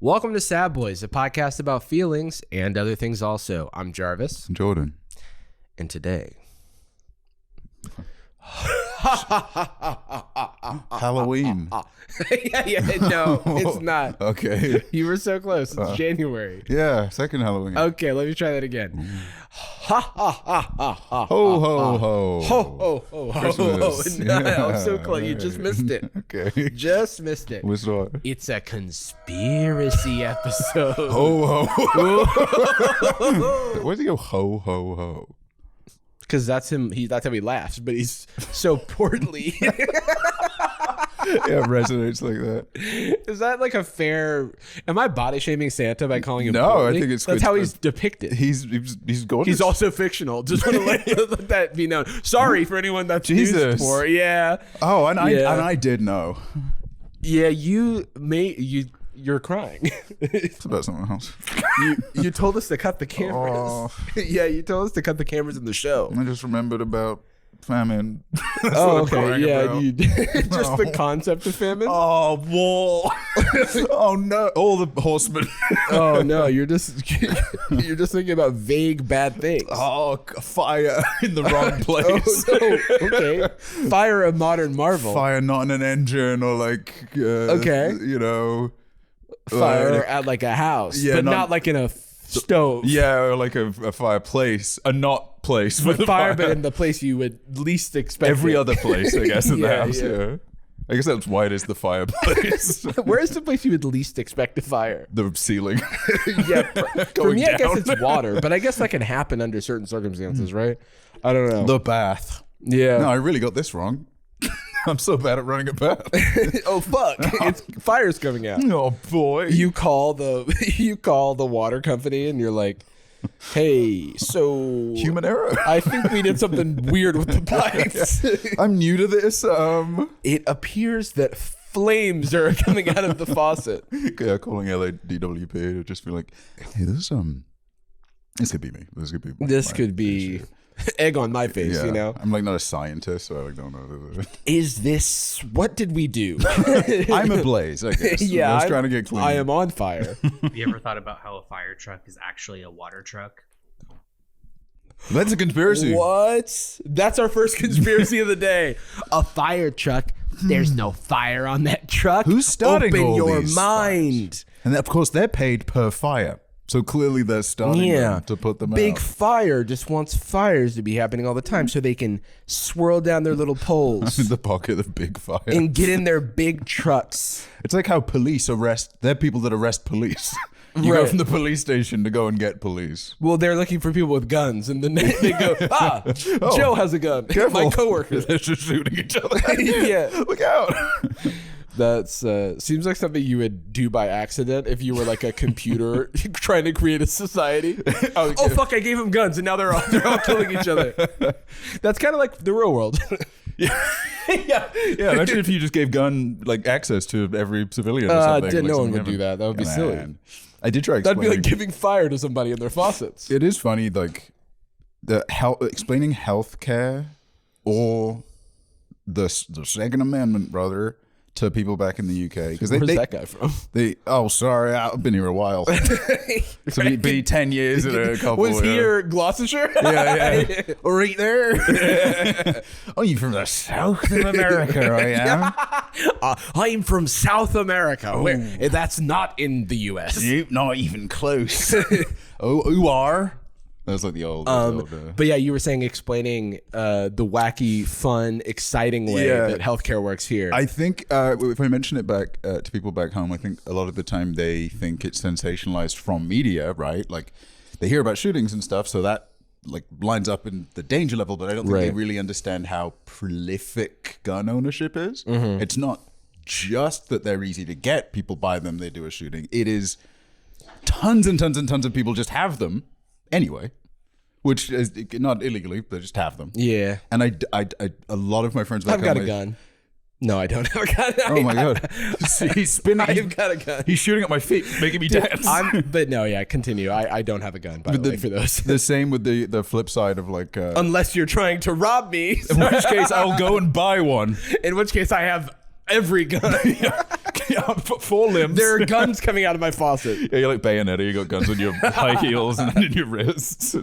Welcome to Sad Boys, a podcast about feelings and other things also. I'm Jarvis. Jordan. And today... Halloween. No, it's not. Okay. You were so close. It's January. Yeah, second Halloween. Okay, let me try that again. Ha ha ha ha ha. Ho, ho, ho. Ho ho ho ho. Christmas. No, I'm Yeah, so close. You just missed it. Okay. Just missed it. What's what? It's a conspiracy episode. Ho, ho. Why does he go ho, ho, ho? Because that's him. That's how he laughs, but he's so portly. Yeah, it resonates like that. Is that like a fair? Am I body shaming Santa by calling him? No, portly? I think it's that's good. how he's depicted. He's gorgeous. He's also fictional. Just want to let that be known. Sorry for anyone that's Jesus. used for. Yeah. Oh, and Yeah. I did know. Yeah, you're crying. It's about something else. you told us to cut the cameras. Oh. Yeah, you told us to cut the cameras in the show. I just remembered about famine. That's Oh, what I'm okay. crying Yeah, about. you just the concept of famine. Oh, wall. Oh, no. All the horsemen. Oh no, you're just thinking about vague bad things. Oh, fire in the wrong place. Oh, no. Okay. Fire a modern marvel. Fire not in an engine or like, Okay. you know. Fire at like a house, Yeah, but not, not- like in a stove. Yeah, or like a fireplace. A not place. With with fire, but in the place you would least expect. Every it. other place, I guess, in the Yeah, house. yeah. Yeah. I guess that's why it is the fireplace. Where's the place you would least expect a fire? The ceiling. Yeah, for Going me, I guess down. it's water, but I guess that can happen under certain circumstances, right? I don't know. The bath. Yeah. No, I really got this wrong. I'm so bad at running a bath. Oh fuck! It's fire's coming out. Oh boy. You call the water company and you're like, hey, so Human error. I think we did something weird with the pipes. I'm new to this. It appears that flames are coming out of the faucet. Yeah, calling LADWP to just be like, hey, this could be me. This could be. This my could be issue. egg on my face, Yeah. you know? I'm like not a scientist, so I like don't know. Is this, what did we do? I'm ablaze, I guess. Yeah, I was I'm- trying to get clean. I am on fire. Have you ever thought about how a fire truck is actually a water truck? That's a conspiracy. What? That's our first conspiracy of the day. A fire truck. There's no fire on that truck. Who's starting Open all your these mind. And of course, they're paid per fire. So clearly they're starting them to put them Big out. Fire just wants fires to be happening all the time so they can swirl down their little poles In the pocket of big fire. and get in their big trucks. It's like how police arrest. They're people that arrest police. You go Right. from the police station to go and get police. Well, they're looking for people with guns, and then they go, Joe has a gun. Careful. My coworker. They're just shooting each other. Yeah. Look out. That's seems like something you would do by accident if you were like a computer trying to create a society. Oh fuck! I gave them guns, and now they're all killing each other. That's kind of like the real world. Yeah. Imagine if you just gave gun like access to every civilian or something. No one something would do that. That would be Come silly. on. I did try That'd explaining. be like giving fire to somebody in their faucets. It is funny, like explaining healthcare or the Second Amendment, brother, to people back in the UK because Where's that guy from? Sorry, I've been here a while. So be 10 years in a couple. Was here Gloucestershire? Yeah. Right there. Oh, you from the South of America? I am. I'm from South America. Where that's not in the U.S. Nope, not even close. Oh, you are. That's like the old. But yeah, you were saying explaining the wacky, fun, exciting way Yeah. that healthcare works here. I think if I mention it back to people back home, I think a lot of the time they think it's sensationalized from media, right? Like they hear about shootings and stuff, so that like lines up in the danger level, but I don't think they Right. really understand how prolific gun ownership is. Mm-hmm. It's not just that they're easy to get, people buy them, they do a shooting. It is tons and tons and tons of people just have them anyway, which is not illegally, they just have them. yeah. And I a lot of my friends back I've got home, a gun. No, I don't have a gun. Oh my god, he's spinning. I've got a gun. He's shooting at my feet, making me dance. But no, yeah, continue. I don't have a gun, by the way, for those. The same with the flip side of like. Unless you're trying to rob me. In which case, I'll go and buy one. In which case, I have every gun. Four limbs. There are guns coming out of my faucet. Yeah, you're like Bayonetta. You got guns on your high heels and in your wrists.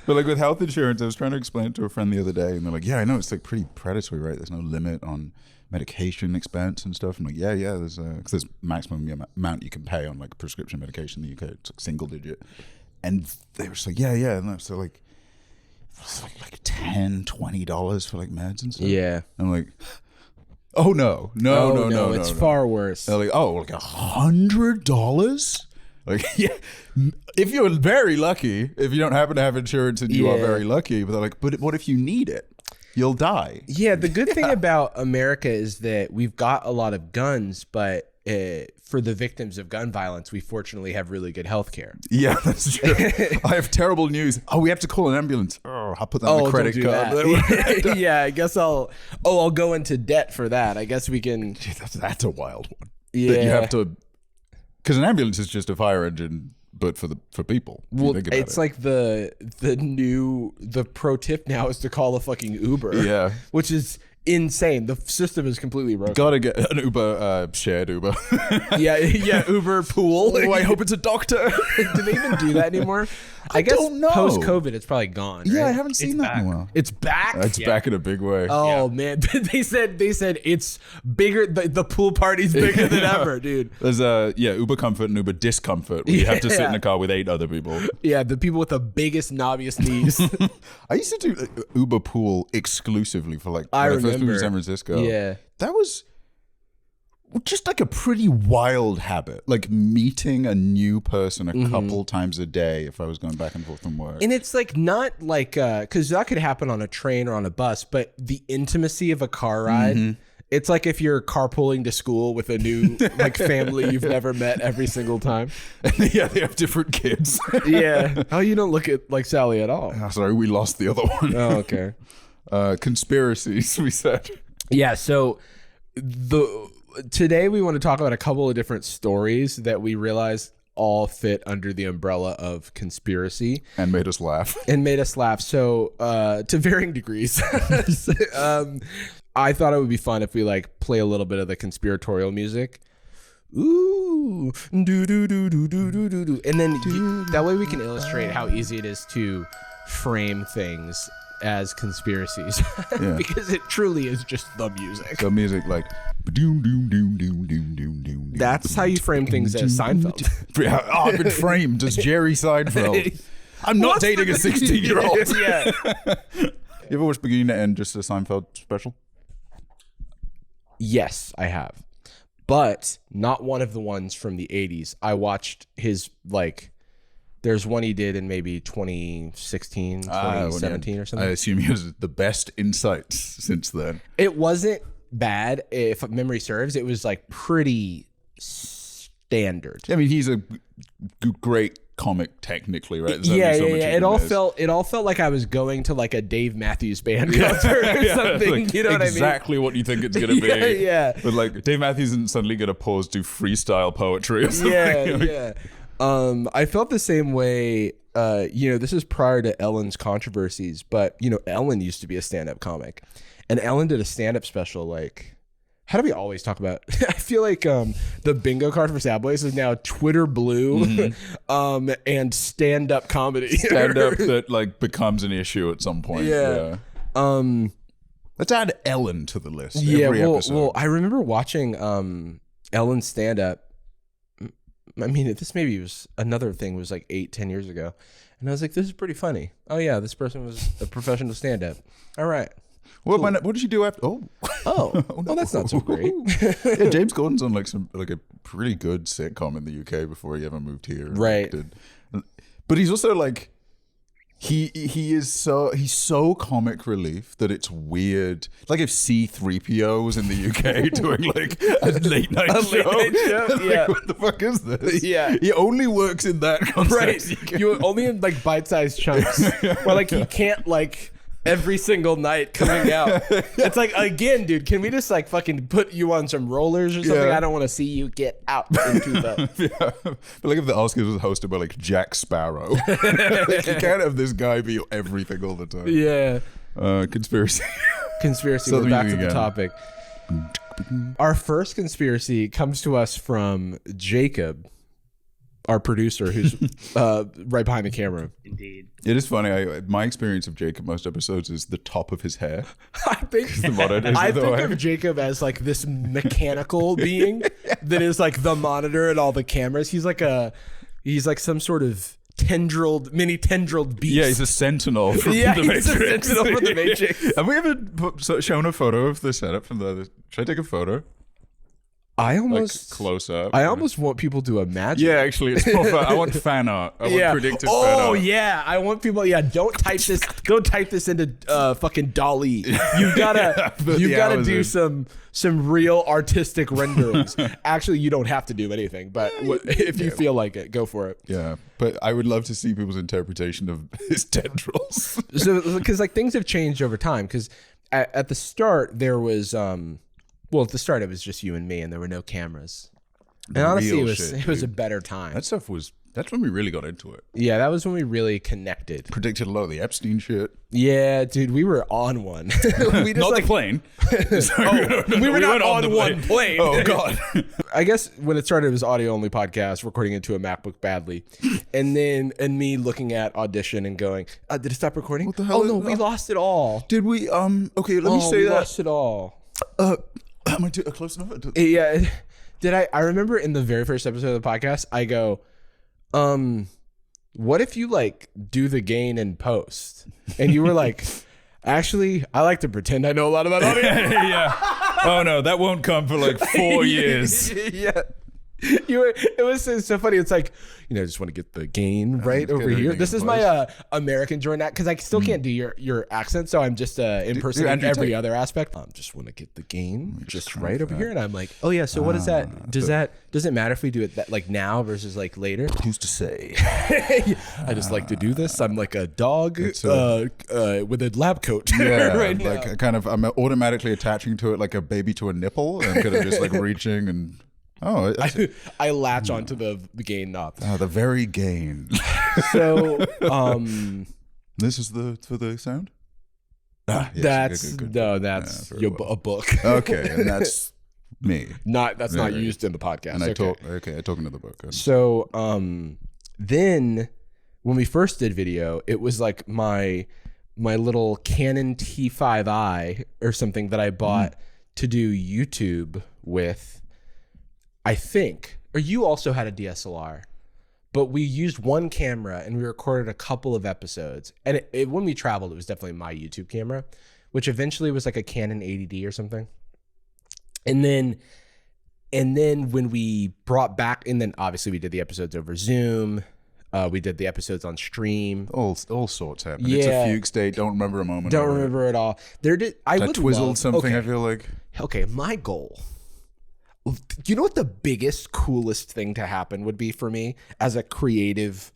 But like with health insurance, I was trying to explain it to a friend the other day, and they're like, "Yeah, I know it's like pretty predatory, right? There's no limit on medication expense and stuff." I'm like, "Yeah, there's maximum amount you can pay on like prescription medication in the UK. It's like single digit." And they were just like, "Yeah, and so like it's like $10-$20 for like meds and stuff." Yeah. I'm like, "Oh no, it's far worse." They're like, "Oh, like $100?" Like, yeah, if you're very lucky, if you don't happen to have insurance and you are very lucky, but they're like, "But what if you need it? You'll die." Yeah, the good thing about America is that we've got a lot of guns, but for the victims of gun violence, we fortunately have really good health care. Yeah, that's true. I have terrible news. Oh, we have to call an ambulance. Oh, I'll put that on the credit card. Yeah, I guess I'll go into debt for that. I guess we can. That's a wild one. Yeah, that you have to, because an ambulance is just a fire engine, but for people. Well, it's like the pro tip now is to call a fucking Uber. Yeah, which is insane. The system is completely broken. Gotta get an Uber, shared Uber. yeah, Uber pool. Oh, I hope it's a doctor. Do they even do that anymore? I guess don't know. Post-COVID, it's probably gone. Yeah, right? I haven't seen that in a while. It's back. It's back in a big way. Oh man, they said it's bigger. The pool party's bigger than ever, dude. There's Uber Comfort and Uber Discomfort, where you have to sit in a car with 8 other people. Yeah, the people with the biggest knobbiest knees. I used to do Uber Pool exclusively for like I when I first moved remember. to San Francisco. Yeah, that was just like a pretty wild habit, like meeting a new person a couple times a day if I was going back and forth from work. and it's like not like because that could happen on a train or on a bus, but the intimacy of a car ride. It's like if you're carpooling to school with a new like family you've never met every single time. Yeah, they have different kids. Yeah. Oh, you don't look like Sally at all. Oh, sorry, we lost the other one. Oh, okay. Conspiracies, we said. Yeah. So today we want to talk about a couple of different stories that we realize all fit under the umbrella of conspiracy And made us laugh. So to varying degrees. I thought it would be fun if we like play a little bit of the conspiratorial music. Ooh, do do do do do do do do, and then that way we can illustrate how easy it is to frame things as conspiracies, because it truly is just the music. The music, like, doom doom doom doom doom doom doom. That's how you frame things as Seinfeld. Oh, I've been framed as Jerry Seinfeld. I'm not dating a 16-year-old. Yeah. You ever watched beginning to end just a Seinfeld special? Yes, I have, but not one of the ones from the 80s. I watched his there's one he did in maybe 2016, 2017 or something. I assume he has the best insights since then. It wasn't bad, if memory serves. It was like pretty standard. I mean, he's a great comic technically, right? There's Yeah. only so much It all felt like I was going to like a Dave Matthews Band concert or something. Like, you know what I mean? Exactly what you think it's gonna be. Yeah. But like Dave Matthews isn't suddenly gonna pause do freestyle poetry or something. Yeah. I felt the same way. This is prior to Ellen's controversies, but Ellen used to be a stand-up comic, and Ellen did a stand-up special. Like, how do we always talk about? I feel like the bingo card for Sad Boys is now Twitter Blue, and stand-up comedy. Stand-up that like becomes an issue at some point. Yeah. Let's add Ellen to the list. Yeah. Every episode. Well, I remember watching Ellen's stand-up. I mean, this maybe was another thing was like 8-10 years ago. And I was like, this is pretty funny. Oh yeah, this person was a professional stand-up. All right. What did she do after? Oh, well, that's not so great. Yeah, James Gordon's on like a pretty good sitcom in the UK before he ever moved here. Right. But he's also like, he's so comic relief that it's weird. Like if C-3PO was in the UK doing like a late night show. Yeah. What the fuck is this? Yeah. He only works in that context. Right. You only in like bite-sized chunks. Or like he can't like every single night coming out. It's like, again, dude, can we just like fucking put you on some rollers or something? Yeah. I don't want to see you get out into the... Yeah. But like if the Oscars was hosted by like Jack Sparrow. Like, you can't have this guy be everything all the time. Yeah. Conspiracy. Conspiracy. Southern We're back to Union the again. topic. Our first conspiracy comes to us from Jacob, our producer, who's right behind the camera. Indeed. It is funny. My experience of Jacob most episodes is the top of his hair. I think I think of Jacob as like this mechanical being that is like the monitor and all the cameras. He's like some sort of mini tendrilled beast. Yeah, he's a sentinel from the Matrix. He's a sentinel from the Matrix. Have we ever shown a photo of the setup from the? Should I take a photo? I Like almost close up. I almost want people to imagine. Yeah, actually, it's proper. I want fan art. I want predictive fan art. Oh yeah, I want people. Yeah, don't type this. Don't type this into fucking DALL-E. You've gotta do some real artistic renderings. Actually, you don't have to do anything, but if you feel like it, go for it. Yeah, but I would love to see people's interpretation of his tendrils. So, because like things have changed over time. Because at the start there was well, at the start it was just you and me, and there were no cameras. And honestly, it was a better time. That's when we really got into it. Yeah, that was when we really connected. Predicted a lot of the Epstein shit. Yeah, dude, we were on one. We just Not the plane. we were not on one plane. Oh god. I guess when it started, it was audio only podcast, recording into a MacBook badly, and me looking at Audition and going, "Did it stop recording? What the hell? Oh no, we lost it all. Did we? Okay, let me say we that. lost it all. Am I close enough? Yeah. Did I remember in the very first episode of the podcast, I go, what if you like do the gain in post? And you were like, actually, I like to pretend I know a lot about audio. Yeah. Oh no, that won't come for like 4 years. Yeah. It was so funny. It's like, I just want to get the gain right over here. This is my American Jordan act, because I still can't do your accent, so I'm just impersonating every other aspect. Just want to get the gain just right over here, and I'm like, oh yeah. So what is that? Does it matter if we do it that like now versus like later? Who's to say? I just like to do this. I'm like a dog with a lab coat. Yeah, right like now. I'm automatically attaching to it like a baby to a nipple, and kind of just like reaching and. Oh, I latch onto the gain knob. The very gain. So, this is for the sound. Yes, good. That's a book. Okay, and that's me. Not used in the podcast. And I talk into the book. So, then when we first did video, it was like my little Canon T5i or something that I bought to do YouTube with. I think, or you also had a DSLR, but we used one camera and we recorded a couple of episodes. And when we traveled, it was definitely my YouTube camera, which eventually was like a Canon 80D or something. And then when we brought back, and then obviously we did the episodes over Zoom. We did the episodes on stream. All sorts happen. Yeah. It's a fugue state. Don't remember a moment. Don't remember it all. I would twizzled something. Okay. I feel like. Okay, my goal. You know what the biggest, coolest thing to happen would be for me as a creative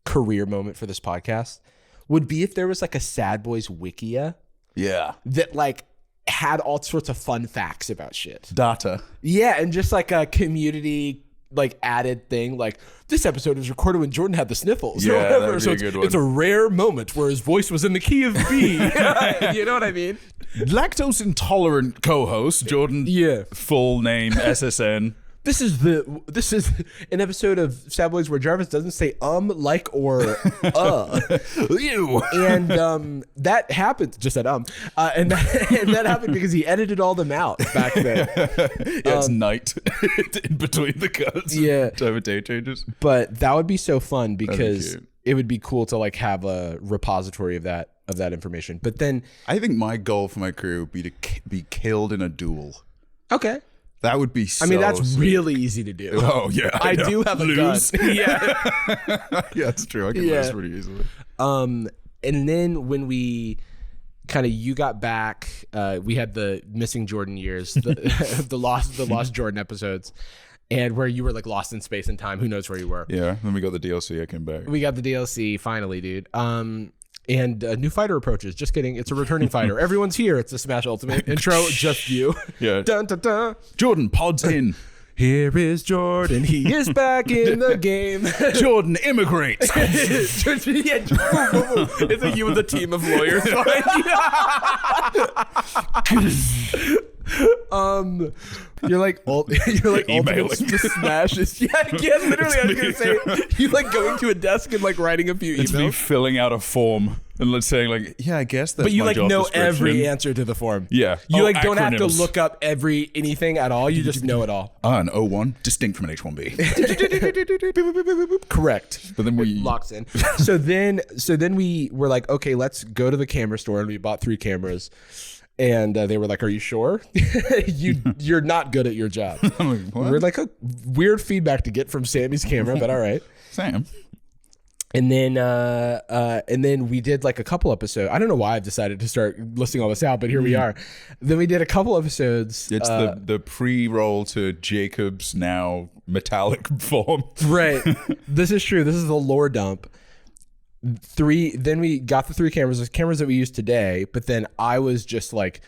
career moment for this podcast? Would be if there was like a Sad Boys Wikia. Yeah. That like had all sorts of fun facts about shit. Data. Yeah, and just like a community like added thing, like this episode was recorded when Jordan had the sniffles. Yeah, or whatever. that'd be So a good one. it's a rare moment where his voice was in the key of B. You know what I mean? Lactose intolerant co-host Jordan. Yeah. Full name SSN. This is an episode of Sad Boys where Jarvis doesn't say like or Ew. and that happened. Just said and that happened because he edited all them out back then. Yeah, it's night in between the cuts. Yeah. Time of day changes. But that would be so fun because cute. it would be cool to like have a repository of that information. But then I think my goal for my career would be to be killed in a duel. okay. That would be so I mean, that's sick. really easy to do. Oh, yeah. I know. do have a Lose. gun. Yeah. Yeah, that's true. I can lose pretty easily. And then when we kind of you got back, we had the missing Jordan years, the lost Jordan episodes, and where you were like lost in space and time. Who knows where you were? Yeah. Then we got the DLC. I came back. We got the DLC finally, dude. And new fighter approaches. Just kidding. It's a returning fighter. Everyone's here. It's a Smash Ultimate intro. Just you. Yeah. Dun, dun, dun. Jordan, pods in. Here is Jordan. He is back in the game. Jordan immigrates. It's like you with a team of lawyers. You're like ultimate smash is literally I was gonna say you like going to a desk and like writing a few It's me emails. filling out a form and let's saying like, yeah, I guess that's But you my like job know description. every answer to the form. Yeah. You Oh, like don't have to acronyms. look up anything at all. You just know it all. An O1 distinct from an H1B. Correct. But then we Locks in. So then we were like, okay, let's go to the camera store, and we bought 3 cameras. And they were like, "Are you sure? You're not good at your job." I'm like, what? We were like, a weird feedback to get from Sammy's camera, but all right. Sam. And then we did like a couple episodes. I don't know why I've decided to start listing all this out, but here we are. Then we did a couple episodes. It's the pre-roll to Jacob's now metallic form. Right. This is true. This is the lore dump. Then we got the 3 cameras, the cameras that we use today, but then I was just like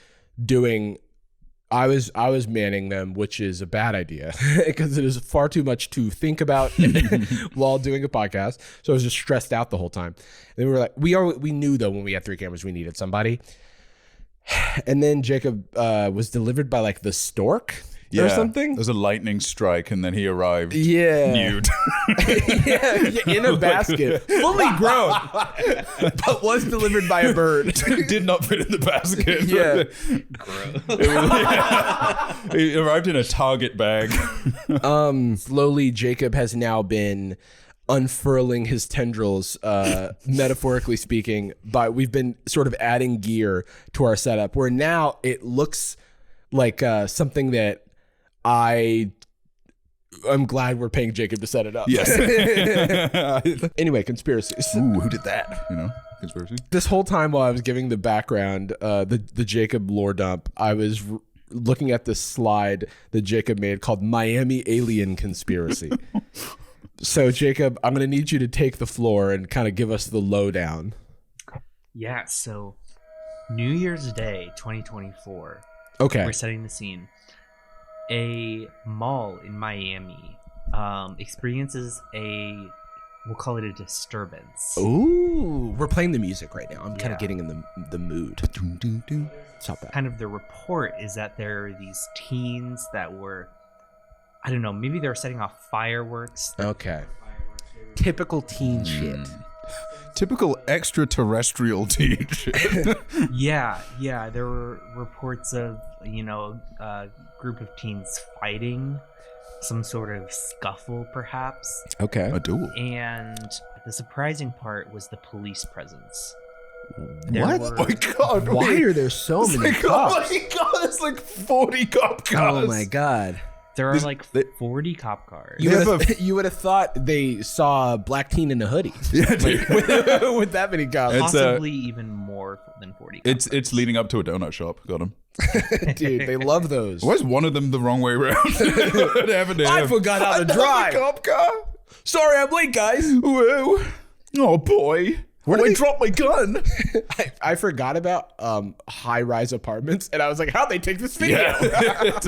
I was manning them, which is a bad idea because it is far too much to think about while doing a podcast. So I was just stressed out the whole time. And we were like, we knew though when we had 3 cameras, we needed somebody. And then Jacob was delivered by like the stork or something. There's a lightning strike, and then he arrived nude. In a basket, fully grown, but was delivered by a bird. Did not fit in the basket. Yeah. He arrived in a Target bag. Slowly, Jacob has now been unfurling his tendrils, metaphorically speaking, but we've been sort of adding gear to our setup where now it looks like something that I'm glad we're paying Jacob to set it up. Yes. Anyway, conspiracies. Ooh, who did that? You know, conspiracy. This whole time while I was giving the background, the Jacob lore dump, I was looking at this slide that Jacob made called Miami Alien Conspiracy. So, Jacob, I'm going to need you to take the floor and kind of give us the lowdown. Yeah, so New Year's Day 2024. Okay. We're setting the scene. A mall in Miami experiences we'll call it a disturbance. Ooh, we're playing the music right now. I'm kind Yeah. of getting in the mood. Stop that. Kind of the report is that there are these teens that were, I don't know, maybe they were setting off fireworks. Okay. Typical teen shit. Typical extraterrestrial teen shit. Yeah, there were reports of, a group of teens fighting, some sort of scuffle perhaps. Okay. A duel. And the surprising part was the police presence. What? Oh my god. Why wait. are there so It's many like, cops? oh my god, there's like 40 cop cars. Oh my god. There are This- like they- 40 cop cars. You They would, have have, you would have thought they saw a black teen in a hoodie. Yeah, dude. with that many cops. It's, Possibly even more than 40 cop It's cars. leading up to a donut shop. Got him. Dude, they love those. Why is one of them the wrong way around? I forgot how to drive. Cop car. Sorry, I'm late, guys. Whoa. Oh boy. Where did I drop my gun? I forgot about high-rise apartments, and I was like, how'd they take this video? It's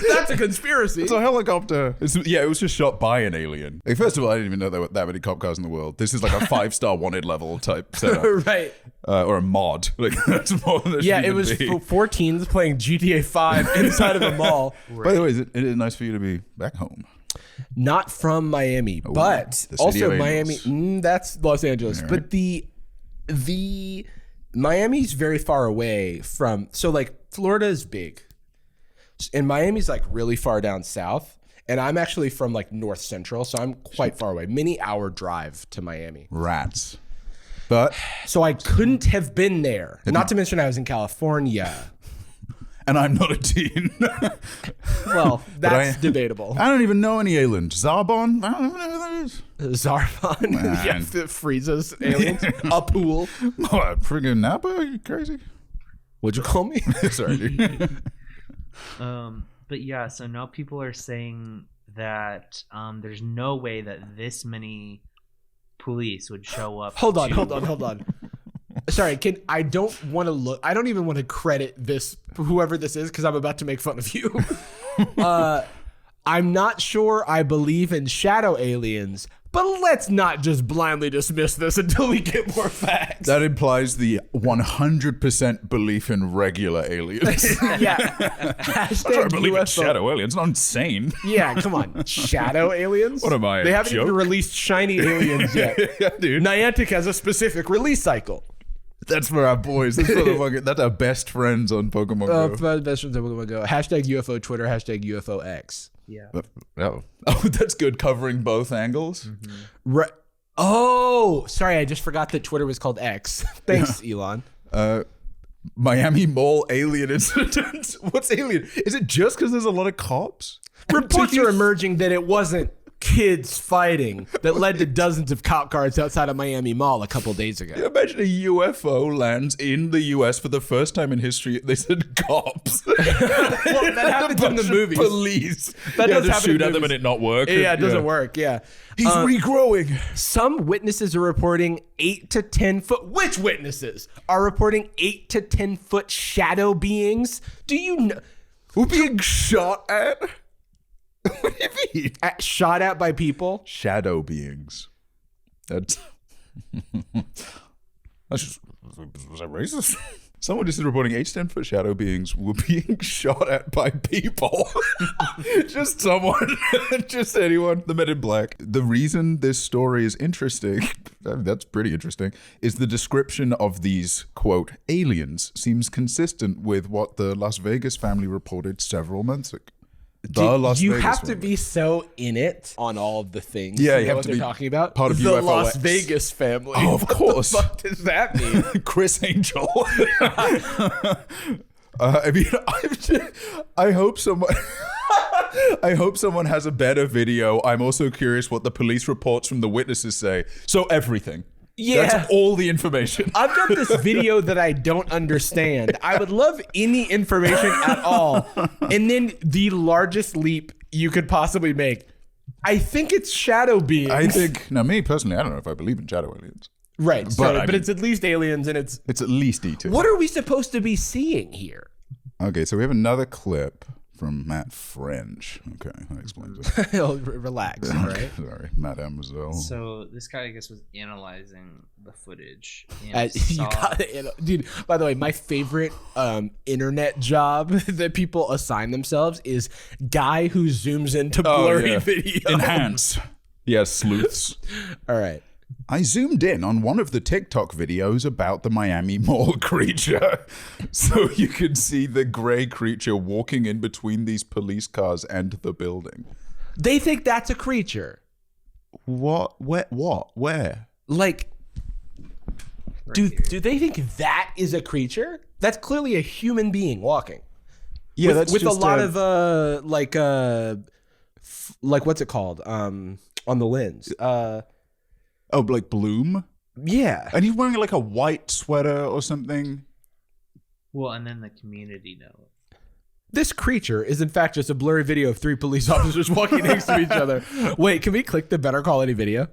That's a conspiracy. a helicopter. It was just shot by an alien. Like, first of all, I didn't even know there were that many cop cars in the world. This is like a 5-star wanted level type setup. Right. Or a mod. Like, that's more than there Yeah, should it even was be. 4 teens playing GTA 5 inside of a mall. By the way, is it nice for you to be back home? Not from Miami, but the city also of Miami. angels. That's Los Angeles. All right. But the Miami's very far away from. So like Florida is big, and Miami's like really far down south. And I'm actually from like north central, so I'm quite far away. Many hour drive to Miami. Rats. But, So I couldn't have been there. Not to mention I was in California. and I'm not a teen. Well, that's I- debatable. I don't even know any aliens. Zarbon? I don't even know who that is. Zarfon. Man. Yes, the Frieza's aliens. A pool. What, friggin' Napa? Are you crazy? What'd you call me? Sorry, dude. But yeah, so now people are saying that there's no way that this many police would show up. Hold on. Sorry, I don't want to look. I don't even want to credit this, whoever this is, because I'm about to make fun of you. I'm not sure I believe in shadow aliens, But let's not just blindly dismiss this until we get more facts. That implies the 100% belief in regular aliens. Yeah. I believe in shadow aliens. Not insane. Yeah, come on. Shadow aliens? What am I, a They haven't even joke? released shiny aliens yet. Yeah, dude. Niantic has a specific release cycle. That's for our boys. That's our best friends on Pokemon Go. Best friends of Pokemon Go. Hashtag UFO Twitter, hashtag UFO X. Yeah. Oh, that's good. Covering both angles. Right. Oh, sorry. I just forgot that Twitter was called X. Thanks, Elon. Miami Mall alien incident. What's alien? Is it just because there's a lot of cops? Reports are emerging that it wasn't kids fighting that led to dozens of cop cars outside of Miami Mall a couple days ago. Imagine a UFO lands in the US for the first time in history. They said cops. Well, that happens in the movies. Police. That does just happen shoot in at them movies. and it not work. Yeah, it doesn't work. Yeah. He's regrowing. Some witnesses are reporting 8 to 10 foot. Which witnesses are reporting 8 to 10 foot shadow beings? Do you know? We're being shot at. What do you mean? Shot at by people? Shadow beings. That's just, was that racist? Someone just is reporting 8 to 10 foot shadow beings were being shot at by people. Just someone, just anyone, the Men in Black. The reason this story is interesting, that's pretty interesting, is the description of these, quote, aliens seems consistent with what the Las Vegas family reported several months ago. You have to be so in it on all of the things. Yeah, you know have what to they're be talking about. part of the UFO Las X. Vegas family. Oh, of course. What the fuck does that mean? Chris Angel. I mean, I hope someone. I hope someone has a better video. I'm also curious what the police reports from the witnesses say. So everything. Yeah. That's all the information. I've got this video that I don't understand. I would love any information at all. And then the largest leap you could possibly make. I think it's shadow beings. I think, now me personally, I don't know if I believe in shadow aliens. Right. But But it's at least aliens and it's... It's at least E.T. What are we supposed to be seeing here? Okay, so we have another clip from Matt French. Okay, that explains it. Relax, all right? Sorry, Madame Mazel. So this guy, I guess, was analyzing the footage. And You got it. Dude, by the way, my favorite internet job that people assign themselves is guy who zooms into blurry video. Enhance. Yes, sleuths. All right. I zoomed in on one of the TikTok videos about the Miami Mall creature. So you can see the gray creature walking in between these police cars and the building. They think that's a creature. What? Where? Like, do they think that is a creature? That's clearly a human being walking. Yeah, with a lot of like what's it called? On the lens. Oh, like Bloom? Yeah. And he's wearing like a white sweater or something. Well, and then the community knows. This creature is in fact just a blurry video of 3 police officers walking next to each other. Wait, can we click the better quality video?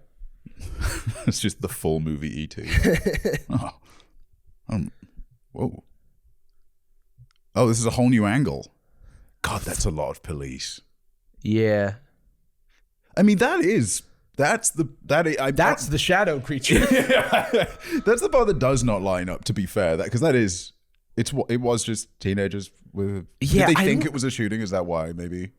It's just the full movie E.T. Whoa. Oh, this is a whole new angle. God, that's a lot of police. Yeah. I mean, that's the shadow creature. That's the part that does not line up, to be fair. Because it was just teenagers with. Yeah, did they think it was a shooting? Is that why? Maybe.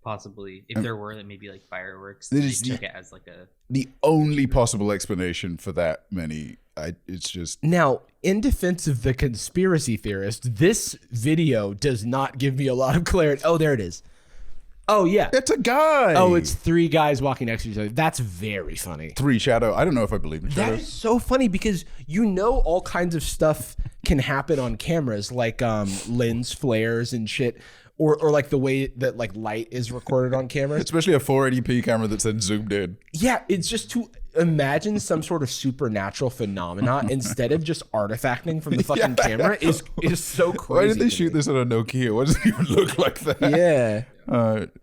Possibly, if there were, that maybe like fireworks. It They is took it as like a. The only possible explanation for that many. It's just. Now, in defense of the conspiracy theorist, this video does not give me a lot of clarity. Oh, there it is. Oh, yeah. It's a guy. Oh, it's 3 guys walking next to each other. That's very funny. 3 shadow. I don't know if I believe in That shadows. is so funny because all kinds of stuff can happen on cameras, like lens flares and shit, or like the way that like light is recorded on cameras. Especially a 480p camera that's then zoomed in. Yeah, it's just to imagine some sort of supernatural phenomena instead of just artifacting from the fucking camera is so crazy. Why did they shoot this on a Nokia? Why does it even look like that? Yeah.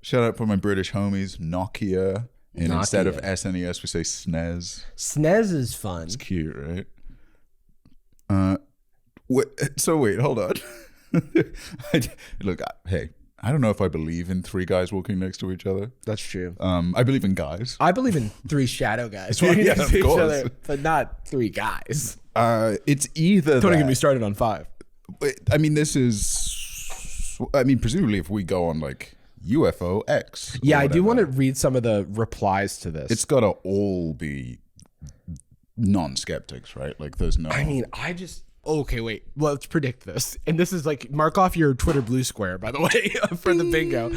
Shout out for my British homies, Nokia. And instead of SNES, we say SNES. SNES is fun. It's cute, right? Wait, hold on. Look, hey, I don't know if I believe in 3 guys walking next to each other. That's true. I believe in guys. I believe in 3 shadow guys Yeah, walking next of to each course. other, but not 3 guys. It's either Don't that. get me started on 5. I mean, presumably if we go on like UFO X. Yeah, I do want to read some of the replies to this. It's got to all be non-skeptics, right? Like there's no. I mean, okay, wait. Let's predict this. And this is like, mark off your Twitter blue square, by the way, for the bingo.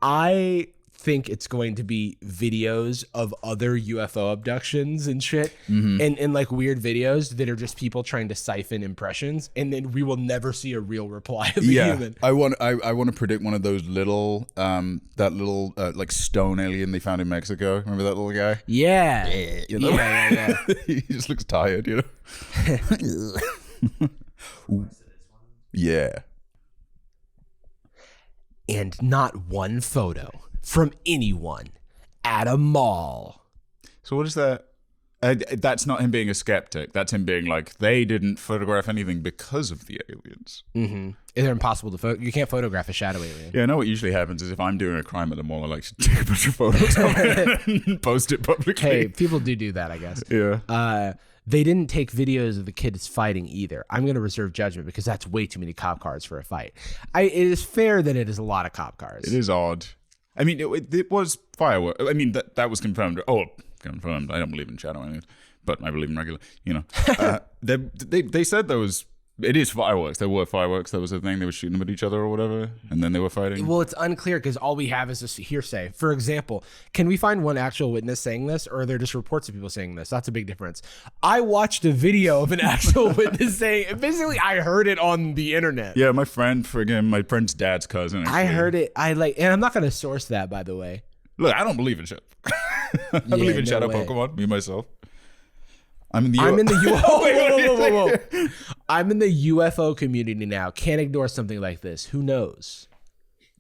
I think it's going to be videos of other UFO abductions and shit, and like weird videos that are just people trying to siphon impressions, and then we will never see a real reply of a human. I want to predict one of those little like stone alien they found in Mexico. Remember that little guy? Yeah. You know? Yeah. He just looks tired, you know. Ooh. Yeah. And not one photo from anyone at a mall. So what is that? That's not him being a skeptic. That's him being like, they didn't photograph anything because of the aliens. Mm-hmm. Is it impossible to you can't photograph a shadow alien. Yeah, I know what usually happens is if I'm doing a crime at the mall, I like to take a bunch of photos of it and post it publicly. Hey, people do that, I guess. Yeah. They didn't take videos of the kids fighting either. I'm going to reserve judgment because that's way too many cop cars for a fight. It is fair that it is a lot of cop cars. It is odd. I mean, it was fireworks. I mean, that was confirmed. Oh, confirmed. I don't believe in shadow aliens, but I believe in regular. You know, they said there was. It is fireworks. There were fireworks. There was a thing. They were shooting them at each other or whatever, and then they were fighting. Well, it's unclear because all we have is this hearsay. For example, can we find one actual witness saying this, or are there just reports of people saying this? That's a big difference. I watched a video of an actual witness saying. Basically, I heard it on the internet. Yeah, my friend's dad's cousin. Actually. I heard it. And I'm not going to source that, by the way. Look, I don't believe in shit. I believe in shadow Pokemon. Me myself. I'm in the whoa. I'm in the UFO community now. Can't ignore something like this. Who knows?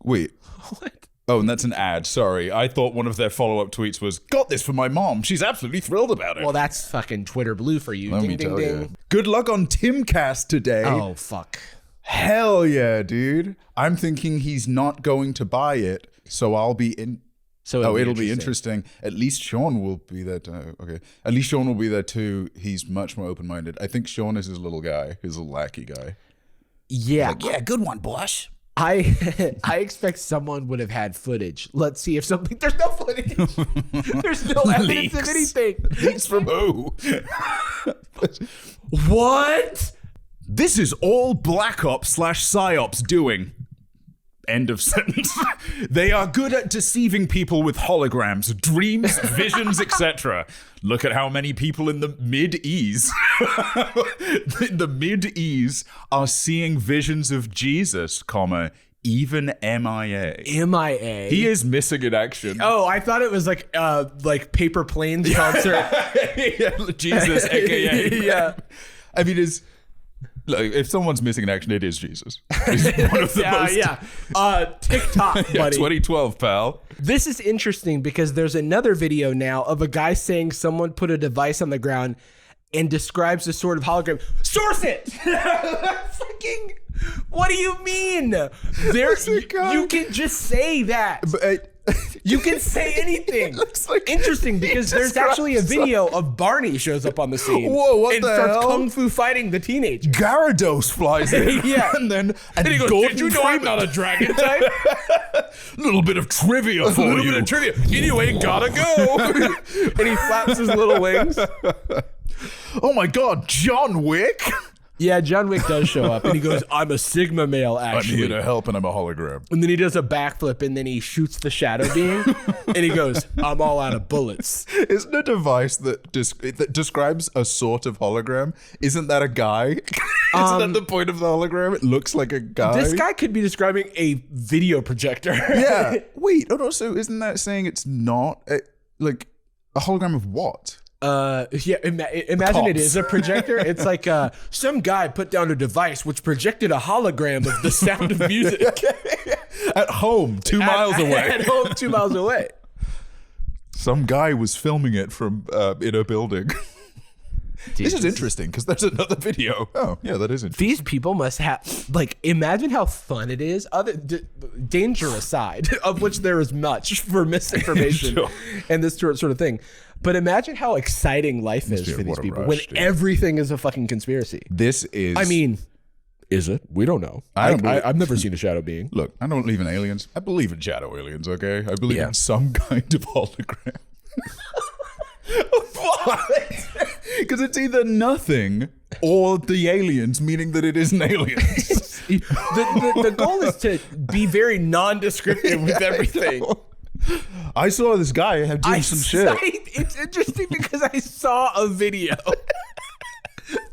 Wait. What? Oh, and that's an ad. Sorry. I thought one of their follow-up tweets was, got this for my mom. She's absolutely thrilled about it. Well, that's fucking Twitter blue for you. Let ding, me ding, tell ding. you. Good luck on Timcast today. Oh, fuck. Hell yeah, dude. I'm thinking he's not going to buy it, so I'll be in. So it'll be interesting. At least Sean will be there. Okay. At least Sean will be there too. He's much more open-minded. I think Sean is his little guy, his little lackey guy. Yeah. Like, yeah, good one, Bosch. I expect someone would have had footage. Let's see if something. There's no footage. There's no evidence of anything. Leaks from who? What? This is all Black Ops / PsyOps doing. End of sentence. They are good at deceiving people with holograms, dreams, visions, etc. Look at how many people in the mid-ease are seeing visions of Jesus, even MIA. MIA. He is missing in action. Oh, I thought it was like Paper Planes concert. Yeah, Jesus, aka. Yeah. I mean, look, if someone's missing in action, it is Jesus. He's one of the most. TikTok, buddy. 2012, pal. This is interesting because there's another video now of a guy saying someone put a device on the ground and describes a sort of hologram. Source it! Fucking, what do you mean? You can just say that. But, you can say anything. Looks like interesting because there's actually a video of Barney shows up on the scene. Whoa, what and the starts hell? kung fu fighting the teenager. Gyarados flies in. Yeah. and he goes, Gordon did you know I'm not a dragon type? Little bit of trivia for A little you. bit of trivia. Anyway, gotta go. And he flaps his little wings. Oh my God, John Wick? Yeah, John Wick does show up, and he goes, I'm a Sigma male, I'm actually. here to help, and I'm a hologram. And then he does a backflip, and then he shoots the shadow being, and he goes, I'm all out of bullets. Isn't a device that describes a sort of hologram? Isn't that a guy? Isn't that the point of the hologram? It looks like a guy. This guy could be describing a video projector. Yeah. Wait. Oh no. So isn't that saying it's not a hologram of what? Yeah, imagine it is a projector. It's like some guy put down a device which projected a hologram of the sound of music. At home, 2 miles away. At home, 2 miles away. Some guy was filming it from in a building. This is interesting because there's another video. Oh, yeah, that is interesting. These people must have, like, imagine how fun it is, danger aside, of which there is much for misinformation Sure. and this sort of thing. But imagine how exciting life is for these what a people rush, when dude. everything is a fucking conspiracy. This is. I mean, is it? We don't know. I don't believe- I've never seen a shadow being. Look, I don't believe in aliens. I believe in shadow aliens, okay? I believe Yeah. in some kind of hologram. Because it's either nothing or the aliens, meaning that it isn't aliens. The goal is to be very non-descriptive with everything. I saw this guy have doing some shit. It's interesting because I saw a video.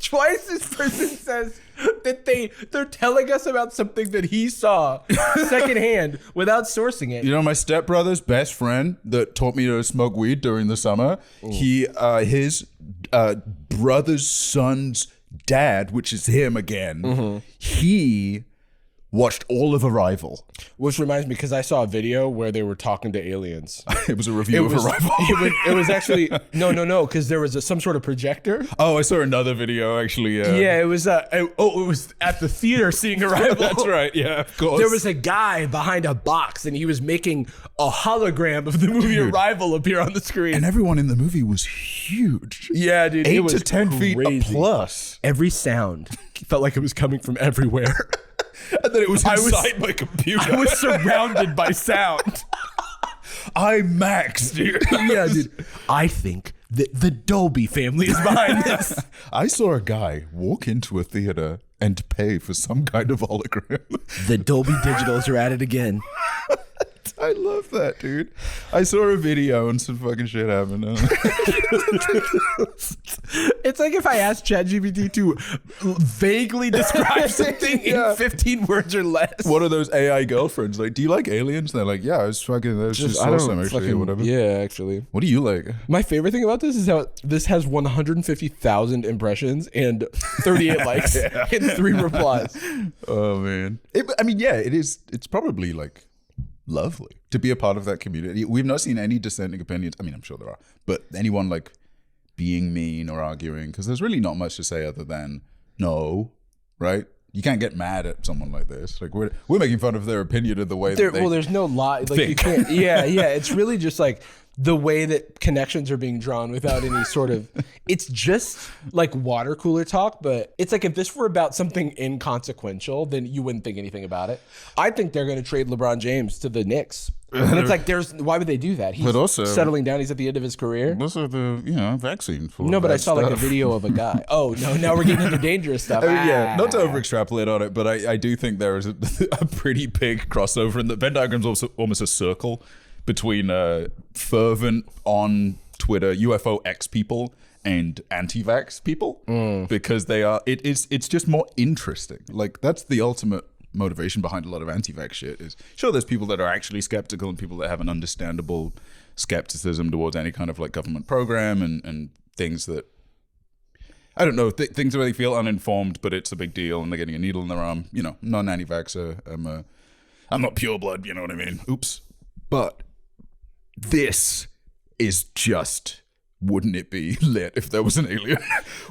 Twice this person says that they're telling us about something that he saw secondhand without sourcing it. You know, my stepbrother's best friend that taught me to smoke weed during the summer. He, his brother's son's dad, which is him again. He watched all of Arrival. Which reminds me, because I saw a video where they were talking to aliens. It was a review of Arrival. It was actually no, because there was some sort of projector. Oh, I saw another video actually. Yeah, it was. It was at the theater seeing Arrival. That's right. Yeah, of course. There was a guy behind a box, and he was making a hologram of the movie Arrival appear on the screen. and everyone in the movie was huge. Yeah, dude, 8 it was to 10 feet crazy. plus. Every sound felt like it was coming from everywhere. And then it was I was- inside my computer. I was surrounded by sound. IMAX, dude. Yeah, dude. I think that the Dolby family is behind this. I saw a guy walk into a theater and pay for some kind of hologram. The Dolby Digitals are at it again. I love that, dude. I saw a video and some fucking shit happened. It's like if I asked ChatGPT to vaguely describe something Yeah. in 15 words or less. What are those AI girlfriends like? Do you like aliens? They're like, yeah, I was fucking. That was just awesome, actually, or whatever. Yeah, actually. What do you like? My favorite thing about this is how this has 150,000 impressions and 38 likes and 3 replies. Oh man. I mean, yeah, it is. It's probably like lovely to be a part of that community. We've not seen any dissenting opinions. I mean, I'm sure there are, but anyone like being mean or arguing, because there's really not much to say other than no, right? You can't get mad at someone like this. Like we're making fun of their opinion in the way that they, Well, there's no lie. Like you think. can't. Yeah. It's really just like the way that connections are being drawn without any sort of. It's just like water cooler talk, but it's like if this were about something inconsequential, then you wouldn't think anything about it. I think they're going to trade LeBron James to the Knicks, and it's like why would they do that? He's But also- settling down. He's at the end of his career. also the vaccine for No, but that I saw like a stuff. video of a guy. Oh no! Now we're getting into dangerous stuff. I mean, yeah, not to Ah. over extrapolate on it, but I do think there is a pretty big crossover, and the Venn diagram's also almost a circle between fervent on Twitter UFO X people and anti-vax people, because it's just more interesting. Like that's the ultimate motivation behind a lot of anti-vax shit. Is sure there's people that are actually skeptical and people that have an understandable skepticism towards any kind of like government program and things that I don't know, things where they feel uninformed, but it's a big deal and they're getting a needle in their arm. You know, non-anti-vaxxer. I'm not pure blood, you know what I mean? Oops. But this is just, wouldn't it be lit if there was an alien?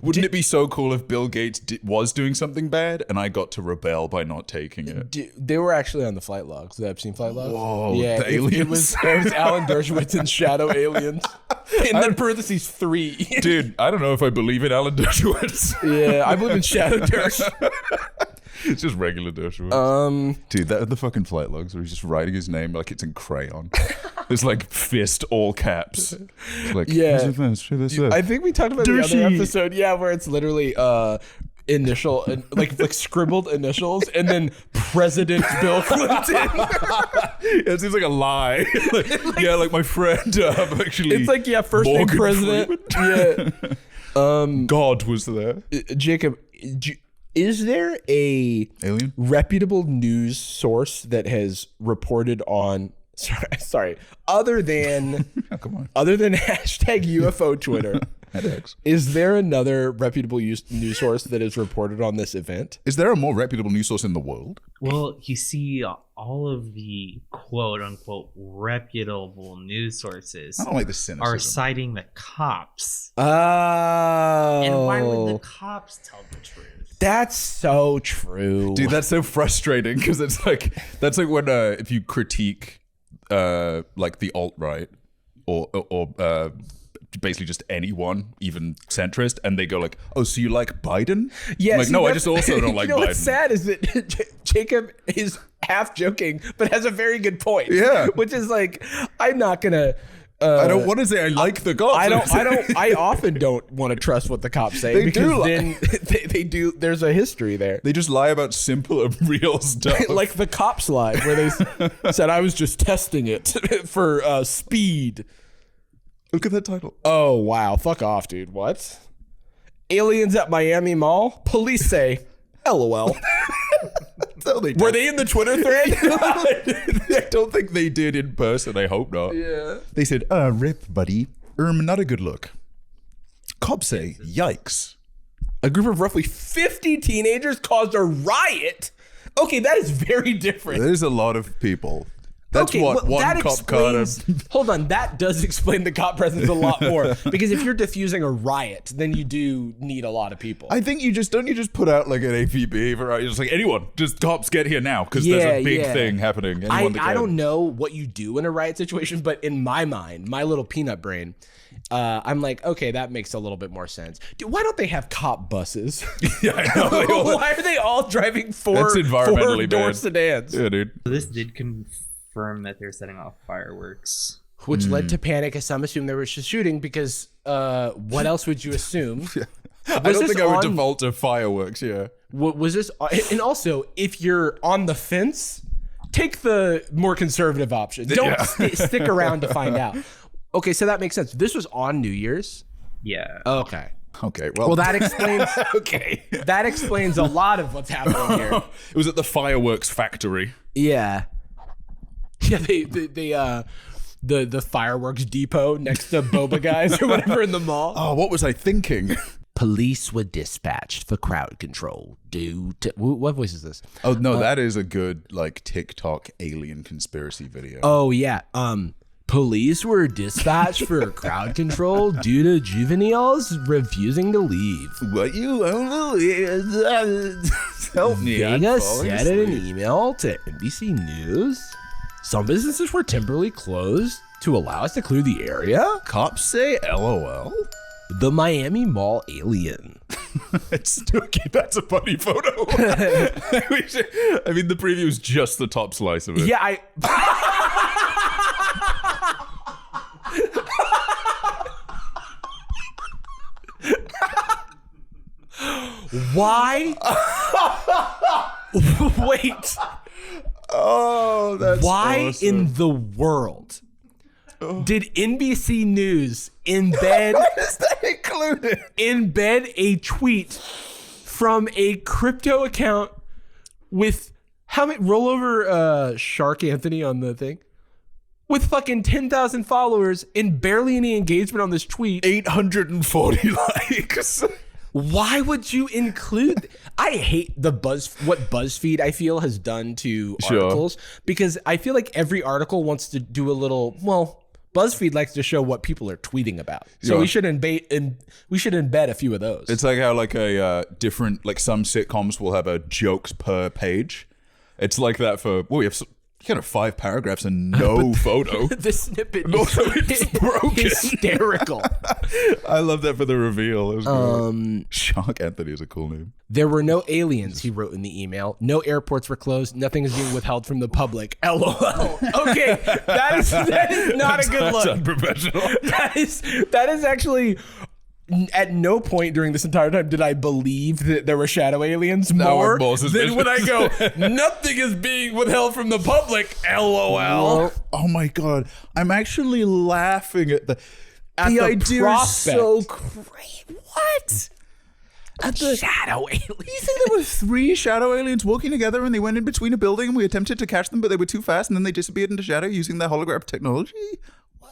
Wouldn't it be so cool if Bill Gates was doing something bad and I got to rebel by not taking it? They were actually on the flight logs, the Epstein flight logs. Whoa, yeah, the it aliens. was Alan Dershowitz and Shadow Aliens. And then parentheses 3. Dude, I don't know if I believe in Alan Dershowitz. Yeah, I believe in Shadow Dersh. It's just regular Dershowitz. Dude, the fucking flight logs where he's just writing his name like it's in crayon. It's like fist all caps. It's like, Yeah. this I think we talked about the Dershy. other episode, yeah, where it's literally initial like scribbled initials and then President Bill Clinton. It seems like a lie. Like my friend actually. It's like, yeah, first name Morgan president. Yeah. God was there. Jacob, is there a Alien? reputable news source that has reported on other than Oh, come on. other than hashtag UFO Twitter, Headaches. Is there another reputable news source that has reported on this event? Is there a more reputable news source in the world? Well, you see, all of the quote unquote reputable news sources I don't like the cynicism. are citing the cops. Oh. And why would the cops tell the truth? That's so true. Dude, that's so frustrating because it's like that's like when if you critique like the alt-right or basically just anyone, even centrist, and they go like, "Oh, so you like Biden?" Yeah, I'm like, see, no, I that's- just also don't like you know Biden. what's sad is that Jacob is half joking, but has a very good point. Yeah. Which is like, I'm not gonna. I don't want to say I like the cops. I often don't want to trust what the cops say They because do lie. then they do. There's a history there. They just lie about simple and real stuff. Like the cops lied, where they said I was just testing it for speed. Look at that title. Oh wow, fuck off, dude. What? Aliens at Miami Mall? Police say, LOL. Were they in the Twitter thread? I don't think they did in person. I hope not. Yeah. They said, rip, buddy. Not a good look. Cops say, yikes. A group of roughly 50 teenagers caused a riot. Okay, that is very different. There's a lot of people. That's Okay, what well, one that cop caught him. explains. Hold on, that does explain the cop presence a lot more. Because if you're diffusing a riot, then you do need a lot of people. I think you just put out like an APB for you're just like anyone, just cops get here now because there's a big thing happening. Anyone that I can. don't know what you do in a riot situation, but in my mind, my little peanut brain, I'm like, okay, that makes a little bit more sense. Dude, why don't they have cop buses? Yeah, I know. Why are they all driving That's environmentally four-door bad. sedans? Yeah, dude. So this did confirm that they're setting off fireworks. Which led to panic as some assumed there was a shooting because what else would you assume? I don't think I would on- default to fireworks. Yeah. Was this? And also, if you're on the fence, take the more conservative option. Don't stick around to find out. Okay, so that makes sense. This was on New Year's. Yeah. Okay. Okay. Well, that explains. okay. That explains a lot of what's happening here. It was at the fireworks factory. Yeah. Yeah. The fireworks depot next to Boba Guys or whatever in the mall. Oh, what was I thinking? Police were dispatched for crowd control due to what voice is this? Oh no, that is a good like TikTok alien conspiracy video. Oh yeah. Police were dispatched for crowd control due to juveniles refusing to leave. What you help me? I'm Vega falling said in an asleep. email to NBC News, some businesses were temporarily closed to allow us to clear the area. Cops say LOL. The Miami Mall alien. It's okay. That's a funny photo. I mean, the preview is just the top slice of it. Yeah, Why? Wait. Oh, that's Why awesome. in the world did NBC News embed is that included? a tweet from a crypto account with how many rollover Shark Anthony on the thing? With fucking 10,000 followers and barely any engagement on this tweet. 840 likes. Why would you include? I hate what BuzzFeed I feel has done to articles because I feel like every article wants to do a little. Well, BuzzFeed likes to show what people are tweeting about, so we should embed a few of those. It's like how like a different like some sitcoms will have a jokes per page. It's like that for we have. You got 5 paragraphs and no photo. The snippet Also, is it's broken. hysterical. I love that for the reveal. It was good. Shark Anthony is a cool name. There were no aliens, he wrote in the email. No airports were closed. Nothing is being withheld from the public. LOL. Okay, that is not a good That's look. unprofessional. That is actually. At no point during this entire time did I believe that there were shadow aliens more than when I go, nothing is being withheld from the public, LOL. Oh my god. I'm actually laughing at the idea prospect. is so great. What? At the Shadow aliens. You think there were 3 shadow aliens walking together and they went in between a building and we attempted to catch them but they were too fast and then they disappeared into shadow using their holographic technology? What?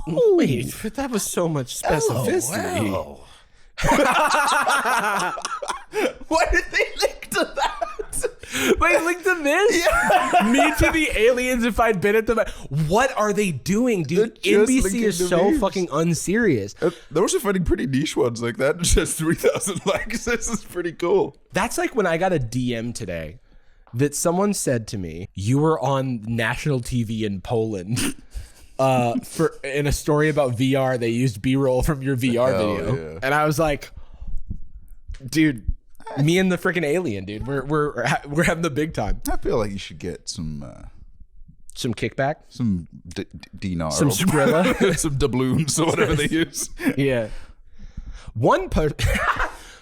Wait, but that was so much specificity. LOL. Why did they link to that? Wait, link to this? Yeah. Me to the aliens if I'd been at them. What are they doing, dude? NBC is so fucking unserious. They're also finding pretty niche ones like that. Just 3,000 likes. This is pretty cool. That's like when I got a DM today that someone said to me, "You were on national TV in Poland." In a story about VR, they used B-roll from your VR video, yeah. And I was like, "Dude, me and the freaking alien, dude, we're having the big time." I feel like you should get some kickback, some dinar, some Skrilla, some doubloons or whatever they use. Yeah,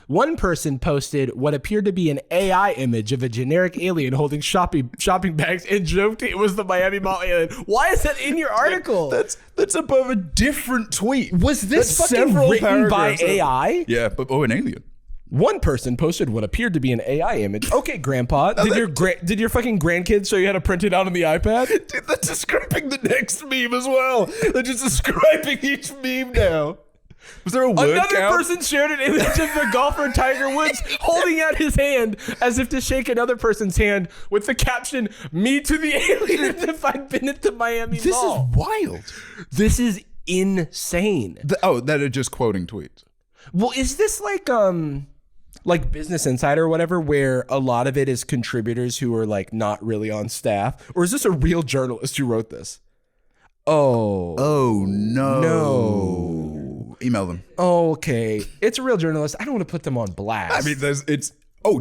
One person posted what appeared to be an AI image of a generic alien holding shopping bags and joked it was the Miami Mall alien. Why is that in your article? That's above a different tweet. Was this fucking written by AI? Yeah, but an alien. One person posted what appeared to be an AI image. Okay, Grandpa, did your fucking grandkids show you how to print it out on the iPad? Dude, they're describing the next meme as well. They're just describing each meme now. Was there a word Another count? person shared an image of the golfer Tiger Woods holding out his hand as if to shake another person's hand with the caption, "Me to the aliens if I'd been at the Miami Mall." This is wild. This is insane. That are just quoting tweets. Well, is this like Business Insider or whatever, where a lot of it is contributors who are like not really on staff? Or is this a real journalist who wrote this? Oh no. Email them. Okay. It's a real journalist. I don't want to put them on blast. I mean,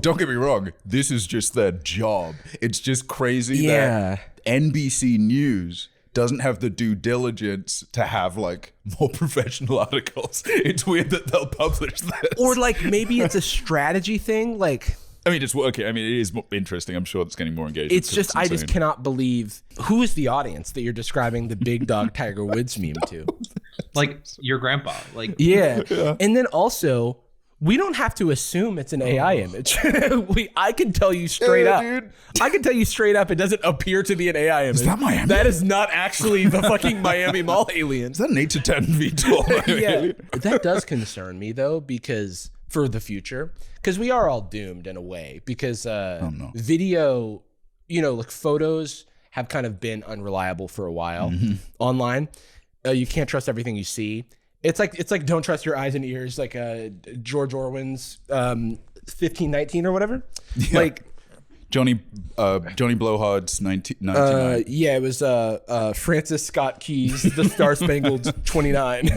don't get me wrong. This is just their job. It's just crazy that NBC News doesn't have the due diligence to have like more professional articles. It's weird that they'll publish this. Or like maybe it's a strategy thing. Like, I mean, it's okay. I mean, it is more interesting. I'm sure it's getting more engagement. It's just, I just cannot believe who is the audience that you're describing the big dog Tiger Woods meme to. Like your grandpa. Like yeah. And then also, we don't have to assume it's an AI image. I can tell you straight up. Dude. I can tell you straight up it doesn't appear to be an AI image. Is that Miami? That is not actually the fucking Miami Mall alien. Is that an 8 to 10 feet tall alien? That does concern me though, because for the future, because we are all doomed in a way, because video, like photos have kind of been unreliable for a while online. You can't trust everything you see. It's like don't trust your eyes and ears, like George Orwell's 1519 or whatever. Yeah. Like Johnny Blowhard's 1999. Yeah, it was Francis Scott Key's The Star Spangled 29.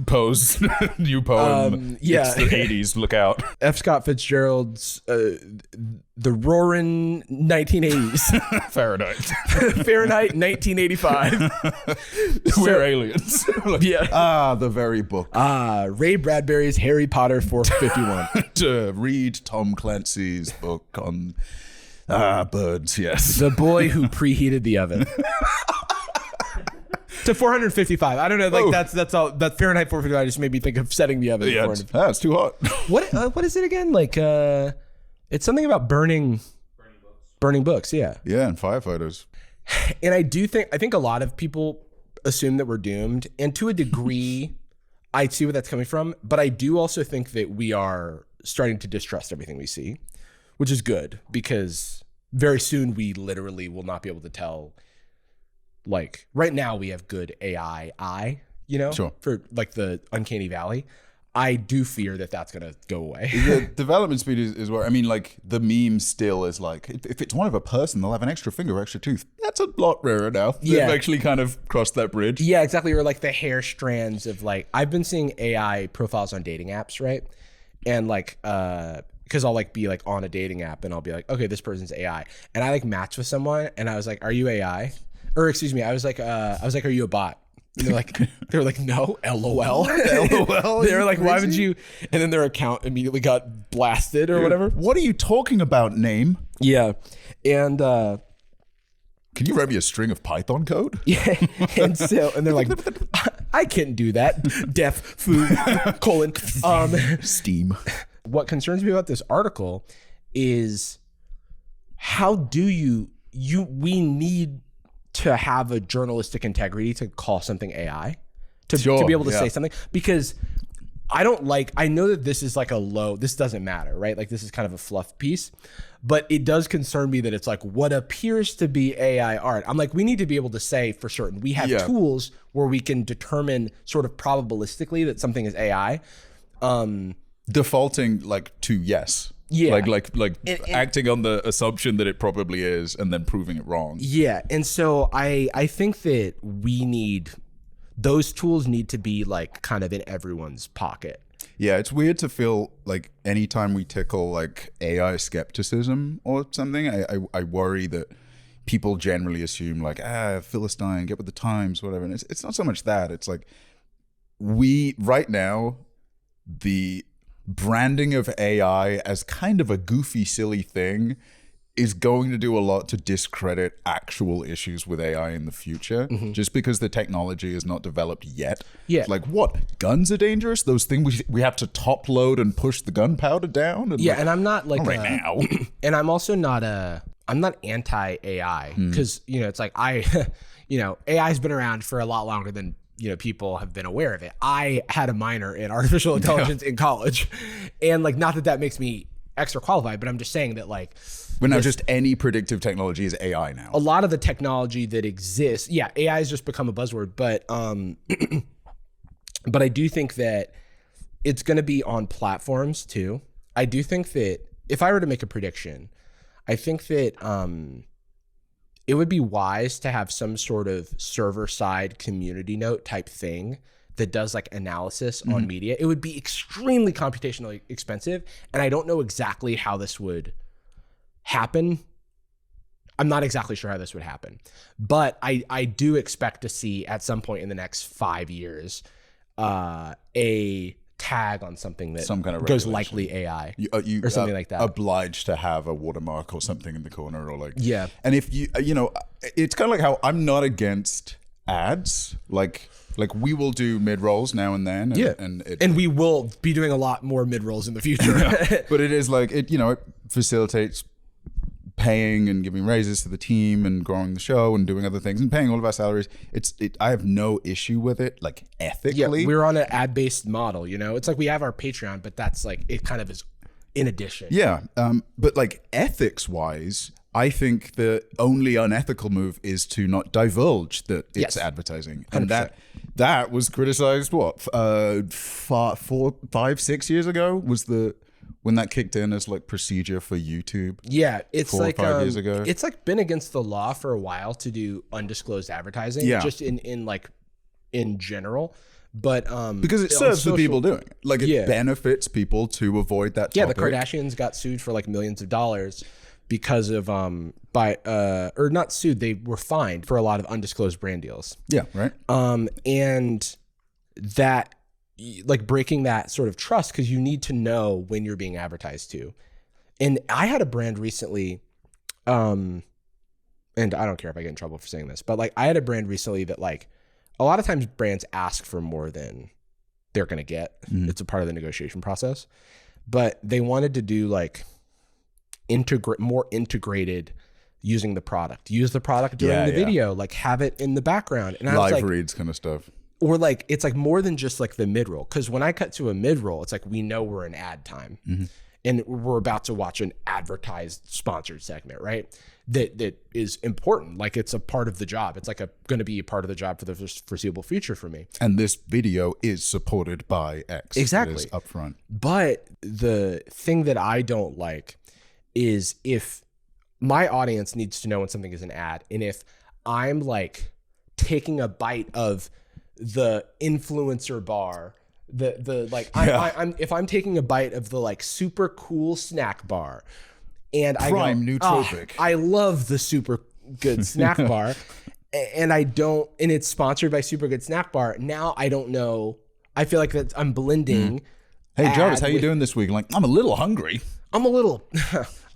Poe's new poem. It's the 80s. Look out. F. Scott Fitzgerald's The Roaring 1980s. Fahrenheit 1985. We're aliens. Yeah. The very book. Ray Bradbury's Harry Potter 451. To read Tom Clancy's book on birds, yes. The boy who preheated the oven. To 455. I don't know. Like that's all. That Fahrenheit 455 just made me think of setting the oven. Yeah, it's too hot. What is it again? Like it's something about burning books. Yeah. Yeah, and firefighters. And I think a lot of people assume that we're doomed, and to a degree, I see where that's coming from. But I do also think that we are starting to distrust everything we see, which is good, because very soon we literally will not be able to tell. Like right now we have good AI, sure, for like the uncanny valley. I do fear that that's going to go away. The development speed is where, I mean, like the meme still is like, if it's one of a person, they'll have an extra finger or extra tooth. That's a lot rarer now. Yeah. They've actually kind of crossed that bridge. Yeah, exactly. Or like the hair strands of like, I've been seeing AI profiles on dating apps, right? And like, because I'll like be like on a dating app and I'll be like, okay, this person's AI. And I like match with someone and I was like, are you AI? Or excuse me, I was like, are you a bot? And they were like, no, LOL. LOL. They were like, why would you? And then their account immediately got blasted or whatever. What are you talking about, name? Yeah. And can you write me a string of Python code? Yeah. And they're like, I can't do that. Def food colon Steam. What concerns me about this article is how do we need to have a journalistic integrity to call something AI, to Sure, be able to yeah. say something, because I know that this is like this doesn't matter, right? Like this is kind of a fluff piece, but it does concern me that it's like what appears to be AI art. I'm like, we need to be able to say for certain. We have Yeah. tools where we can determine sort of probabilistically that something is AI. Defaulting like to yes. Yeah. Like acting on the assumption that it probably is and then proving it wrong. Yeah. And so I think that those tools need to be like kind of in everyone's pocket. Yeah, it's weird to feel like anytime we tickle like AI skepticism or something, I worry that people generally assume like, Philistine, get with the times, whatever. And it's not so much that. It's like right now, the branding of AI as kind of a goofy, silly thing is going to do a lot to discredit actual issues with AI in the future, just because the technology is not developed yet. Yeah. It's like, what? Guns are dangerous? Those things we have to top load and push the gunpowder down? And Yeah, like, and I'm not like not right now. and I'm also not I'm not anti-AI, because it's like AI's been around for a lot longer than people have been aware of it. I had a minor in artificial intelligence in college, and like not that makes me extra qualified, but I'm just saying that like But now just any predictive technology is AI now. a lot of the technology that exists, AI has just become a buzzword, but but I do think that it's going to be on platforms too. I do think that if I were to make a prediction, I think that it would be wise to have some sort of server-side community note type thing that does like analysis on media. It would be extremely computationally expensive, and I don't know exactly how this would happen. I'm not exactly sure how this would happen, but I do expect to see at some point in the next 5 years a tag on something that Some kind of goes regulation. likely AI You or something like that. Obliged to have a watermark or something in the corner, or like Yeah. And if it's kind of like how I'm not against ads. Like we will do mid rolls now and then. And we will be doing a lot more mid rolls in the future. but it is like it facilitates paying and giving raises to the team and growing the show and doing other things and paying all of our salaries. I have no issue with it, like ethically. Yeah, we're on an ad-based model, It's like we have our Patreon, but that's like, it kind of is in addition. Yeah. But like ethics wise, I think the only unethical move is to not divulge that it's Yes. advertising. And 100%. that was criticized 5, 6 years ago was when that kicked in as like procedure for YouTube. Yeah, it's 4 or like 5 years ago. It's like been against the law for a while to do undisclosed advertising. Yeah. Just in general, but Because it on serves the social- people doing it. Like it Yeah. benefits people to avoid that Yeah, the topic. Kardashians got sued for like millions of dollars because of or not sued, they were fined for a lot of undisclosed brand deals. Yeah, right. And that, like, breaking that sort of trust, because you need to know when you're being advertised to. And I had a brand recently, and I don't care if I get in trouble for saying this, but like I had a brand recently that like a lot of times brands ask for more than they're going to get. It's a part of the negotiation process, but they wanted to do like more integrated using the product, use the product during the video, like have it in the background. And I was Live like, reads kind of stuff. or like, it's like more than just like the mid-roll. Because when I cut to a mid-roll, it's like we know we're in ad time. And we're about to watch an advertised sponsored segment, right? That is important. Like it's a part of the job. It's like going to be a part of the job for the foreseeable future for me. And this video is supported by X. Exactly. It is upfront. But the thing that I don't like is if my audience needs to know when something is an ad, and if I'm like taking a bite of the influencer bar, if I'm taking a bite of the like super cool snack bar, and Prime I go, nootropic. I love the super good snack bar, and it's sponsored by Super Good Snack Bar. Now I don't know. I feel like that I'm blending. Hey, Jarvis, how you with- doing this week? I'm like, I'm a little hungry. I'm a little,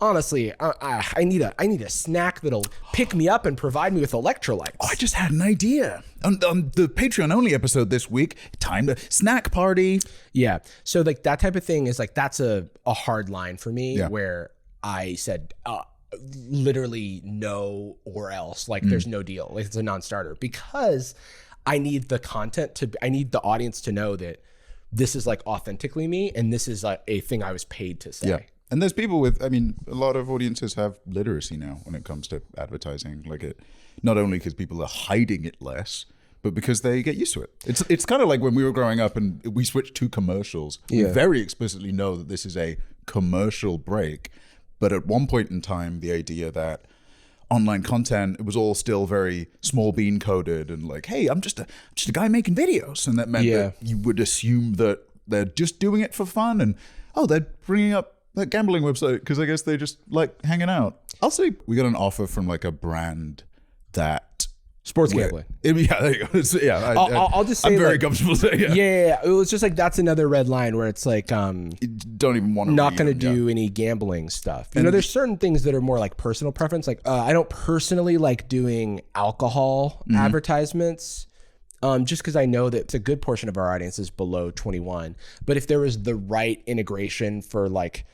honestly, I need a snack that'll pick me up and provide me with electrolytes. I just had an idea. On the Patreon only episode this week, time to snack party. Yeah. So like that type of thing is like, that's a hard line for me, Yeah. where I said, literally no or else. Like there's no deal. Like it's a non-starter because I need the content I need the audience to know that this is like authentically me and this is a thing I was paid to say. Yeah. And there's people with, I mean, a lot of audiences have literacy now when it comes to advertising. Like it, not only because people are hiding it less, but because they get used to it. It's kind of like when we were growing up and we switched to commercials. We very explicitly know that this is a commercial break. But at one point in time, the idea that online content, it was all still very small bean coded and like, hey, I'm just a guy making videos. And that meant that you would assume that they're just doing it for fun. And, oh, they're bringing up that gambling website because I guess they just like hanging out. I'll say we got an offer from like a brand that sports gambling. Yeah, there you go. I'll just say I'm very like, comfortable saying yeah. It was just like that's another red line where it's like don't even want to not going to do any gambling stuff. You know, there's certain things that are more like personal preference. Like I don't personally like doing alcohol advertisements. Just because I know that it's a good portion of our audience is below 21. But if there was the right integration for like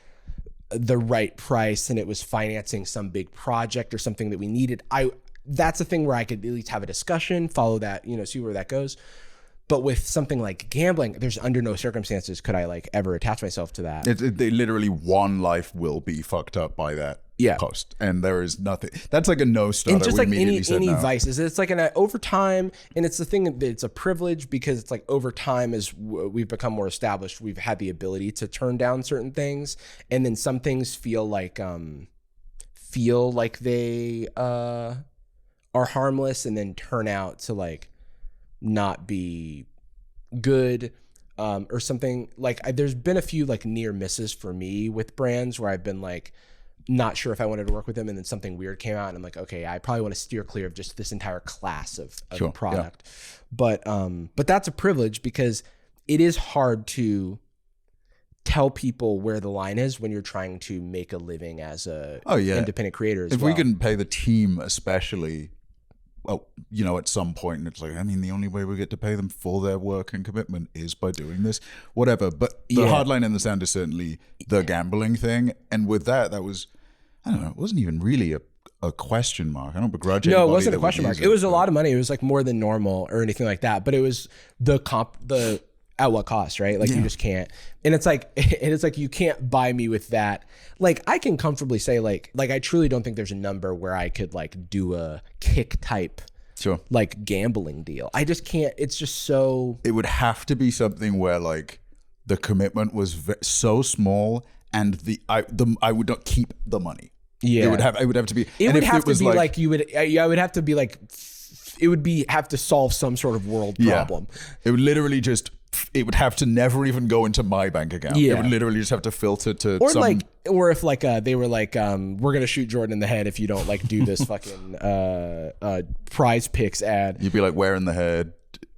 the right price and it was financing some big project or something that we needed, that's a thing where I could at least have a discussion, follow that, you know, see where that goes. But with something like gambling, there's under no circumstances could I like ever attach myself to that. They literally one life will be fucked up by that post, and there is nothing. That's like a no starter. And just like any vices, it's like over time, and it's the thing that it's a privilege because it's like over time as we've become more established, we've had the ability to turn down certain things, and then some things feel like they are harmless, and then turn out to like not be good. Or something like there's been a few like near misses for me with brands where I've been like not sure if I wanted to work with them, and then something weird came out and I'm like, okay, I probably want to steer clear of just this entire class of product. But that's a privilege because it is hard to tell people where the line is when you're trying to make a living as a independent creator as if well. We can pay the team especially, well, you know, at some point, it's like, I mean, the only way we get to pay them for their work and commitment is by doing this, whatever. But the hard line in the sand is certainly the gambling thing. And with that was, I don't know, it wasn't even really a question mark. I don't begrudge anybody. No, it wasn't a question mark. It was a lot of money. It was like more than normal or anything like that. But it was the at what cost, right? Like you just can't. And it's like you can't buy me with that. Like I can comfortably say like I truly don't think there's a number where I could like do a kick type like gambling deal. I just can't. It's just so. It would have to be something where like the commitment was so small and I would not keep the money. Yeah, it would have to be. It would have to be like you would. I would have to be like. It would have to solve some sort of world problem. It would literally just. It would have to never even go into my bank account. Yeah. It would literally just have to filter to or if like they were like we're gonna shoot Jordan in the head if you don't like do this fucking Prize Picks ad. You'd be like, where in the head?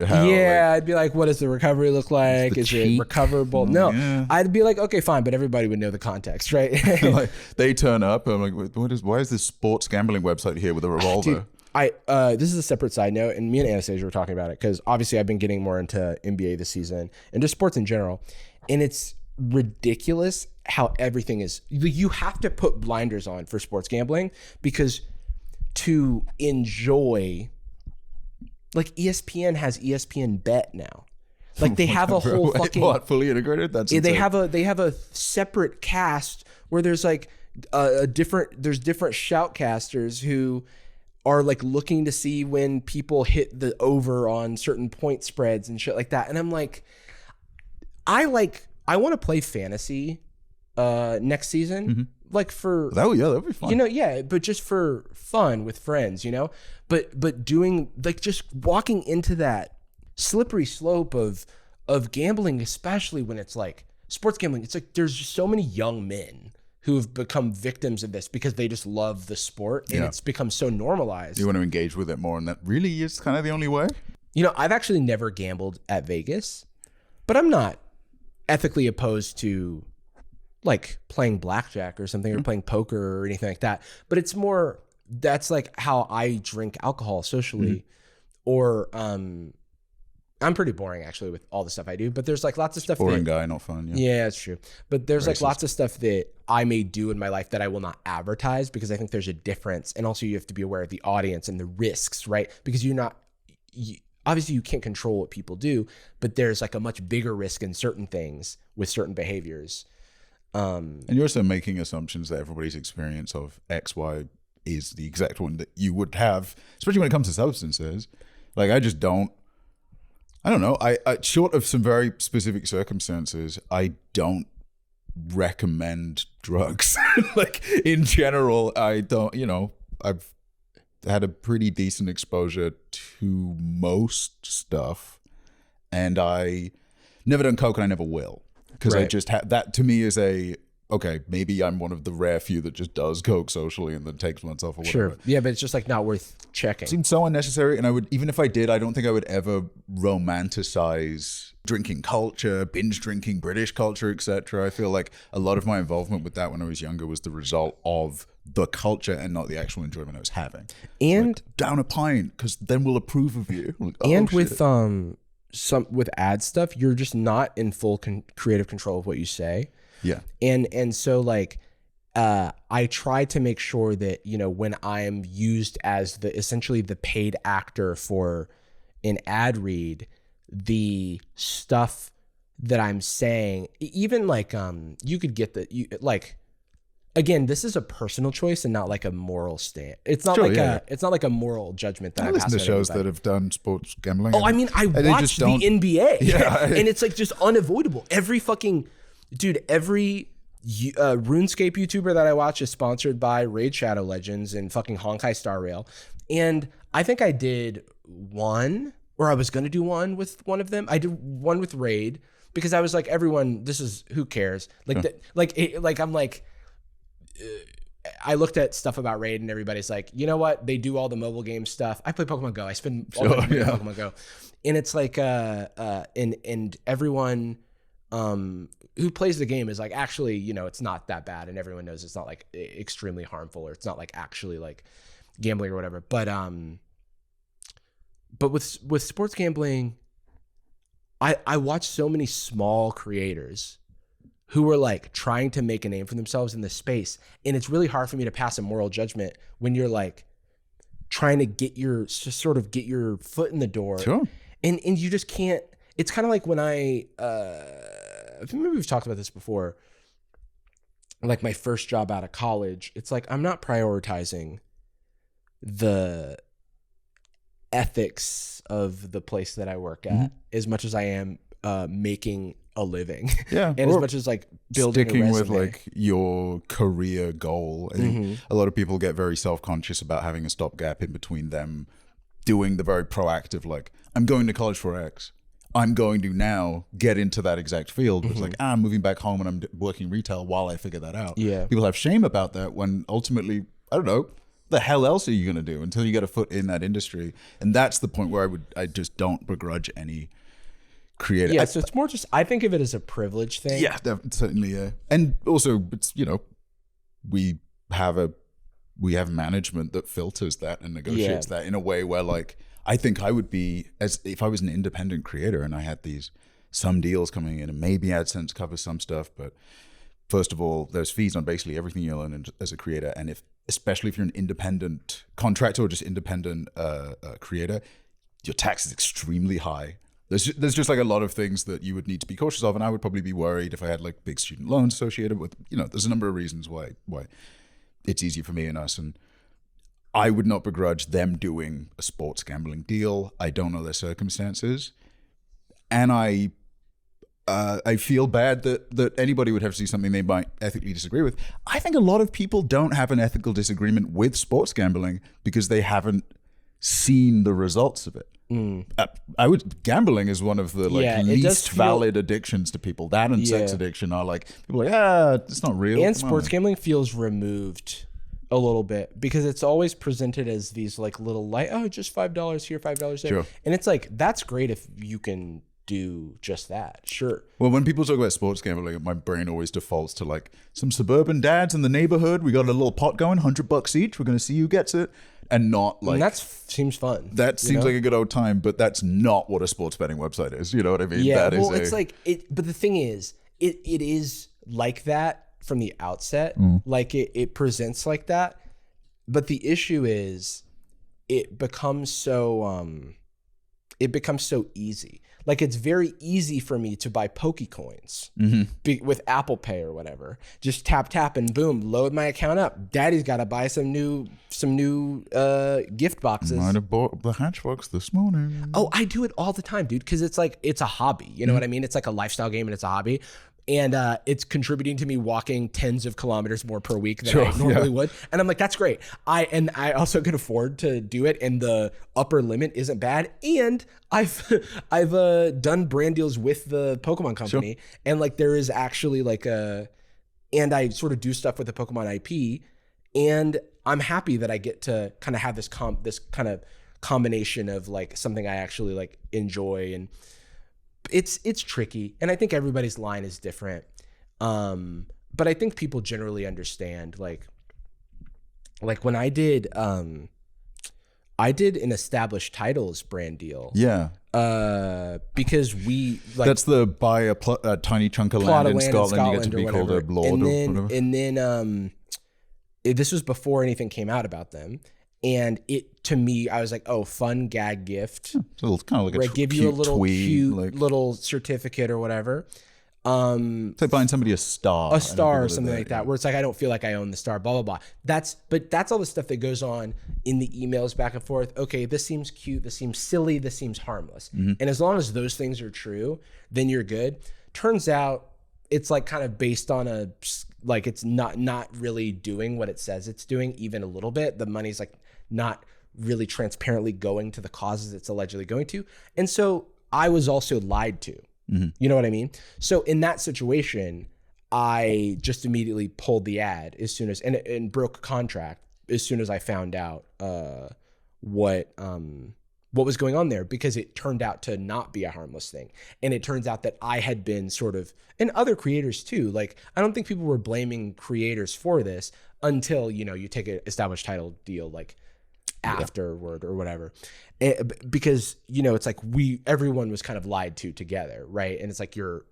How, I'd be like, what does the recovery look like? Is it recoverable? No, I'd be like, okay, fine, but everybody would know the context, right? Like, they turn up. I'm like, why is this sports gambling website here with a revolver? Dude, this is a separate side note, and me and Anastasia were talking about it because obviously I've been getting more into NBA this season and just sports in general, and it's ridiculous how everything is. You have to put blinders on for sports gambling because to enjoy, like ESPN has ESPN Bet now. Like they have a whole fucking fully integrated. That's they have a separate cast where there's like there's different shoutcasters who are like looking to see when people hit the over on certain point spreads and shit like that. And I'm like, I want to play fantasy next season. Mm-hmm. Like for that'd be fun. You know, but just for fun with friends, you know? But doing like just walking into that slippery slope of gambling, especially when it's like sports gambling, it's like there's just so many young men who have become victims of this because they just love the sport and it's become so normalized. You want to engage with it more, and that really is kind of the only way. You know, I've actually never gambled at Vegas, but I'm not ethically opposed to like playing blackjack or something or playing poker or anything like that. But it's more, that's like how I drink alcohol socially or, I'm pretty boring actually with all the stuff I do, but there's like lots of stuff. Boring guy, not fun. Yeah, that's true. But there's like Racist. lots of stuff that I may do in my life that I will not advertise because I think there's a difference. And also you have to be aware of the audience and the risks, right? Because obviously you can't control what people do, but there's like a much bigger risk in certain things with certain behaviors. And you're also making assumptions that everybody's experience of X, Y is the exact one that you would have, especially when it comes to substances. Like I don't know. I short of some very specific circumstances, I don't recommend drugs. Like in general, I don't, I've had a pretty decent exposure to most stuff, and I never done coke and I never will. Because I just that to me is okay, maybe I'm one of the rare few that just does coke socially and then takes months off or whatever. Sure. Yeah, but it's just like not worth checking. It seems so unnecessary, and I would, even if I did, I don't think I would ever romanticize drinking culture, binge drinking, British culture, etc. I feel like a lot of my involvement with that when I was younger was the result of the culture and not the actual enjoyment I was having. And like, down a pint, because then we'll approve of you. Like, and with with ad stuff, you're just not in full creative control of what you say. Yeah. And so like I try to make sure that, when I am used as essentially the paid actor for an ad read, the stuff that I'm saying, even like you could get again, this is a personal choice and not like a moral stand. It's not it's not like a moral judgment that I listen to shows that have done sports gambling. Oh, I mean, I watch the NBA, and it's like just unavoidable. Every RuneScape YouTuber that I watch is sponsored by Raid Shadow Legends and fucking Honkai Star Rail, and I think I did one, or I was gonna do one with one of them. I did one with Raid because I was like, everyone, this is who cares? I looked at stuff about Raid and everybody's like, you know what? They do all the mobile game stuff. I play Pokemon Go. I spend all the time playing Pokemon Go. And it's like, and everyone who plays the game is like, actually, it's not that bad. And everyone knows it's not like extremely harmful, or it's not like actually like gambling or whatever. But with sports gambling, I watch so many small creators who are like trying to make a name for themselves in this space. And it's really hard for me to pass a moral judgment when you're like trying to get your foot in the door. Sure. And you just can't. It's kind of like when maybe we've talked about this before, like my first job out of college, it's like, I'm not prioritizing the ethics of the place that I work at as much as I am making a living. Yeah. And as much as like building sticking a with resume. like your career goal. I think a lot of people get very self-conscious about having a stopgap in between them doing the very proactive, like, I'm going to college for X. I'm going to now get into that exact field. It's like, I'm moving back home and I'm working retail while I figure that out. Yeah. People have shame about that when ultimately, I don't know, the hell else are you going to do until you get a foot in that industry? And that's the point where I just don't begrudge any creative. Yeah, so it's more just, I think of it as a privilege thing. Yeah, certainly, yeah. And also, it's, we have management that filters that and negotiates that in a way where, like, I think I would be, as if I was an independent creator and I had some deals coming in, and maybe AdSense covers some stuff, but first of all, there's fees on basically everything you learn as a creator. And especially if you're an independent contractor or just independent creator, your tax is extremely high. There's just like a lot of things that you would need to be cautious of, and I would probably be worried if I had like big student loans associated with, there's a number of reasons why it's easy for me and us, and I would not begrudge them doing a sports gambling deal. I don't know their circumstances, and I feel bad that anybody would have to do something they might ethically disagree with. I think a lot of people don't have an ethical disagreement with sports gambling because they haven't seen the results of it. Gambling is one of the least valid addictions to people. That and sex addiction are like, people are like, it's not real. And sports gambling feels removed a little bit because it's always presented as these like little just $5 here, $5 there. Sure. And it's like, that's great if you can do just that. Sure. Well, when people talk about sports gambling, my brain always defaults to like some suburban dads in the neighborhood. We got a little pot going, $100 each. We're going to see who gets it. and not like and that seems fun. that seems like a good old time, but that's not what a sports betting website is. You know what I mean? Yeah, That well, is it's like it. But the thing is, it is like that from the outset. Like it presents like that. But the issue is, it becomes so easy. Like it's very easy for me to buy Pokecoins with Apple Pay or whatever. Just tap and boom, load my account up. Daddy's got to buy some new gift boxes. Might have bought the Hatchbox this morning. Oh, I do it all the time, dude, because it's like it's a hobby. You know what I mean? It's like a lifestyle game and it's a hobby. And it's contributing to me walking tens of kilometers more per week than I normally would. And I'm like, that's great. I also can afford to do it, and the upper limit isn't bad. And I've done brand deals with the Pokemon company, and like there is actually like and I sort of do stuff with the Pokemon IP, and I'm happy that I get to kind of have this kind of combination of like something I actually like enjoy. And it's tricky, and I think everybody's line is different. But I think people generally understand, like when I did an Established Titles brand deal. Yeah. Because we like that's the buy a tiny chunk of land in Scotland, you get to be called a lord or whatever. And then this was before anything came out about them. And to me, I was like, oh, fun gag gift. So it's kind of like give you a little cute little certificate or whatever. It's like buying somebody a star or something like that, where it's like, I don't feel like I own the star, blah, blah, blah. That's all the stuff that goes on in the emails back and forth. Okay, this seems cute, this seems silly, this seems harmless. And as long as those things are true, then you're good. Turns out it's like kind of based on like it's not really doing what it says it's doing, even a little bit. The money's like not really transparently going to the causes it's allegedly going to. And so I was also lied to. You know what I mean? So in that situation, I just immediately pulled the ad as soon as, and broke contract as soon as I found out what was going on there, because it turned out to not be a harmless thing. And it turns out that I had been sort of, and other creators too, like I don't think people were blaming creators for this until, you take an Established Title deal like afterward or whatever. Because, it's like everyone was kind of lied to together, right? And it's like and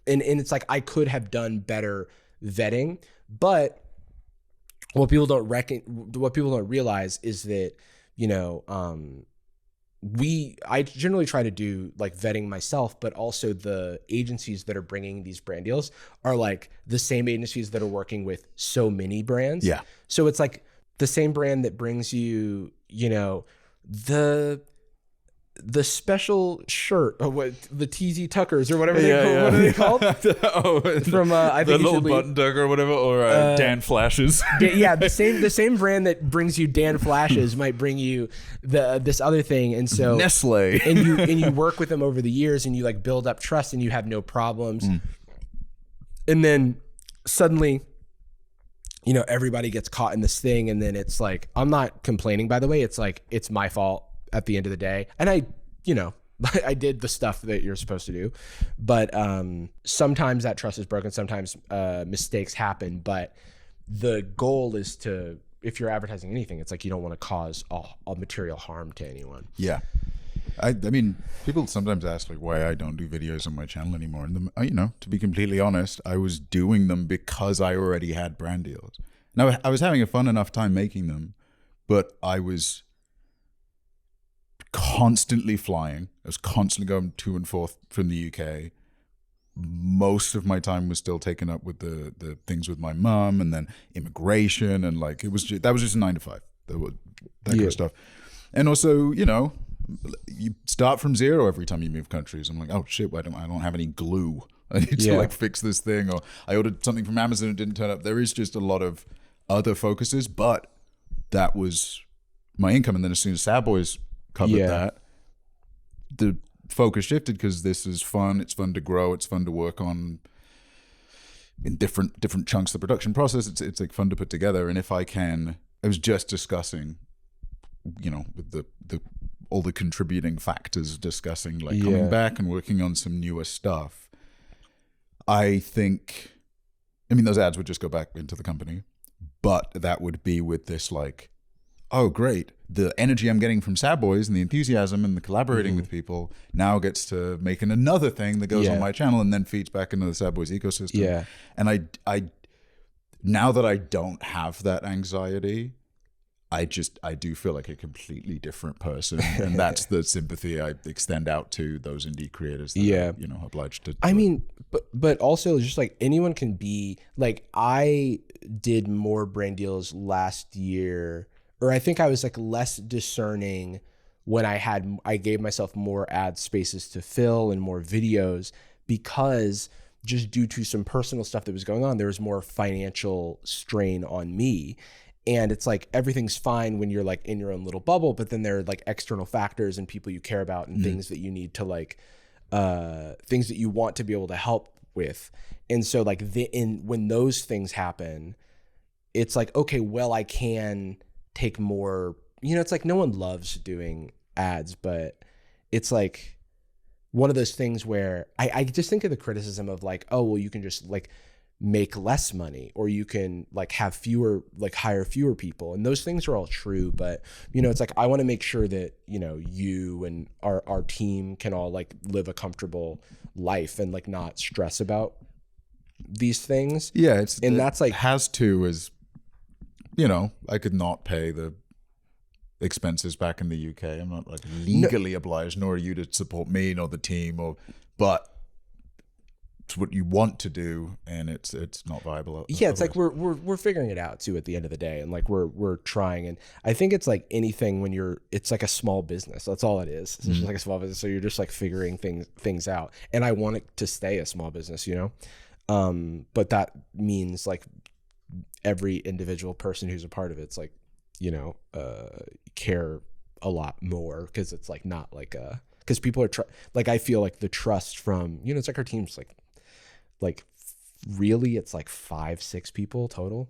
it's like I could have done better vetting, but what people don't realize is that, I generally try to do like vetting myself, but also the agencies that are bringing these brand deals are like the same agencies that are working with so many brands. Yeah. So it's like the same brand that brings you, the special shirt, or what, the TZ Tuckers or whatever what are they called? From I think the little button tucker or whatever, or Dan Flashes. the same brand that brings you Dan Flashes might bring you this other thing, and so Nestle, and you work with them over the years, and you like build up trust, and you have no problems, and then suddenly, everybody gets caught in this thing, and then it's like, I'm not complaining, by the way. It's like, it's my fault at the end of the day. And I did the stuff that you're supposed to do, but sometimes that trust is broken. Sometimes mistakes happen, but the goal is to, if you're advertising anything, it's like, you don't want to cause a material harm to anyone. Yeah. I mean, people sometimes ask like why I don't do videos on my channel anymore. And to be completely honest, I was doing them because I already had brand deals. Now, I was having a fun enough time making them, but I was constantly flying. I was constantly going to and forth from the UK. Most of my time was still taken up with the things with my mum, and then immigration, and like that was just a 9 to 5. That kind of stuff. And also, you start from zero every time you move countries. I'm like, oh shit, I don't have any glue. I need to like fix this thing, or I ordered something from Amazon and it didn't turn up. There is just a lot of other focuses, but that was my income. And then as soon as Sad Boys covered that, the focus shifted, because this is fun. It's fun to grow. It's fun to work on in different chunks of the production process. It's like fun to put together. And if I was just discussing, with the all the contributing factors, discussing like coming back and working on some newer stuff. I think, those ads would just go back into the company, but that would be with this like, oh, great. The energy I'm getting from Sad Boys and the enthusiasm and the collaborating with people now gets to making another thing that goes on my channel and then feeds back into the Sad Boys ecosystem. Yeah. And I now that I don't have that anxiety, I do feel like a completely different person. And that's the sympathy I extend out to those indie creators that are, you know, obliged to. I mean, but also just like anyone can be like, I did more brand deals last year, or I think I was like less discerning when I gave myself more ad spaces to fill and more videos, because just due to some personal stuff that was going on, there was more financial strain on me. And it's like everything's fine when you're like in your own little bubble, but then there are like external factors and people you care about and things that you need to like, things that you want to be able to help with. And so like when those things happen, it's like, okay, well, I can take more, you know, it's like no one loves doing ads, but it's like one of those things where I just think of the criticism of like, oh, well, you can just like make less money, or you can like have fewer, like hire fewer people. And those things are all true. But, you know, it's like, I want to make sure that, you know, you and our team can all like live a comfortable life and like not stress about these things. Yeah. That's like, has to is, you know, I could not pay the expenses back in the UK. I'm not like legally obliged, nor are you to support me, nor the team, but it's what you want to do, and it's not viable. Yeah, it's like we're figuring it out too at the end of the day, and like we're trying. And I think it's like anything when it's like a small business. That's all it is. It's just like a small business. So you're just like figuring things out. And I want it to stay a small business, you know. But that means like every individual person who's a part of it's like, you know, care a lot more, because it's like not like because people are like, I feel like the trust from, you know, it's like our team's like really it's like 5-6 people total,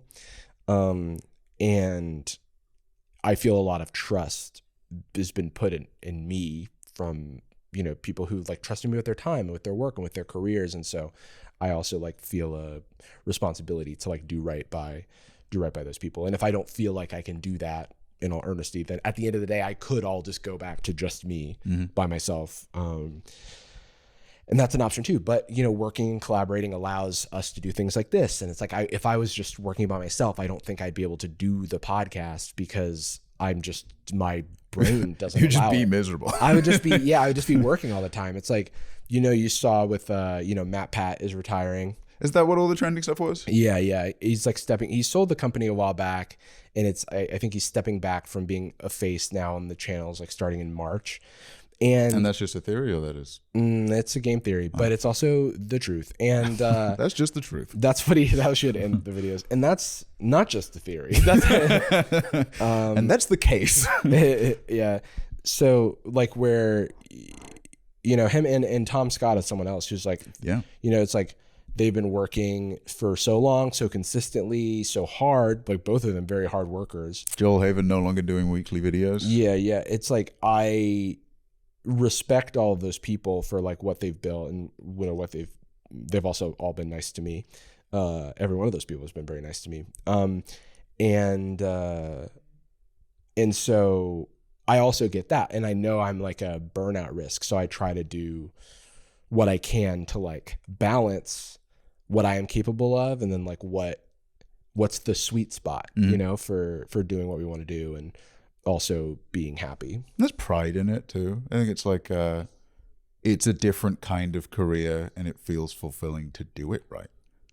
and I feel a lot of trust has been put in me from, you know, people who like trusted me with their time and with their work and with their careers. And so I also like feel a responsibility to like do right by those people. And if I don't feel like I can do that in all earnesty, then at the end of the day, I could all just go back to just me by myself. And that's an option too. But, you know, working and collaborating allows us to do things like this. And it's like, if I was just working by myself, I don't think I'd be able to do the podcast, because my brain doesn't You'd just allow be it. miserable. I would just be working all the time. It's like, you know, you saw with, you know, Matt Pat is retiring. Is that what all the trending stuff was? Yeah. He's like he sold the company a while back, and I think he's stepping back from being a face now on the channels, like starting in March. And that's just a theory, or that is? It's a game theory, but it's also the truth. And that's just the truth. That's what that should end the videos. And that's not just the theory. And that's the case. Yeah. So like where, you know, him and Tom Scott is someone else who's like, yeah, you know, it's like they've been working for so long, so consistently, so hard, like both of them very hard workers. Joel Haven no longer doing weekly videos. Yeah. It's like, I respect all of those people for like what they've built, and you know what they've also all been nice to me. Every one of those people has been very nice to me. And so I also get that, and I know I'm like a burnout risk, so I try to do what I can to like balance what I am capable of, and then like what's the sweet spot, you know, for doing what we want to do, and also being happy. There's pride in it too. I think it's like it's a different kind of career, and it feels fulfilling to do it right.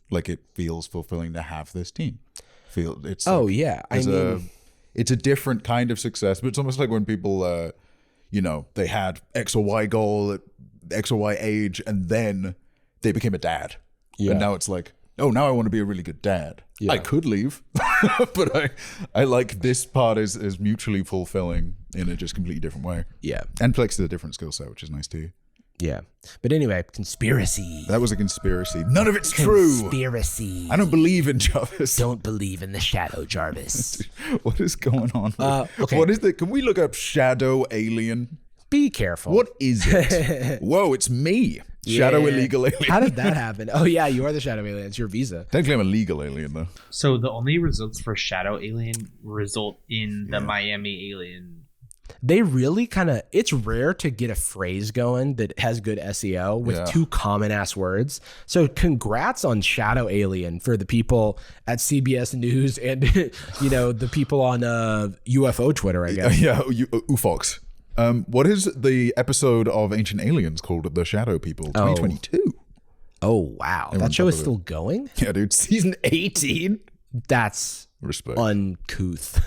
Like it feels fulfilling to have this team. It's a different kind of success, but it's almost like when people you know, they had X or Y goal at X or Y age, and then they became a dad. Yeah. And now it's like, oh, now I want to be a really good dad. Yeah. I could leave, but I like this part is mutually fulfilling in a just completely different way. Yeah. And flexes a different skill set, which is nice too. Yeah. But anyway, conspiracy. That was a conspiracy. None of it's true. Conspiracy. I don't believe in Jarvis. Don't believe in the shadow Jarvis. What is going on? Okay. What is the? Can we look up shadow alien? Be careful. What is it? Whoa, it's me. Shadow illegal alien. How did that happen? Oh yeah, you are the shadow alien. It's your visa. Technically, I'm a legal alien though. So the only results for Shadow Alien result in the Miami Alien. They really kind of, it's rare to get a phrase going that has good SEO with two common ass words. So congrats on Shadow Alien for the people at CBS News and, the people on UFO Twitter, I guess. Yeah, UFOX. What is the episode of Ancient Aliens called? The Shadow People 2022. Oh, wow. That show is still going? Yeah, dude. Season 18. That's respect. Uncouth.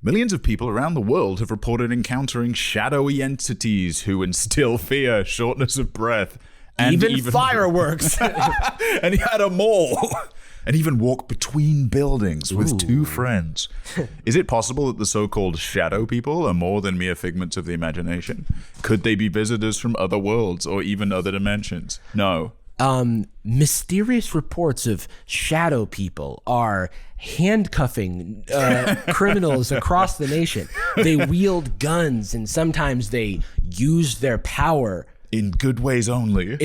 Millions of people around the world have reported encountering shadowy entities who instill fear, shortness of breath, and even fireworks. And he had a mall. And even walk between buildings with two friends. Is it possible that the so-called shadow people are more than mere figments of the imagination? Could they be visitors from other worlds or even other dimensions? No. Mysterious reports of shadow people are handcuffing criminals across the nation. They wield guns and sometimes they use their power in good ways only.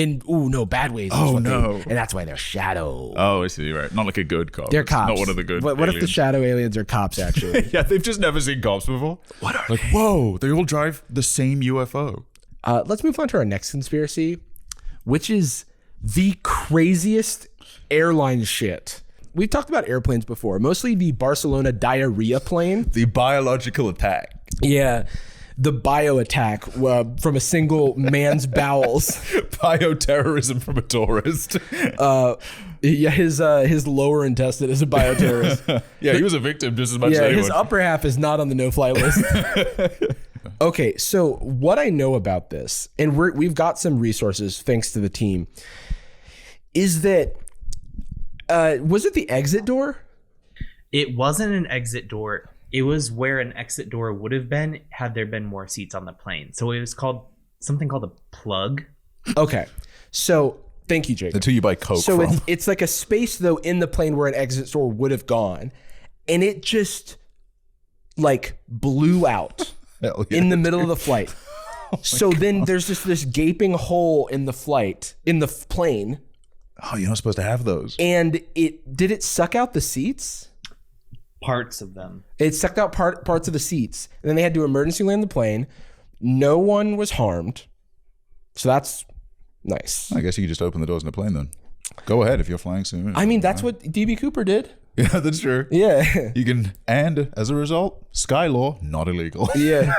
Bad ways. Oh no! And that's why they're shadow. Oh, I see. Right, not like a good cop. They're cops. Not one of the good. What if the shadow aliens are cops? Actually, yeah, they've just never seen cops before. What are they? Whoa! They all drive the same UFO. Let's move on to our next conspiracy, which is the craziest airline shit. We've talked about airplanes before, mostly the Barcelona diarrhea plane. The biological attack. Yeah. The bio attack from a single man's bowels. Bioterrorism from a tourist. His lower intestine is a bioterrorist. Yeah, he was a victim just as much as anyone. His upper half is not on the no-fly list. Okay, so what I know about this, and we've got some resources thanks to the team, is that was it the exit door? It wasn't an exit door. It was where an exit door would have been had there been more seats on the plane. So it was something called a plug. Okay. So thank you, Jake. That's who you buy Coke from. So it's like a space, though, in the plane where an exit door would have gone. And it just like blew out in the middle of the flight. So then there's just this gaping hole in the plane. Oh, you're not supposed to have those. And did it suck out the seats? Parts of them. It sucked out parts of the seats. And then they had to emergency land the plane. No one was harmed. So that's nice. I guess you could just open the doors in the plane then. Go ahead if you're flying soon. I mean, that's what DB Cooper did. Yeah, that's true. Yeah. You can, and as a result, Sky Law, not illegal. Yeah.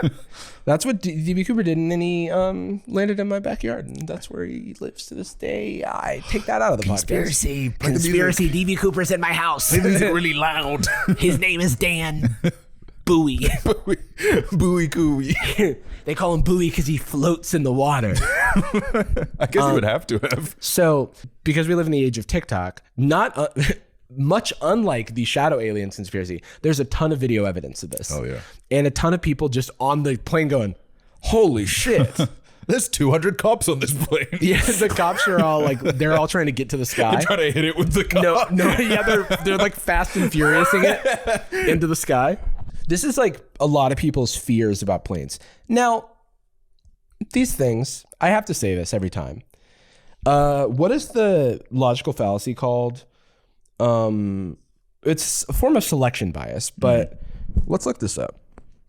That's what DB Cooper did, and then he landed in my backyard, and that's where he lives to this day. I take that out of the podcast. Conspiracy. DB Cooper's in my house. Play the music really loud. His name is Dan Bowie. Bowie Cooey. They call him Bowie because he floats in the water. I guess he would have to have. So, because we live in the age of TikTok, not much unlike the shadow aliens conspiracy, there's a ton of video evidence of this. Oh, yeah. And a ton of people just on the plane going, holy shit. There's 200 cops on this plane. Yeah, the cops are all like, they're all trying to get to the sky. They're trying to hit it with the car. No, yeah, they're like fast and furiousing it into the sky. This is like a lot of people's fears about planes. Now, these things, I have to say this every time. What is the logical fallacy called? It's a form of selection bias, but let's look this up.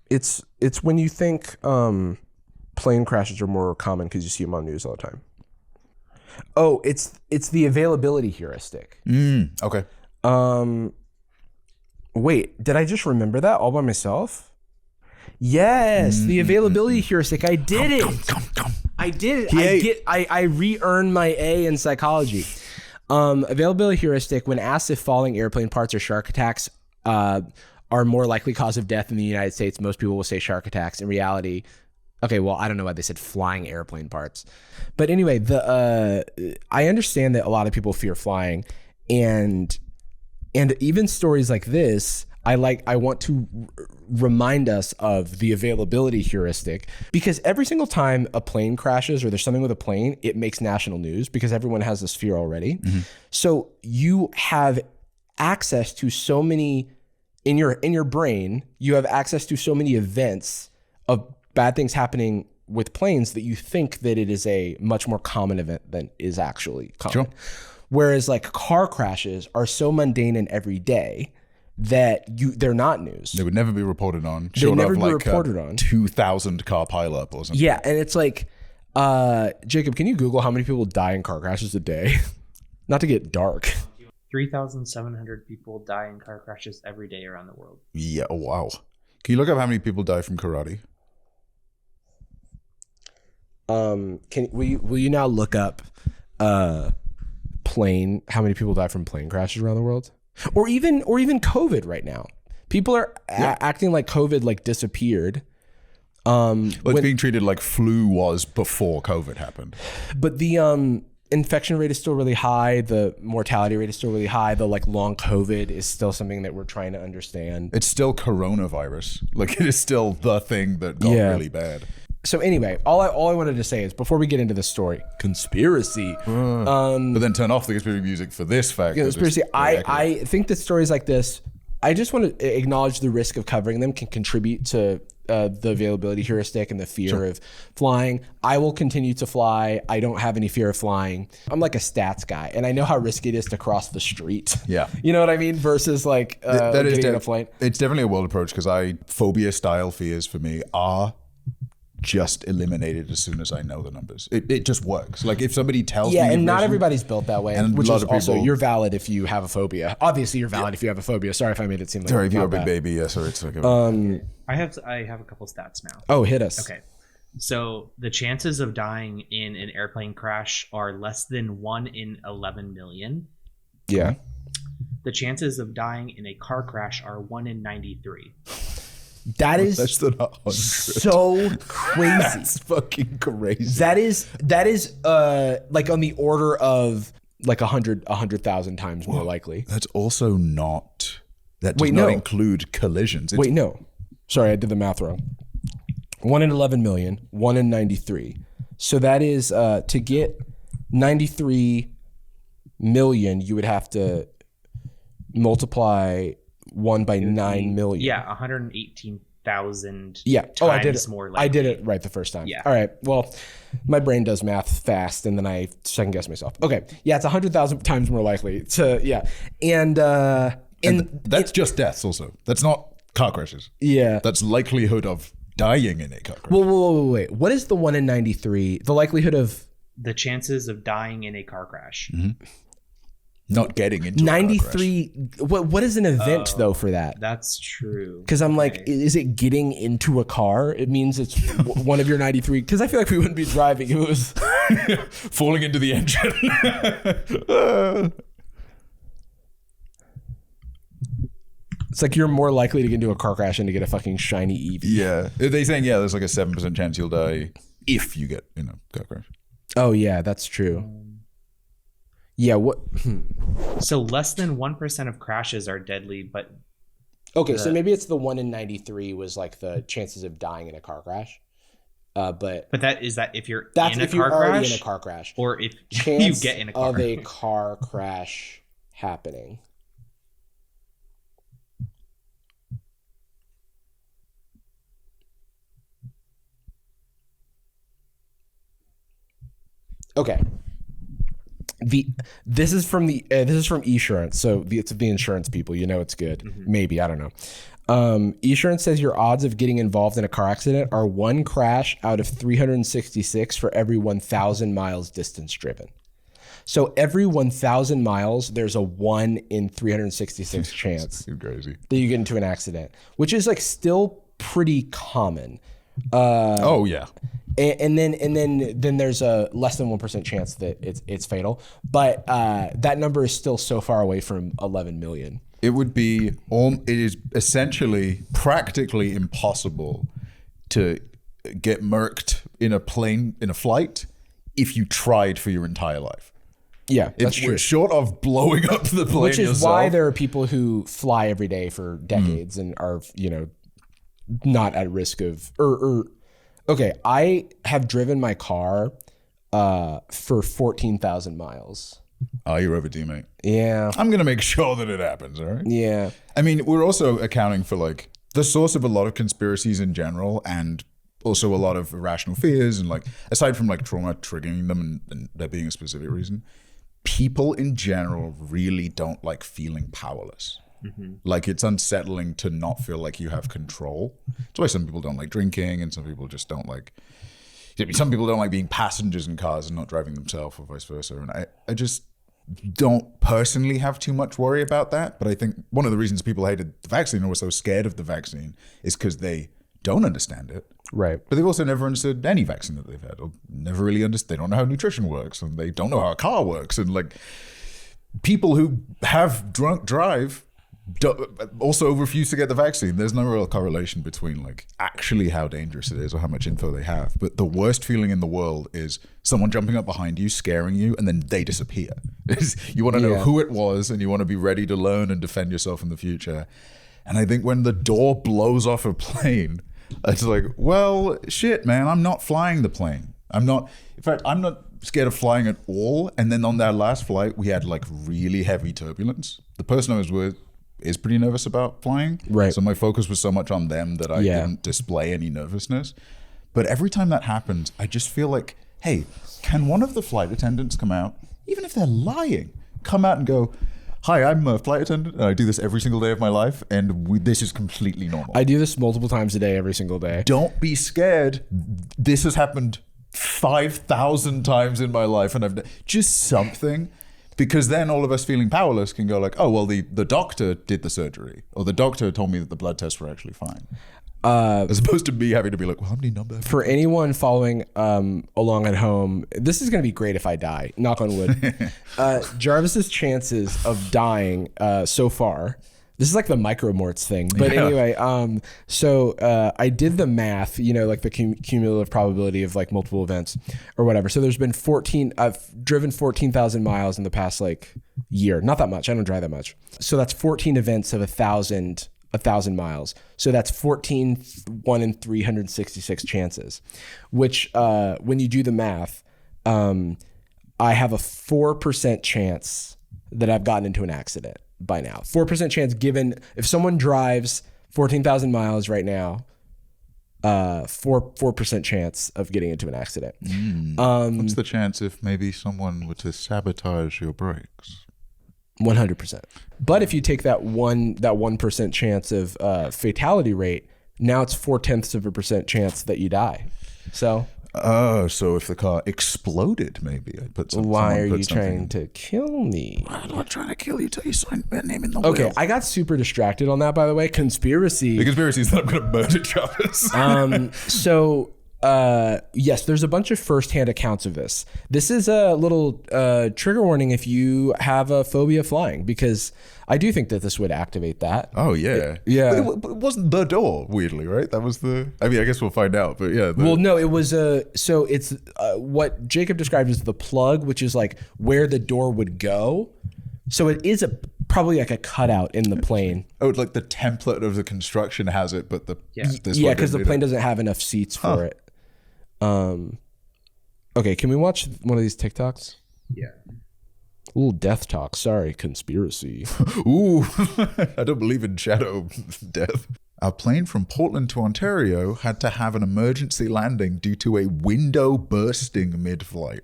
It's when you think plane crashes are more common because you see them on news all the time. Oh, it's the availability heuristic. Okay. Wait, did I just remember that all by myself? Yes, the availability heuristic. I did it. I did it. I re-earned my A in psychology. Availability heuristic, when asked if falling airplane parts or shark attacks are more likely cause of death in the United States, most people will say shark attacks. In reality, okay, well, I don't know why they said flying airplane parts. But anyway, I understand that a lot of people fear flying, and even stories like this, I want to remind us of the availability heuristic, because every single time a plane crashes or there's something with a plane, it makes national news because everyone has this fear already. Mm-hmm. So you have access to so many in your brain, you have access to so many events of bad things happening with planes that you think that it is a much more common event than is actually common. Sure. Whereas like car crashes are so mundane and everyday that they're not news. They would never be reported on. They'd never be reported on. 2,000 car pileup or something. Yeah, and it's like, Jacob, can you Google how many people die in car crashes a day? Not to get dark. 3,700 people die in car crashes every day around the world. Yeah, wow. Can you look up how many people die from karate? Will you now look up how many people die from plane crashes around the world? Or even COVID right now. People are acting like COVID like disappeared. It's being treated like flu was before COVID happened. But the infection rate is still really high. The mortality rate is still really high. The like long COVID is still something that we're trying to understand. It's still coronavirus. Like it is still the thing that got really bad. So anyway, all I wanted to say is before we get into this story, conspiracy. But then turn off the conspiracy music for this fact. Yeah, conspiracy. I think that stories like this, I just want to acknowledge the risk of covering them can contribute to the availability heuristic and the fear of flying. I will continue to fly. I don't have any fear of flying. I'm like a stats guy, and I know how risky it is to cross the street. Yeah. You know what I mean? Versus like getting in a plane. It's definitely a world approach because phobia style fears for me are just eliminated as soon as I know the numbers. It just works. Like if somebody tells me and not everybody's built that way, and which a lot is of also people- you're valid if you have a phobia. Obviously you're valid if you have a phobia. Sorry if I made it seem like Sorry, if you're a not big bad. baby, yeah, sorry, it's like I have a couple stats now. Oh, hit us. Okay. So the chances of dying in an airplane crash are less than 1 in 11 million. Yeah. The chances of dying in a car crash are 1 in 93. That is less than 100. so crazy. That's fucking crazy. That is like on the order of like 100,000 times more likely. That's also not. That does Wait, not no. include collisions. It's, Wait, no. Sorry, I did the math wrong. 1 in 11 million, 1 in 93. So that is to get 93 million, you would have to multiply 1 by 9 million. Yeah, 118,000 Yeah. times Oh, I did it. more likely. I did it right the first time. Yeah. All right. Well, my brain does math fast, and then I second guess myself. Okay. Yeah, it's 100,000 times more likely to. Yeah, and that's just deaths. Also, that's not car crashes. yeah. That's likelihood of dying in a car crash. Well, wait. What is the 1 in 93? The likelihood of The chances of dying in a car crash. Not getting into 93? What is an event though for that? That's true. Because I'm like, is it getting into a car? It means it's one of your 93. Because I feel like we wouldn't be driving if it was falling into the engine. It's like you're more likely to get into a car crash than to get a fucking shiny EV. Yeah, are they saying there's like a 7% chance you'll die if you get in a car crash. Oh yeah, that's true. Yeah. What? So less than 1% of crashes are deadly, but Okay, so maybe it's the 1 in 93 was like the chances of dying in a car crash. But that is that if you're that's in a if you're car already crash, in a car crash, or if you chance get in a car of a car crash happening. Okay. This is from Esurance, so it's the insurance people. You know it's good. Maybe, I don't know. Esurance says your odds of getting involved in a car accident are 1 crash out of 366 for every 1,000 miles distance driven. So every 1,000 miles, there's a 1 in 366 chance Too crazy. that you get into an accident, which is like still pretty common. Oh yeah. And then there's a less than 1% chance that it's fatal, but that number is still so far away from 11 million. It would be it is essentially practically impossible to get murked in a flight if you tried for your entire life. Yeah, that's true. Short of blowing up the plane Which is yourself. why there are people who fly every day for decades and are, not at risk of okay, I have driven my car for 14,000 miles. Oh, you're overdue, mate. Yeah. I'm going to make sure that it happens, all right? Yeah. I mean, we're also accounting for like the source of a lot of conspiracies in general and also a lot of irrational fears, and like aside from like trauma triggering them and there being a specific reason, people in general really don't like feeling powerless. Like it's unsettling to not feel like you have control. That's why some people don't like drinking, and some people just don't like. Some people don't like being passengers in cars and not driving themselves, or vice versa. And I just don't personally have too much worry about that. But I think one of the reasons people hated the vaccine or were so scared of the vaccine is because they don't understand it. Right. But they've also never understood any vaccine that they've had, or never really understood. They don't know how nutrition works, and they don't know how a car works. And like people who have drunk drive also refuse to get the vaccine. There's no real correlation between like actually how dangerous it is or how much info they have. But the worst feeling in the world is someone jumping up behind you, scaring you, and then they disappear. You want to know who it was, and you want to be ready to learn and defend yourself in the future. And I think when the door blows off a plane, it's like, well, shit, man, I'm not flying the plane. I'm not scared of flying at all. And then on that last flight, we had like really heavy turbulence. The person I was with is pretty nervous about flying. Right. So my focus was so much on them that I didn't display any nervousness. But every time that happens, I just feel like, hey, can one of the flight attendants come out, even if they're lying, come out and go, hi, I'm a flight attendant, and I do this every single day of my life, and this is completely normal. I do this multiple times a day, every single day. Don't be scared. This has happened 5,000 times in my life, and I've just something. Because then all of us feeling powerless can go like, oh, well, the doctor did the surgery, or the doctor told me that the blood tests were actually fine. As opposed to me having to be like, well, how many numbers? For anyone following along at home, this is going to be great if I die. Knock on wood. Jarvis's chances of dying so far. This is like the micromorts thing. But anyway, so I did the math, like the cumulative probability of like multiple events or whatever. So there's been I've driven 14,000 miles in the past like year. Not that much. I don't drive that much. So that's 14 events of 1,000 miles. So that's 14, 1 in 366 chances, which when you do the math, I have a 4% chance that I've gotten into an accident by now. 4% chance given if someone drives 14,000 miles right now, 4% chance of getting into an accident. What's the chance if maybe someone were to sabotage your brakes? 100%. But if you take that 1% chance of fatality rate, now it's 0.4% chance that you die. So. Oh, so if the car exploded, maybe I put some. Why are you trying to kill me? I'm not trying to kill you till you sign my name in the will. Okay, I got super distracted on that, by the way. Conspiracy. The conspiracy is that I'm going to murder Jarvis. So, yes, there's a bunch of firsthand accounts of this. This is a little trigger warning if you have a phobia of flying, because I do think that this would activate that. Oh, yeah. But it wasn't the door, weirdly, right? That was I guess we'll find out, but yeah. Well, no, it was so it's what Jacob described as the plug, which is like where the door would go. So it is probably like a cutout in the plane. Oh, like the template of the construction has it, but because the plane doesn't have enough seats for it. Okay, can we watch one of these TikToks? Yeah. Ooh, death talk. Sorry, conspiracy. Ooh, I don't believe in shadow death. Our plane from Portland to Ontario had to have an emergency landing due to a window bursting mid-flight.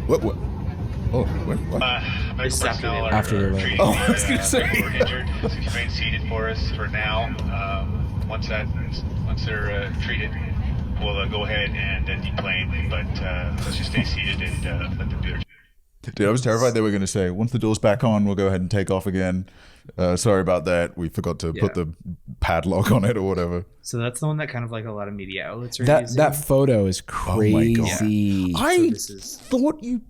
What? Oh, what? After the landing. Oh, I was going to say. We're injured. Remain seated for us for now. Once they're treated, we'll go ahead and deplane. But let's just stay seated and let them do their job. Dude, I was terrified they were going to say, once the door's back on, we'll go ahead and take off again. Sorry about that. We forgot to put the padlock on it or whatever. So that's the one that kind of like a lot of media outlets are using. That photo is crazy. Oh my God.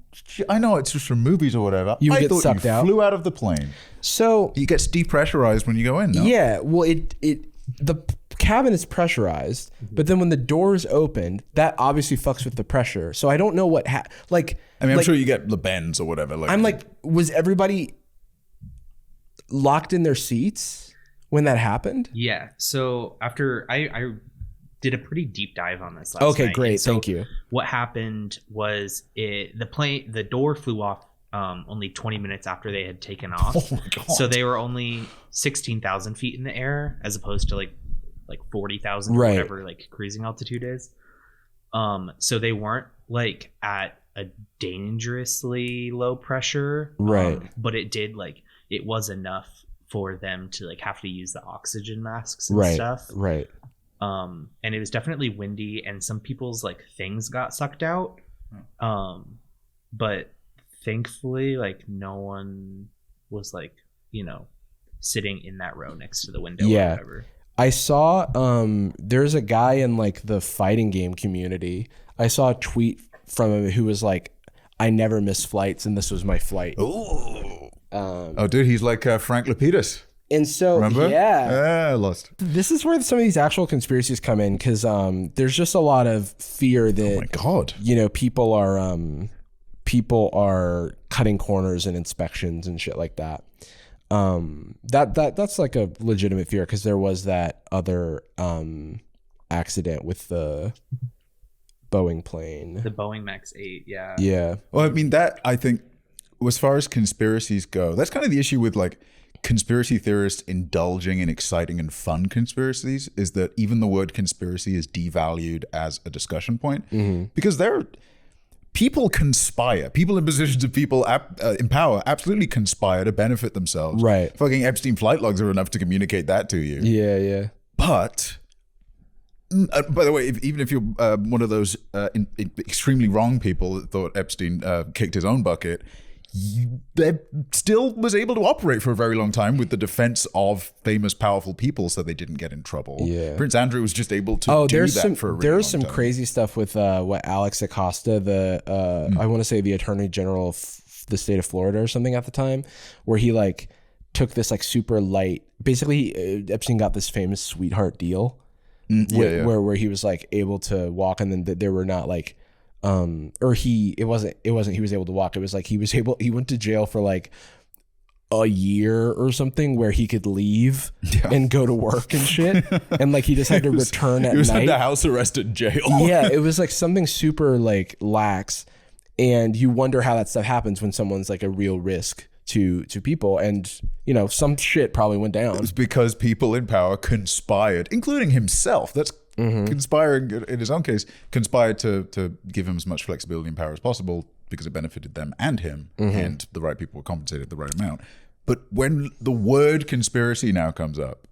I know it's just from movies or whatever. You I get thought sucked you out. flew out of the plane. So it gets depressurized when you go in, no? Yeah, well, the cabin is pressurized, but then when the doors opened, that obviously fucks with the pressure. So I don't know what I'm sure you get the bends or whatever. I'm like, was everybody locked in their seats when that happened? Yeah. So after I did a pretty deep dive on this last night. Okay, great. So thank you. What happened was the door flew off only 20 minutes after they had taken off. Oh my God. So they were only 16,000 feet in the air as opposed to like 40,000 or Right. whatever like cruising altitude is. So they weren't like at a dangerously low pressure. Right. But it was enough for them to like have to use the oxygen masks and Right. stuff. Right. And it was definitely windy and some people's like things got sucked out. But thankfully like no one was like, sitting in that row next to the window Yeah. or whatever. I saw there's a guy in like the fighting game community. I saw a tweet from him who was like, I never miss flights and this was my flight. Oh, dude, he's like Frank Lapidus. And so, Remember? yeah, Lost. this is where some of these actual conspiracies come in because there's just a lot of fear that Oh my God. people are cutting corners in inspections and shit like that. That's like a legitimate fear because there was that other accident with the Boeing plane. The Boeing Max 8, yeah. Yeah. Well, I mean, that, I think, as far as conspiracies go, that's kind of the issue with like conspiracy theorists indulging in exciting and fun conspiracies, is that even the word conspiracy is devalued as a discussion point because people conspire. People in positions of people in power absolutely conspire to benefit themselves. Right. Fucking Epstein flight logs are enough to communicate that to you. Yeah, yeah. But by the way, even if you're one of those extremely wrong people that thought Epstein kicked his own bucket, they still was able to operate for a very long time with the defense of famous, powerful people, so they didn't get in trouble. Yeah. Prince Andrew was just able to do that for a really there's long some time. crazy stuff with what Alex Acosta, I want to say the Attorney General of the state of Florida or something at the time, where he like took this like super light. Basically, Epstein got this famous sweetheart deal, where he was like able to walk, and then there were not like. He was able to walk. It was like he went to jail for like a year or something where he could leave and go to work and shit. And like he just had to return at He was night. under house arrest in jail. Yeah, it was like something super like lax. And you wonder how that stuff happens when someone's like a real risk to people. And, some shit probably went down. It was because people in power conspired, including himself. That's conspiring in his own case, conspired to give him as much flexibility and power as possible because it benefited them and him, and the right people were compensated the right amount. But when the word conspiracy now comes up,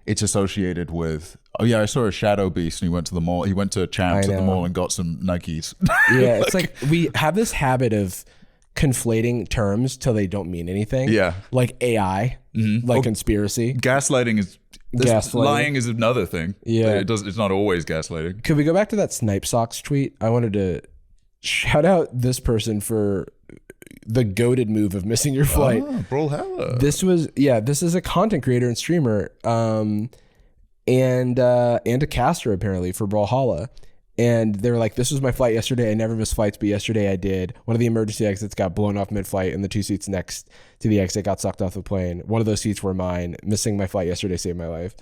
it's associated with, oh yeah, I saw a shadow beast and he went to the mall. He went to Champs at the mall and got some Nikes. Yeah, it's like we have this habit of conflating terms till they don't mean anything. Yeah. Like AI, like conspiracy. Gaslighting is... Gaslighting. Lying is another thing. Yeah. It's not always gaslighting. Could we go back to that Snipe Socks tweet? I wanted to shout out this person for the goated move of missing your flight. Brawlhalla. This is a content creator and streamer, and a caster apparently for Brawlhalla. And they were like, this was my flight yesterday. I never miss flights, but yesterday I did. One of the emergency exits got blown off mid-flight, and the two seats next to the exit got sucked off the plane. One of those seats were mine. Missing my flight yesterday saved my life.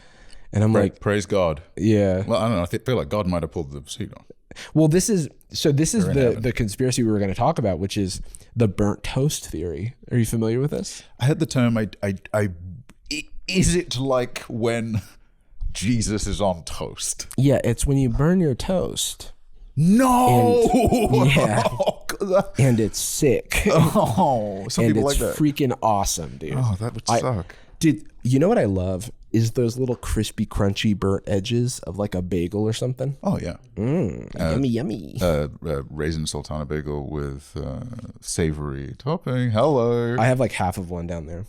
And I'm like, praise God. yeah. Well, I don't know. I feel like God might have pulled the seat on. Well, this is the conspiracy we were going to talk about, which is the burnt toast theory. Are you familiar with this? I had the term. Is it like when Jesus is on toast? Yeah, it's when you burn your toast. No. Yeah. And it's sick. Oh, some And people it's like that. freaking awesome, dude. Oh, that would suck. Dude, you know what I love is those little crispy, crunchy burnt edges of like a bagel or something. Oh yeah. Yummy, yummy. Raisin sultana bagel with savory topping. Hello. I have like half of one down there.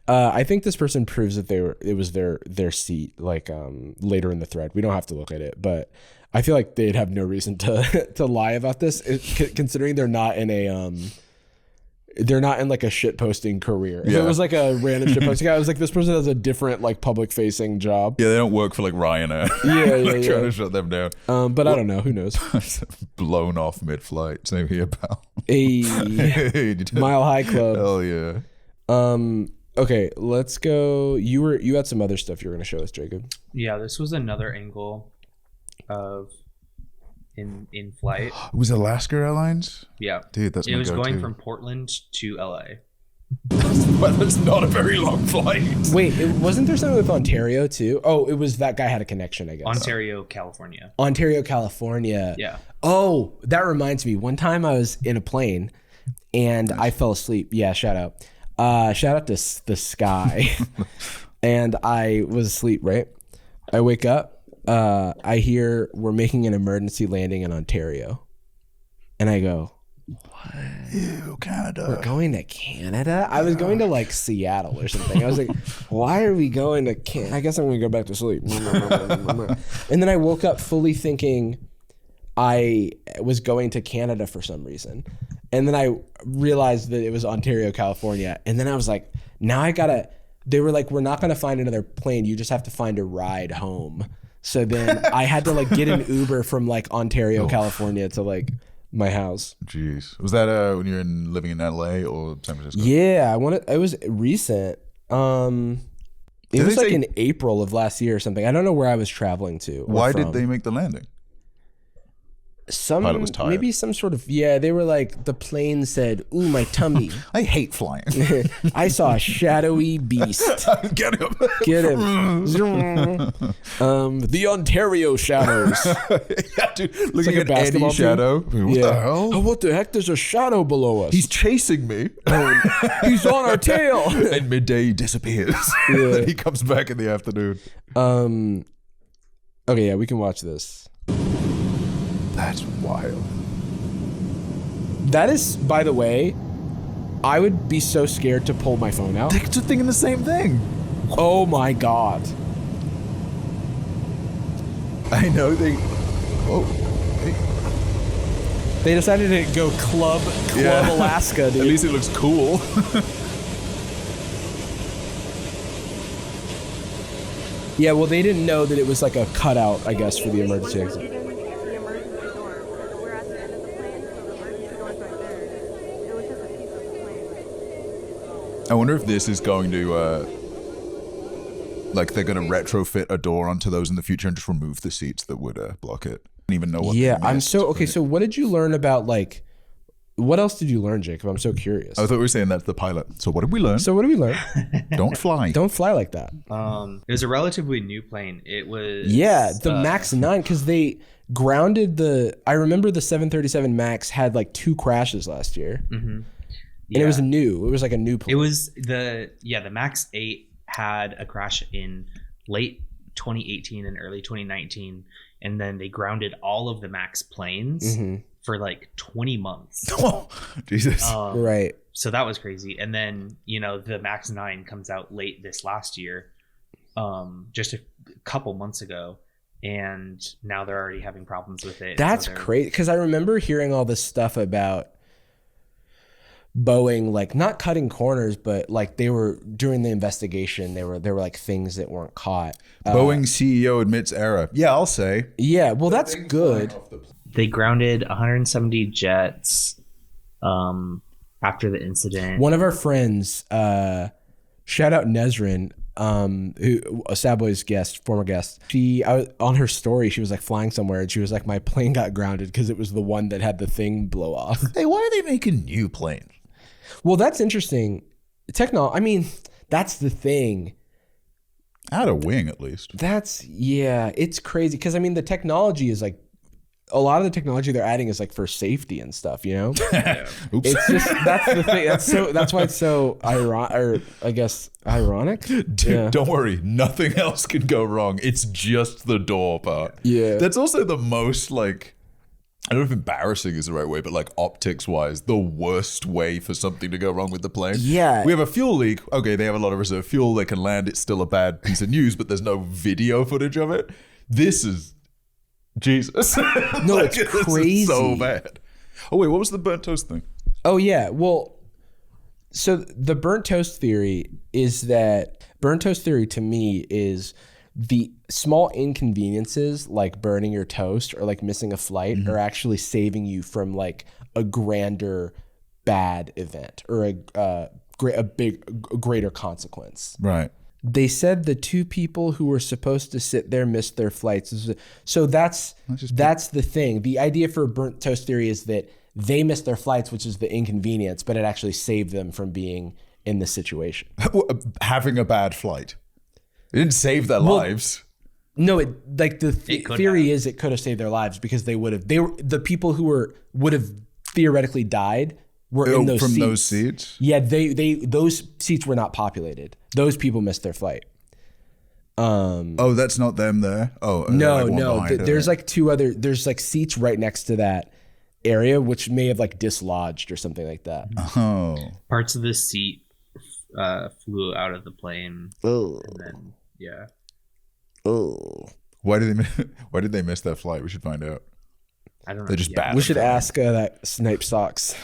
I think this person proves that it was their seat like later in the thread. We don't have to look at it, but I feel like they'd have no reason to lie about this, considering they're not in like a shit posting career. If it was like a random shit posting guy, I was like, this person has a different like public facing job. Yeah, they don't work for like Ryanair. Yeah. Trying to shut them down. But I don't know. Who knows? Blown off mid-flight. Same here, pal. A Mile High Club. Hell yeah. Okay, let's go. You had some other stuff you were going to show us, Jacob. Yeah, this was another angle of in flight. It was Alaska Airlines? Yeah. Dude, that's It my was go-to. going from Portland to LA. Well, that's not a very long flight. Wait, wasn't there something with Ontario too? Oh, it was that guy had a connection, I guess. Ontario, California. Ontario, California. Yeah. Oh, that reminds me. One time I was in a plane and I fell asleep. Yeah, shout out. Shout out to the Sky. And I was asleep, right? I wake up. I hear we're making an emergency landing in Ontario. And I go, Ew, Canada. we're going to Canada? I was going to like Seattle or something. I was like, why are we going to Canada? I guess I'm going to go back to sleep. And then I woke up fully thinking I was going to Canada for some reason. And then I realized that it was Ontario, California. And then I was like, now they were like, we're not going to find another plane. You just have to find a ride home. So then I had to like get an Uber from like Ontario, California to like my house. Jeez. Was that when you were living in LA or San Francisco? Yeah, it was recent. It Did was they like say- in April of last year or something. I don't know where I was traveling to. or Why from. did they make the landing? Some Pilot was tired. maybe some sort of they were like the plane said, "Ooh, my tummy." I hate flying. I saw a shadowy beast. Get him. Get him. The Ontario shadows. Yeah, dude. Looking like a at basketball Eddie team. Shadow. What the hell? Oh, what the heck? There's a shadow below us. He's chasing me. He's on our tail. And midday he disappears. Then he comes back in the afternoon. Okay, yeah, we can watch this. That's wild. That is, by the way, I would be so scared to pull my phone out. They're just thinking the same thing. Oh my god. I know they. Whoa. Hey. They decided to go Club Alaska, dude. At least it looks cool. Yeah, well, they didn't know that it was like a cutout, I guess, for the emergency exit. I wonder if this is going to, like, they're going to retrofit a door onto those in the future and just remove the seats that would block it. I don't even know what. Yeah, they I'm missed, so okay. right? So, what did you learn about like? What else did you learn, Jacob? I'm so curious. I thought we were saying that's the pilot. So what did we learn? So, what did we learn? Don't fly. Don't fly like that. It was a relatively new plane. It was The Max 9, because they grounded the. I remember the 737 Max had like 2 crashes last year, and it was new. It was like a new plane. It was the Max 8 had a crash in late 2018 and early 2019, and then they grounded all of the Max planes for like 20 months. Oh, Jesus. Right. So that was crazy. And then, the Max 9 comes out late this last year, just a couple months ago. And now they're already having problems with it. That's So they're- crazy, because I remember hearing all this stuff about Boeing, like not cutting corners, but like they were during the investigation, there were like things that weren't caught. Boeing CEO admits error. Yeah, I'll say. Yeah, well, that's good. They grounded 170 jets after the incident. One of our friends, shout out Nezrin, who a Sad Boys guest, former guest. On her story, she was like flying somewhere, and she was like, my plane got grounded because it was the one that had the thing blow off. Hey, why are they making new planes? Well, that's interesting. I mean, that's the thing. Add a wing at least. It's crazy because I mean the technology is like a lot of the technology they're adding is like for safety and stuff, Oops. It's just that's the thing. That's why it's so ironic, or I guess ironic. Dude, don't worry. Nothing else can go wrong. It's just the door part. Yeah. That's also the most like, I don't know if embarrassing is the right way, but like optics wise, the worst way for something to go wrong with the plane. Yeah. We have a fuel leak. Okay, they have a lot of reserve fuel. They can land. It's still a bad piece of news, but there's no video footage of it. This is Jesus. No, it's this is crazy. so bad. Oh wait, what was the burnt toast thing? Oh yeah, well, so the burnt toast theory is that burnt toast theory to me is the small inconveniences like burning your toast or like missing a flight are actually saving you from like a grander bad event or a greater consequence. Right. They said the 2 people who were supposed to sit there missed their flights. So that's the thing. The idea for burnt toast theory is that they missed their flights, which is the inconvenience, but it actually saved them from being in this situation. Having a bad flight. It didn't save their lives. No, the theory is it could have saved their lives because the people who would have theoretically died were in those seats. Those seats? Yeah, those seats were not populated. Those people missed their flight. That's not them there? Oh, no. There's like 2 other, there's like seats right next to that area, which may have like dislodged or something like that. Oh. Parts of the seat flew out of the plane. Oh. And then, yeah. Oh. Why did they miss that flight? We should find out. I don't know. They're just bad. We should ask that Snipe Socks.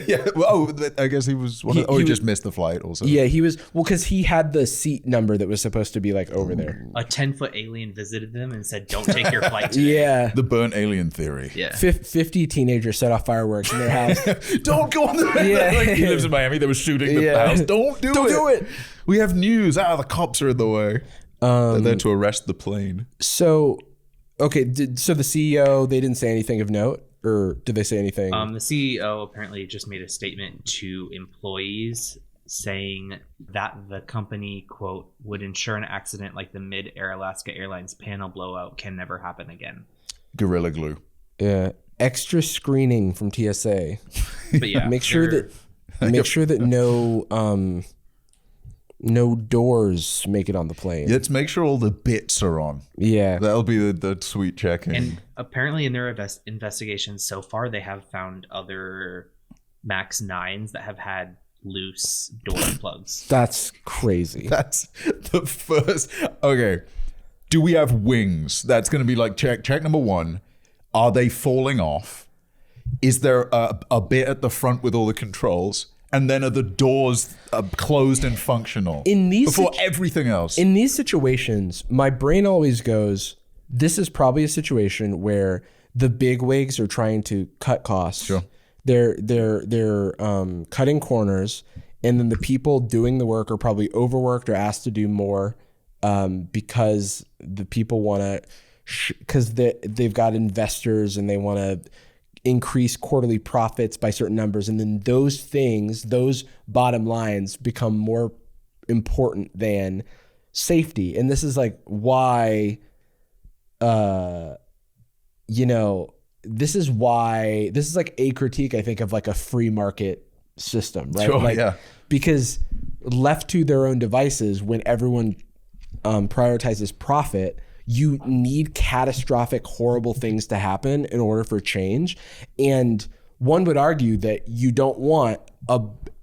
Yeah. Well, I guess he was one he just missed the flight also. Yeah, he was. Well, because he had the seat number that was supposed to be like over there. A 10-foot alien visited them and said, "Don't take your flight today." Yeah. The burnt alien theory. Yeah. 50 teenagers set off fireworks in their house. Don't go on the Yeah. He lives in Miami. They were shooting the house. Don't do it. We have news. The cops are in the way. They're there to arrest the plane. So, okay. So the CEO, they didn't say anything of note, or did they say anything? The CEO apparently just made a statement to employees saying that the company, quote, would ensure an accident like the Mid-Air Alaska Airlines panel blowout can never happen again. Gorilla Glue. Yeah. Extra screening from TSA. But yeah, make sure that no doors make it on the plane. Let's make sure all the bits are on. Yeah. That'll be the sweet checking. And apparently in their investigations so far, they have found other MAX 9s that have had loose door plugs. That's crazy. That's the first. Okay. Do we have wings? That's going to be like check number 1. Are they falling off? Is there a bit at the front with all the controls? And then are the doors closed and functional before everything else? In these situations, my brain always goes, this is probably a situation where the big wigs are trying to cut costs. Sure. They're cutting corners, and then the people doing the work are probably overworked or asked to do more because the people want to, because they've got investors and they want to increase quarterly profits by certain numbers, and then those bottom lines become more important than safety. And this is like why this is like a critique, I think, of like a free market system, right? Sure, yeah. Because left to their own devices, when everyone prioritizes profit, you need catastrophic, horrible things to happen in order for change. And one would argue that you don't want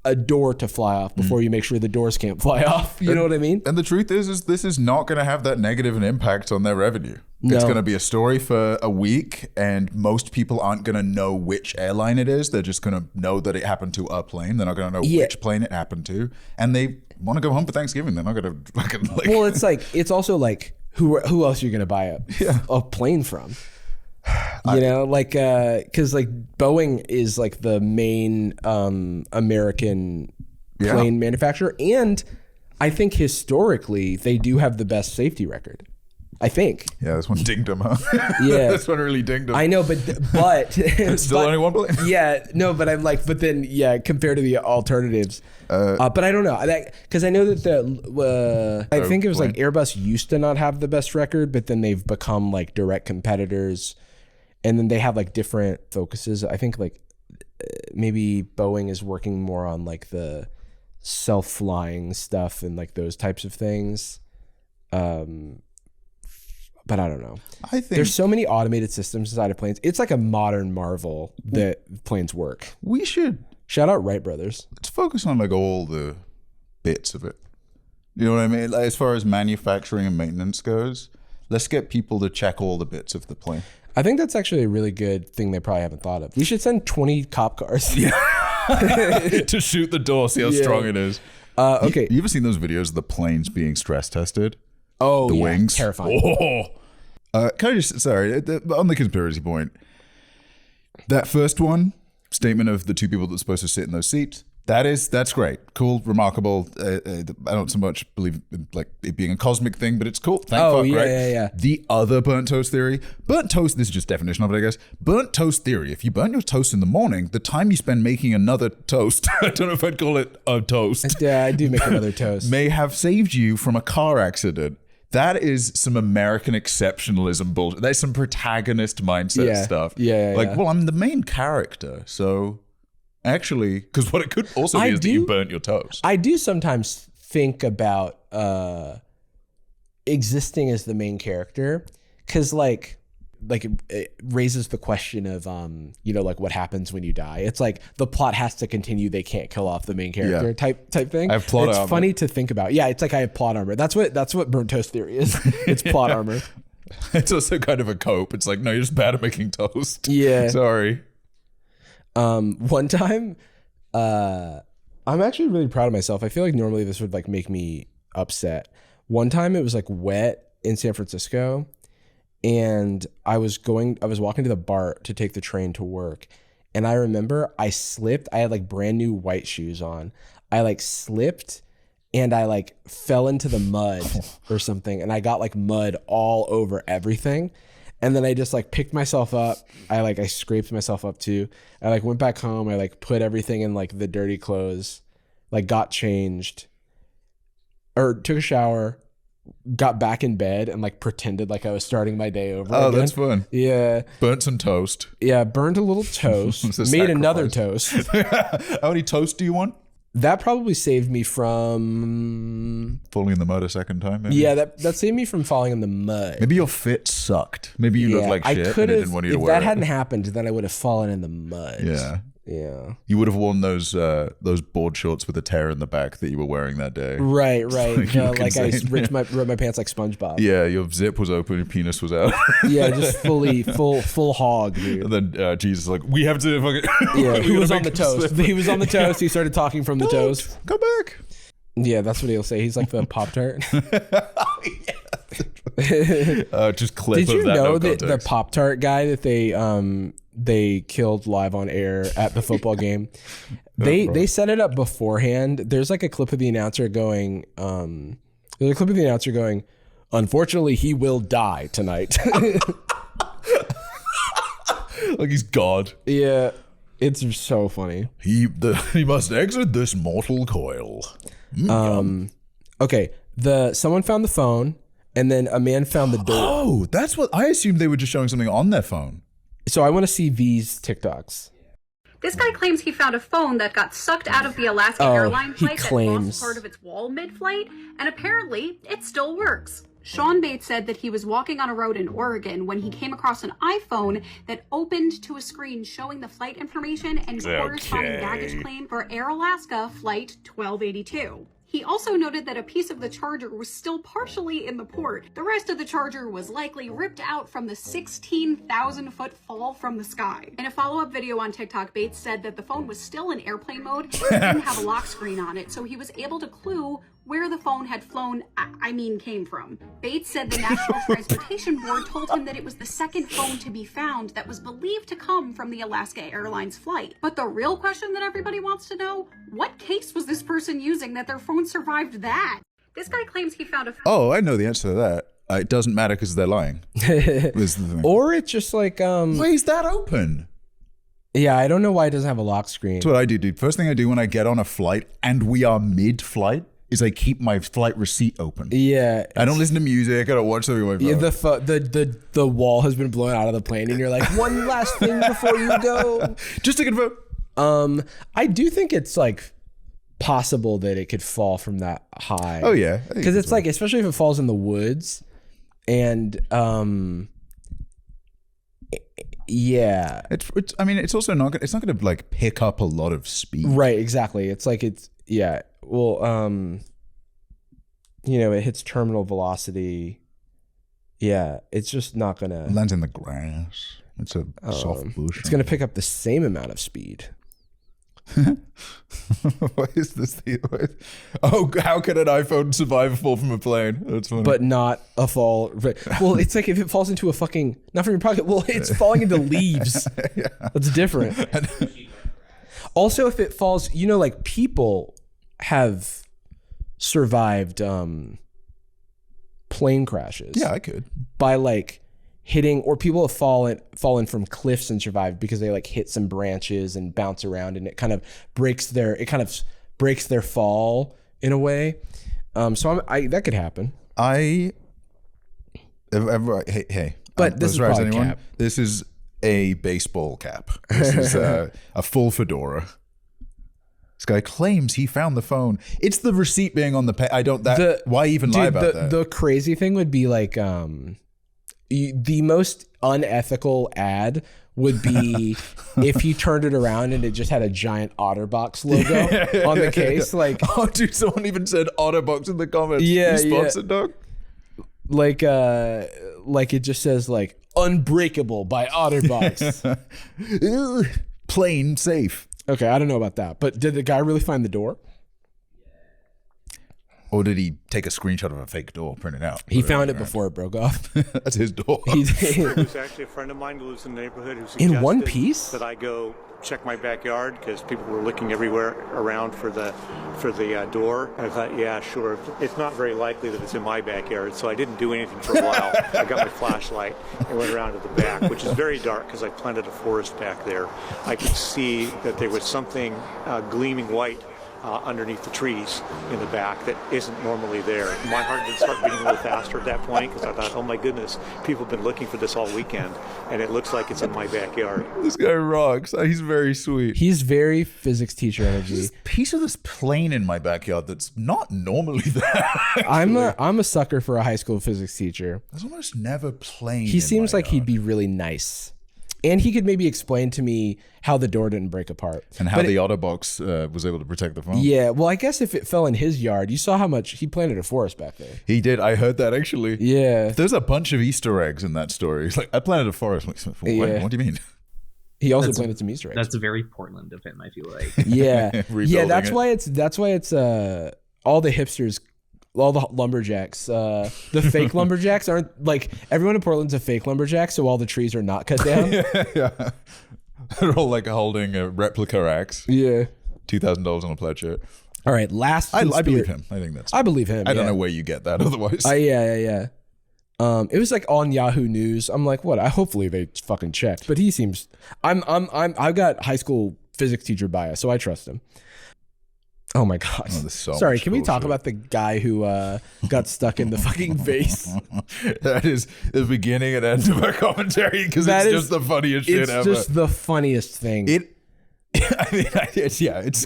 a door to fly off before you make sure the doors can't fly off. You know what I mean? And the truth is this is not going to have that negative an impact on their revenue. No. It's going to be a story for a week, and most people aren't going to know which airline it is. They're just going to know that it happened to a plane. They're not going to know which plane it happened to. And they want to go home for Thanksgiving. They're not going to fucking like... Well, it's also like, who else are you going to buy a plane from? Because like Boeing is like the main American plane manufacturer, and I think historically they do have the best safety record. I think. Yeah, this one dinged them, huh? Yeah, this one really dinged them. I know, but it's still only one plane. Yeah, no, but I'm like, but then compared to the alternatives, but I don't know, because I know that I think it was like Airbus used to not have the best record, but then they've become like direct competitors, and then they have like different focuses. I think like maybe Boeing is working more on like the self-flying stuff and like those types of things. But I don't know. I think there's so many automated systems inside of planes. It's like a modern marvel that planes work. We should shout out Wright brothers. Let's focus on like all the bits of it. You know what I mean? Like, as far as manufacturing and maintenance goes, let's get people to check all the bits of the plane. I think that's actually a really good thing they probably haven't thought of. We should send 20 cop cars to shoot the door, see how strong it is. Okay. You ever seen those videos of the planes being stress tested? Oh, the wings. Terrifying. Can I just, on the conspiracy point, that first one, statement of the 2 people that were supposed to sit in those seats, That's great. Cool, remarkable. I don't so much believe in like it being a cosmic thing, but it's cool. Thank fuck, right? Yeah. The other burnt toast theory. Burnt toast, this is just definition of it, I guess. Burnt toast theory. If you burn your toast in the morning, the time you spend making another toast, I don't know if I'd call it a toast. Yeah, I do make another toast. May have saved you from a car accident. That is some American exceptionalism bullshit. That's some protagonist mindset stuff. Yeah. Well, I'm the main character, so actually, because what it could also be is that you burnt your toast. I do sometimes think about existing as the main character, because like it raises the question of like what happens when you die. It's like the plot has to continue, they can't kill off the main character type thing. I have plot armor. It's funny to think about. Yeah, it's like I have plot armor. That's what burnt toast theory is. It's plot armor. It's also kind of a cope. It's like, no, you're just bad at making toast. Yeah. Sorry. One time, I'm actually really proud of myself. I feel like normally this would like make me upset. One time it was like wet in San Francisco, and I was walking to the BART to take the train to work, and I remember I slipped. I had like brand new white shoes on. I like slipped and I like fell into the mud or something, and I got like mud all over everything. And then I just like picked myself up. I scraped myself up too. I like went back home. I like put everything in like the dirty clothes, like got changed or took a shower, got back in bed and like pretended like I was starting my day over again. That's fun. Yeah. Burnt some toast. Yeah, burned a little toast. Made another toast. How many toast do you want? That probably saved me from falling in the mud a second time, maybe? Yeah, that saved me from falling in the mud. Maybe your fit sucked. Maybe you looked like shit and they didn't want you to wear it. If that hadn't happened, then I would have fallen in the mud. Yeah. Yeah. You would have worn those board shorts with a tear in the back that you were wearing that day. Right. Like I ripped my pants like SpongeBob. Yeah, your zip was open, your penis was out. Yeah, just full hog, dude. And then Jesus like, we have to fucking yeah, he was on the toast. He was on the toast. He started talking from the toast. Come back. Yeah, that's what he'll say. He's like the Pop-Tart. Just clip Did of you that. know No that the context. Pop-Tart guy that they killed live on air at the football game? They set it up beforehand. There's like a clip of the announcer going, unfortunately, he will die tonight. Like he's God. Yeah, it's so funny. He must exit this mortal coil. Okay, someone found the phone, and then a man found the door. Oh, that's what I assumed they were just showing something on their phone. So I want to see these TikToks. This guy claims he found a phone that got sucked out of the Alaska Airlines flight that lost part of its wall mid-flight, and apparently it still works. Sean Bates said that he was walking on a road in Oregon when he came across an iPhone that opened to a screen showing the flight information and corresponding baggage claim for Air Alaska Flight 1282. He also noted that a piece of the charger was still partially in the port. The rest of the charger was likely ripped out from the 16,000-foot fall from the sky. In a follow-up video on TikTok, Bates said that the phone was still in airplane mode and didn't have a lock screen on it, so he was able to clue where the phone had came from. Bates said the National Transportation Board told him that it was the second phone to be found that was believed to come from the Alaska Airlines flight. But the real question that everybody wants to know, what case was this person using that their phone survived that? This guy claims he found a phone. Oh, I know the answer to that. It doesn't matter because they're lying. Is the thing. Or it's just like why is that open? Yeah, I don't know why it doesn't have a lock screen. That's what I do, dude. First thing I do when I get on a flight and we are mid-flight is I keep my flight receipt open. Yeah. I don't listen to music. I don't watch something on my phone. Yeah, the wall has been blown out of the plane, and you're like, one last thing before you go. Just to confirm. I do think it's like possible that it could fall from that high. Oh yeah, because it's like, especially if it falls in the woods, and yeah. It's I mean, it's also not going to like pick up a lot of speed. Right. Exactly. It's like yeah. Well, it hits terminal velocity. Yeah, it's just not gonna It lands in the grass. It's a soft bush. It's gonna pick up the same amount of speed. What is this? Oh, how can an iPhone survive a fall from a plane? That's funny. But not a fall. Well, it's like if it falls into not from your pocket. Well, it's falling into leaves. Yeah. That's different. Also, if it falls, you know, like people have survived plane crashes. Yeah, I could. By like hitting, or people have fallen from cliffs and survived because they like hit some branches and bounce around, and it kind of breaks their fall in a way. So that could happen. Hey, but this is probably anyone. Cap. This is a baseball cap. This is a full fedora. This guy claims he found the phone. It's the receipt being on the pay. Why even lie about that? The crazy thing would be like the most unethical ad would be if he turned it around and it just had a giant OtterBox logo on the case. Like, oh, dude, someone even said OtterBox in the comments. Yeah, you sponsored, dog. Like it just says like Unbreakable by OtterBox. Plain safe. Okay, I don't know about that, but did the guy really find the door? Or did he take a screenshot of a fake door, print it out? He found it before it broke off. That's his door. There's actually a friend of mine who lives in the neighborhood who suggested in one piece that I go check my backyard because people were looking everywhere around for the door. And I thought, yeah, sure. It's not very likely that it's in my backyard, so I didn't do anything for a while. I got my flashlight and went around to the back, which is very dark because I planted a forest back there. I could see that there was something gleaming white underneath the trees in the back that isn't normally there. My heart did start beating a little faster at that point because I thought, oh my goodness, people have been looking for this all weekend and it looks like it's in my backyard. This guy rocks. He's very sweet. He's very physics teacher energy. There's a piece of this plane in my backyard that's not normally there. I'm a sucker for a high school physics teacher. There's almost never plane. He seems like he'd be really nice. And he could maybe explain to me how the door didn't break apart. And how the OtterBox was able to protect the phone. Yeah, well, I guess if it fell in his yard, you saw how much he planted a forest back there. He did. I heard that actually. Yeah. There's a bunch of Easter eggs in that story. It's like, I planted a forest. What do you mean? He also planted some Easter eggs. That's a very Portland of him, I feel like. Yeah. Yeah, that's why it's all the hipsters, all the lumberjacks, the fake lumberjacks aren't like, everyone in Portland's a fake lumberjack, so all the trees are not cut down. Yeah. They're all like holding a replica axe. Yeah. $2,000 on a pledge shirt. All right, last I believe him. I think that's I believe him. I don't know where you get that otherwise. Yeah. It was like on Yahoo News. I'm like, what? Hopefully they fucking check. But he seems I've got high school physics teacher bias, so I trust him. Oh my god! Sorry, can we talk about the guy who got stuck in the fucking vase? That is the beginning and end of our commentary because it's just the funniest shit ever. It's just the funniest thing. It's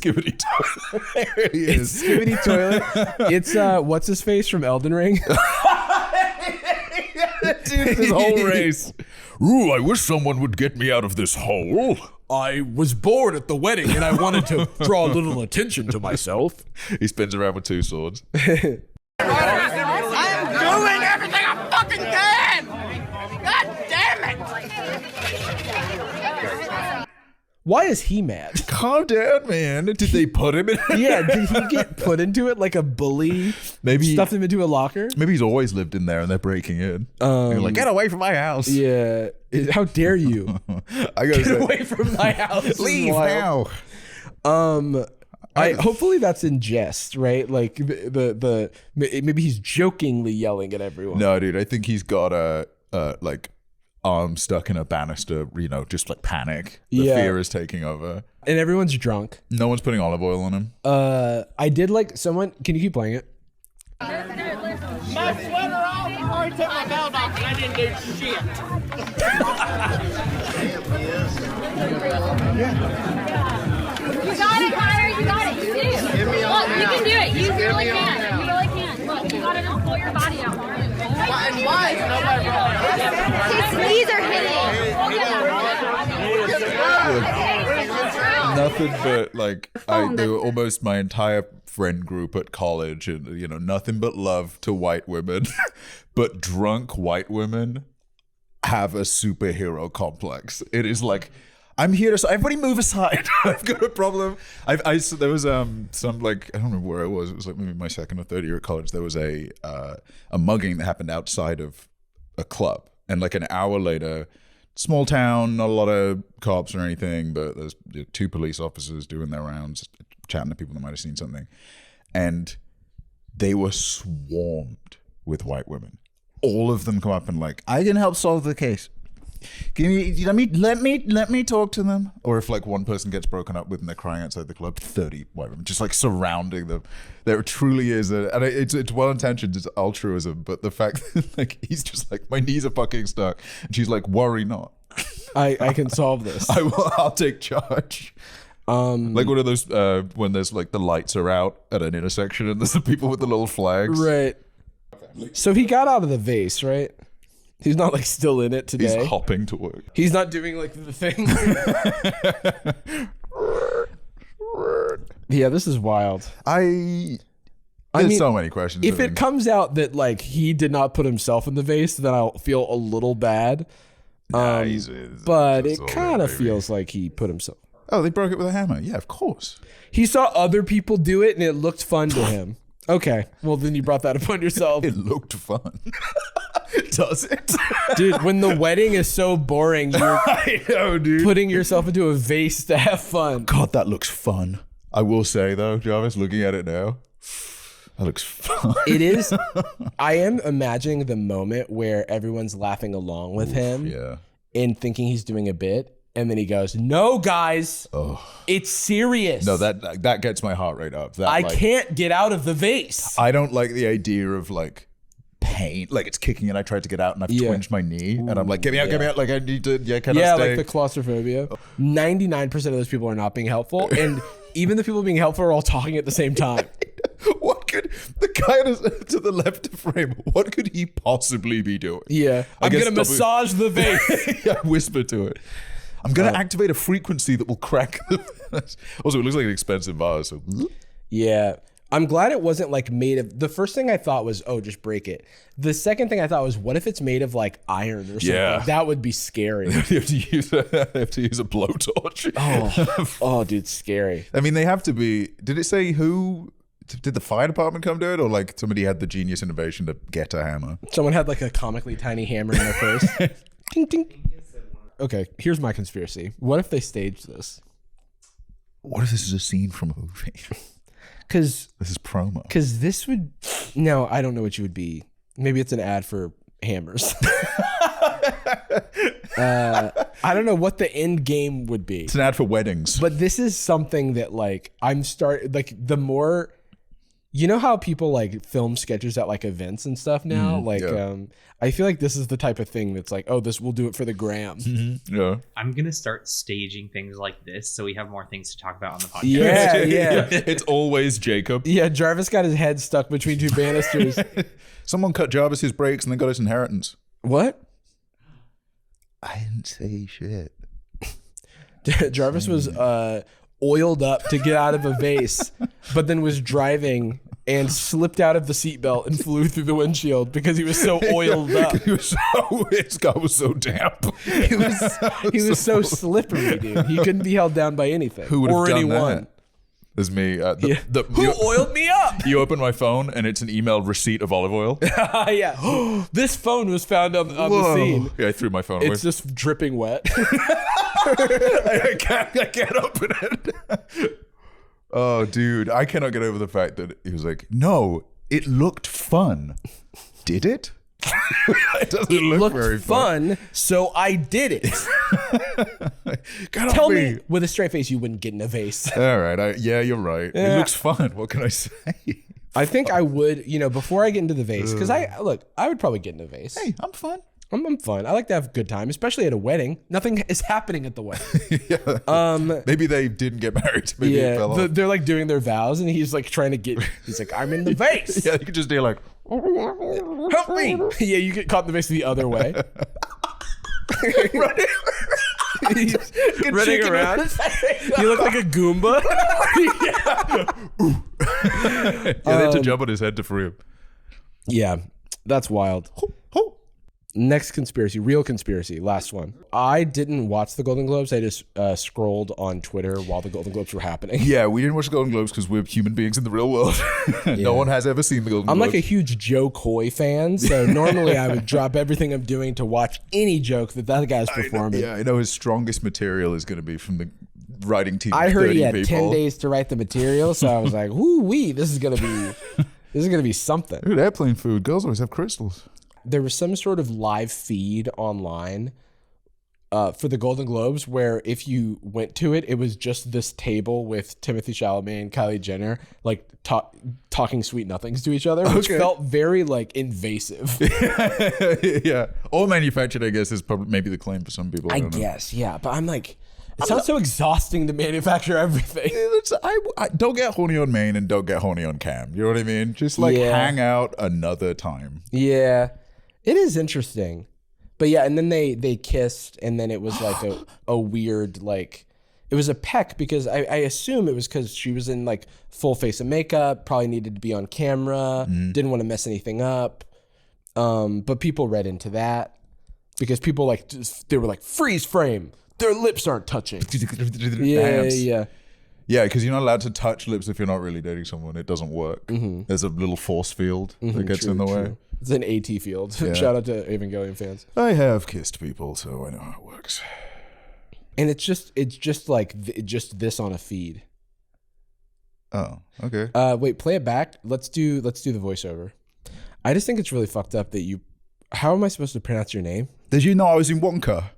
Skibidi Toilet. There it is. It's Skibidi Toilet. It's what's his face from Elden Ring? Dude, this whole race. Ooh, I wish someone would get me out of this hole. I was bored at the wedding and I wanted to draw a little attention to myself. He spins around with two swords. I'm doing everything I fucking can! God damn it! Why is he mad? Calm down, man. Did they put him in? Yeah, did he get put into it like a bully? Maybe stuffed him into a locker? Maybe he's always lived in there and they're breaking in. You're like, get away from my house. Yeah. How dare you? Get away from my house. Leave now. Hopefully that's in jest, right? Like the maybe he's jokingly yelling at everyone. No, dude, I think he's got a arm stuck in a banister, just like panic. The fear is taking over. And everyone's drunk. No one's putting olive oil on him. I did like someone. Can you keep playing it? My sweater off. I already took my belt off and I didn't do shit. You got it, Connor. You got it. You do. Look, you can do it. You really can. You really can. Look, you gotta just pull your body out more. Why is nobody wrong? His knees are hitting. Nothing but they were almost my entire friend group at college, and nothing but love to white women, but drunk white women have a superhero complex. It is like, I'm here to everybody move aside. I've got a problem. There was some I don't remember where it was. It was like maybe my second or third year at college. There was a mugging that happened outside of a club, and like an hour later, small town, not a lot of cops or anything, but there's 2 police officers doing their rounds, chatting to people that might have seen something. And they were swarmed with white women. All of them come up and like, I can help solve the case. Let me talk to them. Or if like one person gets broken up with and they're crying outside the club, 30 white women just like surrounding them. There truly is and it's well intentioned, it's altruism, but the fact that like he's just like, my knees are fucking stuck, and she's like, worry not. I can solve this. I'll take charge. Like one of those when there's like the lights are out at an intersection and there's the people with the little flags. Right. So he got out of the vase, right? He's not like still in it today. He's hopping to work. He's not doing like the thing. Yeah, this is wild. There's so many questions. If it comes out that like he did not put himself in the vase, then I'll feel a little bad. But it kind of feels like he put himself. Oh, they broke it with a hammer. Yeah, of course. He saw other people do it and it looked fun to him. Okay, well then you brought that upon yourself. It looked fun. Does it? Dude, when the wedding is so boring, you're putting yourself into a vase to have fun. God, that looks fun. I will say though, Jarvis, looking at it now, that looks fun. It is. I am imagining the moment where everyone's laughing along with him and thinking he's doing a bit. And then he goes, no, guys, it's serious. No, that gets my heart rate up. I can't get out of the vase. I don't like the idea of like pain, like it's kicking and I tried to get out and I've twinged my knee. And I'm like, get me out, like I need to, can I stay? Like the claustrophobia. 99% of those people are not being helpful. And even the people being helpful are all talking at the same time. What could the guy to the left of frame, what could he possibly be doing? Yeah. I'm going to massage the vase. Whisper to it. I'm going to activate a frequency that will crack the vase. Also, it looks like an expensive vase. So. Yeah. I'm glad it wasn't like made of, the first thing I thought was, oh, just break it. The second thing I thought was, what if it's made of like iron or something? Yeah. That would be scary. They have to use a blowtorch. Oh, dude, scary. I mean, they have to be, did it say who, did the fire department come to it? Or like somebody had the genius innovation to get a hammer? Someone had like a comically tiny hammer in their purse. Ding, ding. Okay, here's my conspiracy. What if they staged this? What if this is a scene from a movie? Because this is promo. Because this would, no, I don't know what you would be. Maybe it's an ad for hammers. I don't know what the end game would be. It's an ad for weddings. But this is something that like the more, you know how people like film sketches at like events and stuff now? I feel like this is the type of thing that's like, oh, this will do it for the gram. Mm-hmm. Yeah. I'm going to start staging things like this so we have more things to talk about on the podcast. Yeah. It's always Jacob. Yeah, Jarvis got his head stuck between 2 banisters. Someone cut Jarvis's brakes and then got his inheritance. What? I didn't say shit. Jarvis was oiled up to get out of a vase, but then was driving and slipped out of the seatbelt and flew through the windshield because he was so oiled up. His car was so damp. He was so slippery, dude. He couldn't be held down by anything. Who would have done that? There's me. Who oiled me up? You open my phone and it's an emailed receipt of olive oil. Yeah. This phone was found on the scene. Yeah, I threw my phone away. It's just dripping wet. I can't open it. Oh, dude. I cannot get over the fact that he was like, no, it looked fun. Did it? It doesn't look very fun. So I did it. Tell me with a straight face you wouldn't get in a vase. All right. Yeah, you're right. It looks fun. What can I say? I think I would, before I get into the vase, because I would probably get in a vase. Hey, I'm fun. I'm fun. I like to have a good time, especially at a wedding. Nothing is happening at the wedding. Maybe they didn't get married. Maybe it fell off. They're like doing their vows, and he's like trying to get. He's like, I'm in the vase. Yeah, you could just do like, help me. Yeah, you get caught in the vase the other way. Running around. You look like a Goomba. They had to jump on his head to free him. Yeah, that's wild. Next conspiracy, real conspiracy, last one. I didn't watch the Golden Globes. I just scrolled on Twitter while the Golden Globes were happening. Yeah, we didn't watch the Golden Globes because we're human beings in the real world. No one has ever seen the Golden Globes. I'm like a huge Joe Coy fan, so normally I would drop everything I'm doing to watch any joke that guy's performing. I know his strongest material is going to be from the writing team. I heard he had people. 10 days to write the material, so I was like, woo-wee, this is gonna be something. Dude, airplane food. Girls always have crystals. There was some sort of live feed online for the Golden Globes where if you went to it, it was just this table with Timothée Chalamet and Kylie Jenner like talking sweet nothings to each other, which felt very like invasive. Yeah, all manufactured, I guess, is probably maybe the claim for some people. I guess, yeah, but I'm like, it sounds so exhausting to manufacture everything. I don't get horny on main and don't get horny on cam. You know what I mean? Just like hang out another time. Yeah. It is interesting. But yeah, and then they kissed, and then it was like a weird, like, it was a peck because I assume it was because she was in like full face of makeup, probably needed to be on camera, didn't want to mess anything up. But people read into that because people like, they were like, freeze frame, their lips aren't touching. Yeah. Yeah, because you're not allowed to touch lips if you're not really dating someone. It doesn't work. There's a little force field that gets in the way. It's an AT field. Yeah. Shout out to Evangelion fans. I have kissed people, so I know how it works. And it's just like just this on a feed. Oh, okay. Wait, play it back. Let's do the voiceover. I just think it's really fucked up that you. How am I supposed to pronounce your name? Did you know I was in Wonka?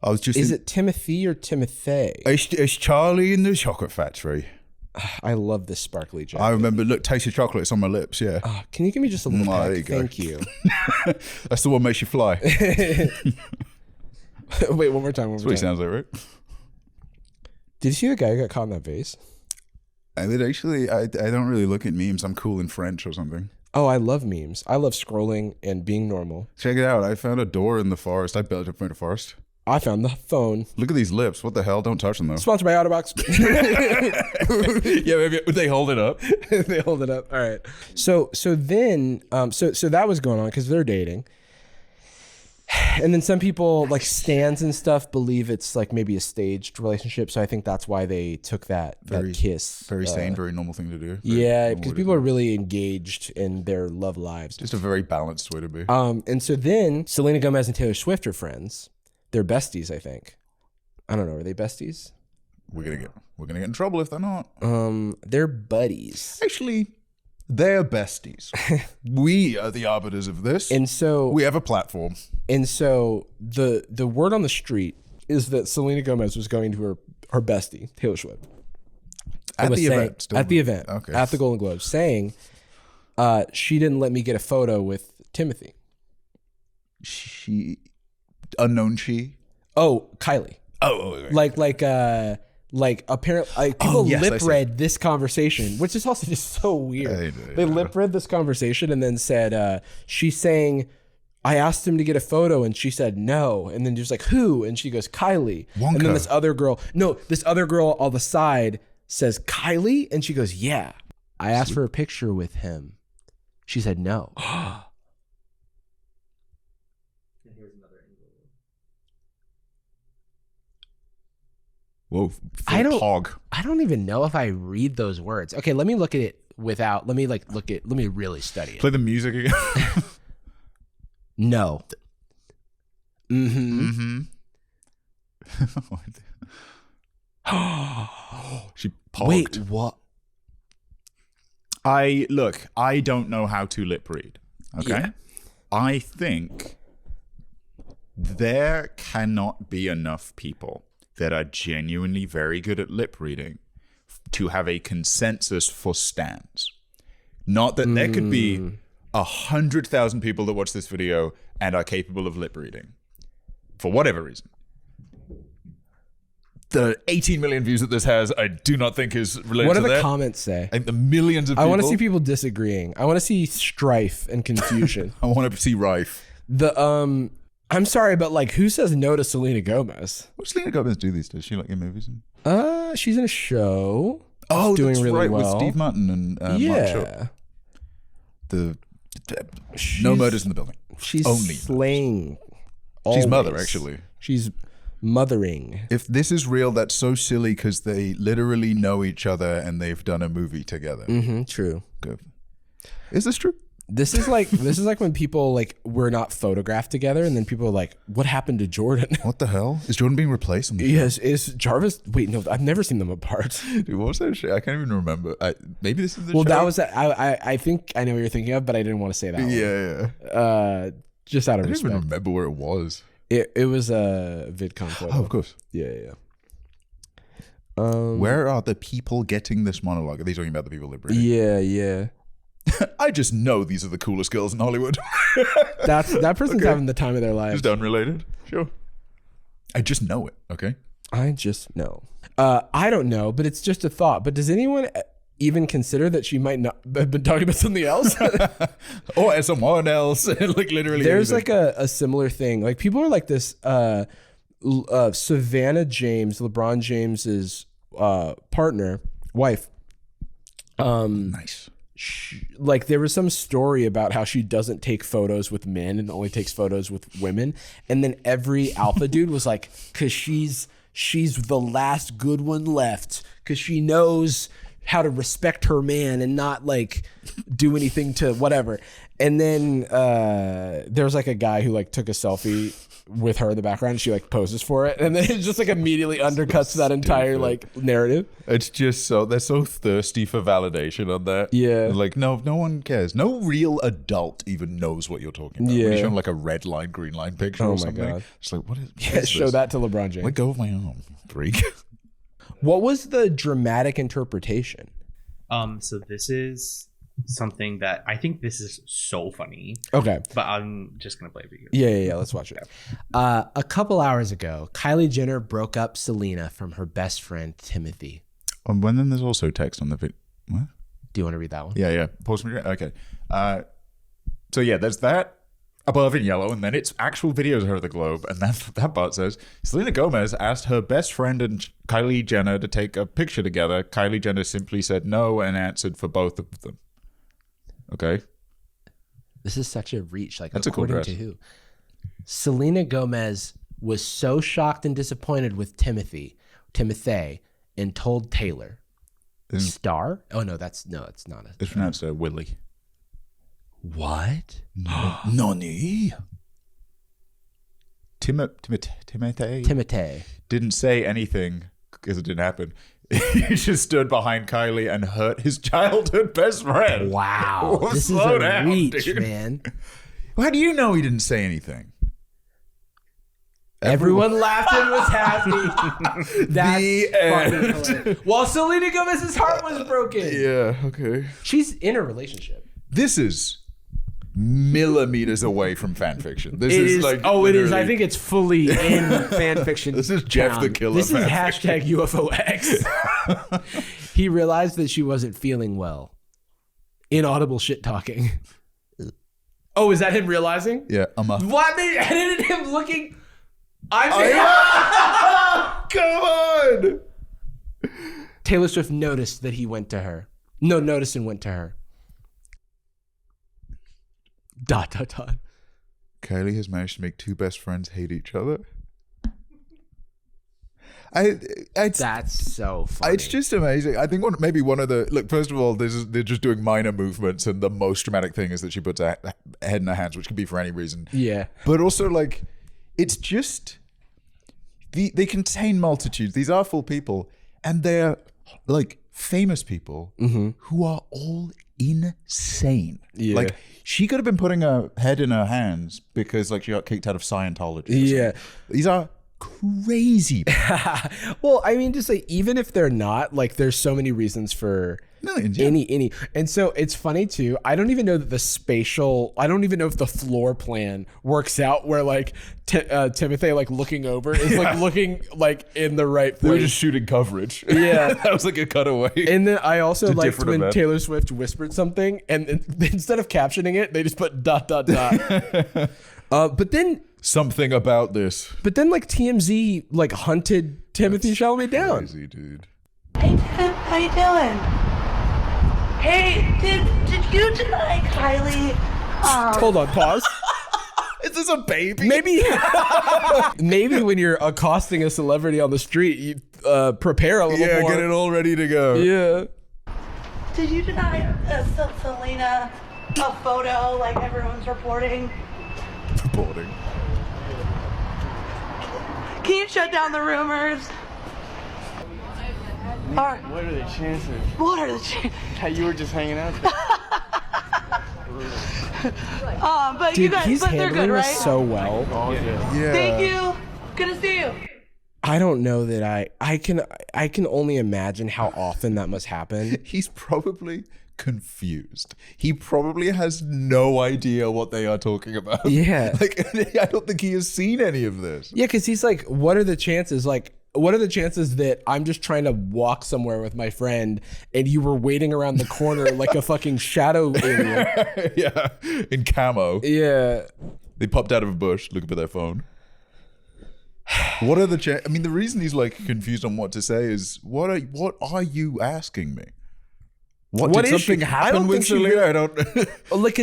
I was just. Is it Timothy or Timothée? It's Charlie in the Chocolate Factory. I love this sparkly jacket. I remember, look, taste of chocolates on my lips, yeah. Can you give me just a little peck? There you go. Thank you. That's the one that makes you fly. Wait, one more time. That's what he sounds like, right? Did you see the guy who got caught in that vase? I did actually. I don't really look at memes. I'm cool in French or something. Oh, I love memes. I love scrolling and being normal. Check it out. I found a door in the forest. I built it in the forest. I found the phone. Look at these lips. What the hell? Don't touch them, though. Sponsored by Otterbox. Yeah, maybe they hold it up. They hold it up. All right. So then that was going on because they're dating. And then some people like stans and stuff believe it's like maybe a staged relationship. So I think that's why they took that kiss. Very sane, very normal thing to do. Yeah, because people are really engaged in their love lives. Just a very balanced way to be. And so then Selena Gomez and Taylor Swift are friends. They're besties, I think. I don't know. Are they besties? We're gonna get in trouble if they're not. They're buddies. Actually, they're besties. We are the arbiters of this, and so we have a platform. And so the word on the street is that Selena Gomez was going to her bestie Taylor Swift at the event. Okay. At the Golden Globes, saying she didn't let me get a photo with Timothy. Unknown she? Oh, Kylie. Oh, like apparently people lip read this conversation, which is also just so weird. They lip read this conversation and then said she's saying, I asked him to get a photo and she said no, and then just like who, and she goes Kylie. Wonka. And then this other girl on the side says Kylie, and she goes yeah. I asked for a picture with him. She said no. Whoa, I don't even know if I read those words. Okay, let me look at it without. Let me really study it. Play the music again. No. She pogged. Wait, what? I don't know how to lip read. Okay. Yeah. I think there cannot be enough people that are genuinely very good at lip reading to have a consensus for stans. Not that there could be 100,000 people that watch this video and are capable of lip reading for whatever reason. The 18 million views that this has, I do not think is related to that. What do the comments say? I think the millions of people. I want to see people disagreeing. I want to see strife and confusion. I want to see rife. I'm sorry, but like, who says no to Selena Gomez? What does Selena Gomez do these days? Is she like in movies? She's in a show. Oh, doing that's really right, well with Steve Martin and Mark Shaw. The No murders in the building. She's only slaying. She's mother, always. actually. She's mothering. If this is real, that's so silly because they literally know each other and they've done a movie together. True. Good. Is this true? This is like when people like were not photographed together, and then people are like, "What happened to Jordan?" What the hell? Is Jordan being replaced? On the Yes. Is Jarvis? Wait, no. I've never seen them apart. Dude, what was that shit? I can't even remember. Maybe this is the Well, show? that was. I think I know what you're thinking of, but I didn't want to say that. Yeah. Just out of I don't respect. even remember where it was. It was a VidCon photo. Oh, of course. Yeah. Where are the people getting this monologue? Are they talking about the people liberating? Yeah. I just know these are the coolest girls in Hollywood. That person's having the time of their life. Just unrelated. Sure. I just know it. Okay. I just know. I don't know, but it's just a thought. But does anyone even consider that she might not have been talking about something else? Or as someone else. Like literally. There's anything. like a similar thing. Like people are like this. Savannah James, LeBron James's partner, wife. Nice. Like there was some story about how she doesn't take photos with men and only takes photos with women, and then every alpha dude was like, "Cause she's the last good one left, cause she knows how to respect her man and not like do anything to whatever." And then there was like a guy who like took a selfie with her in the background, and she like poses for it, and then it just like immediately undercuts that entire like narrative. It's just they're so thirsty for validation on that. Yeah. Like no one cares. No real adult even knows what you're talking about. Yeah. When you show them like a red line, green line picture Oh or my something. God. It's like, what is Show this? that to LeBron James. Let go of my arm, freak. What was the dramatic interpretation? So this is something that I think this is so funny. Okay. But I'm just gonna play it for you. Yeah. Let's watch it. A couple hours ago, Kylie Jenner broke up Selena from her best friend Timothy. And then there's also text on the video. What? Do you want to read that one? Yeah. Pause me. Okay. So yeah, there's that above in yellow, and then it's actual videos of her at the Globe, and that part says Selena Gomez asked her best friend and Kylie Jenner to take a picture together. Kylie Jenner simply said no and answered for both of them. Okay. This is such a reach. Like, that's a cool according dress. to who? Selena Gomez was so shocked and disappointed with Timothy, and told Taylor. Star? Oh no, it's not a. It's pronounced Willie. What? Nani? Timothy didn't say anything because it didn't happen. He just stood behind Kylie and hurt his childhood best friend. Wow, this is Slow a down, reach, dude. man. How do you know he didn't say anything? Everyone laughed and was happy. That's The fucking end. hilarious. While Selena Gomez's heart was broken. Yeah, okay. She's in a relationship. This is millimeters away from fan fiction. This It is is. like Oh, it is. I literally- think it's fully in fan fiction. This is Jeff the Killer This is fan hashtag UFOX. He realized that she wasn't feeling well. Inaudible shit talking. Oh, is that him realizing? Yeah, What? They edited him looking. Come on. Taylor Swift noticed that he went to her. No, noticed and went to her. ... Kylie has managed to make two best friends hate each other. That's so funny. It's just amazing. I think maybe one of the look. First of all, they're just doing minor movements, and the most dramatic thing is that she puts her head in her hands, which can be for any reason. Yeah, but also like, it's just they contain multitudes. These are full people, and they're like famous people who are all insane. Yeah. Like she could have been putting her head in her hands because like she got kicked out of Scientology. Yeah. These are crazy. Well, I mean, just like even if they're not, like there's so many reasons for millions, yeah. any. And so it's funny too. I don't even know that I don't even know if the floor plan works out where like Timothy like looking over is like looking like in the right place. They were just shooting coverage. Yeah. That was like a cutaway. And then I also It's a liked different when event. Taylor Swift whispered something and instead of captioning it, they just put ... But then something about this. But then like TMZ like hunted Timothy Chalamet down. Crazy, dude. Hey Tim, how you doing? Hey, did you deny Kylie Hold on, pause. Is this a baby? Maybe when you're accosting a celebrity on the street, you prepare a little more. Yeah, get it all ready to go. Yeah. Did you deny Selena a photo like everyone's reporting? Reporting. Can you shut down the rumors? What are the chances? What are the chances? How you were just hanging out there. But Dude, you guys, he's but they're handling good, this right? so well. Yeah. Thank you. Good to see you. I don't know that I can only imagine how often that must happen. He's probably confused. He probably has no idea what they are talking about. Yeah. Like, I don't think he has seen any of this. Yeah, because he's like, what are the chances? Like, what are the chances that I'm just trying to walk somewhere with my friend and you were waiting around the corner like a fucking shadow alien? Yeah, in camo. Yeah. They popped out of a bush, looking for their phone. What are the chances? I mean, the reason he's like confused on what to say is, what are you asking me? What did something happen with Selena? I don't. Like,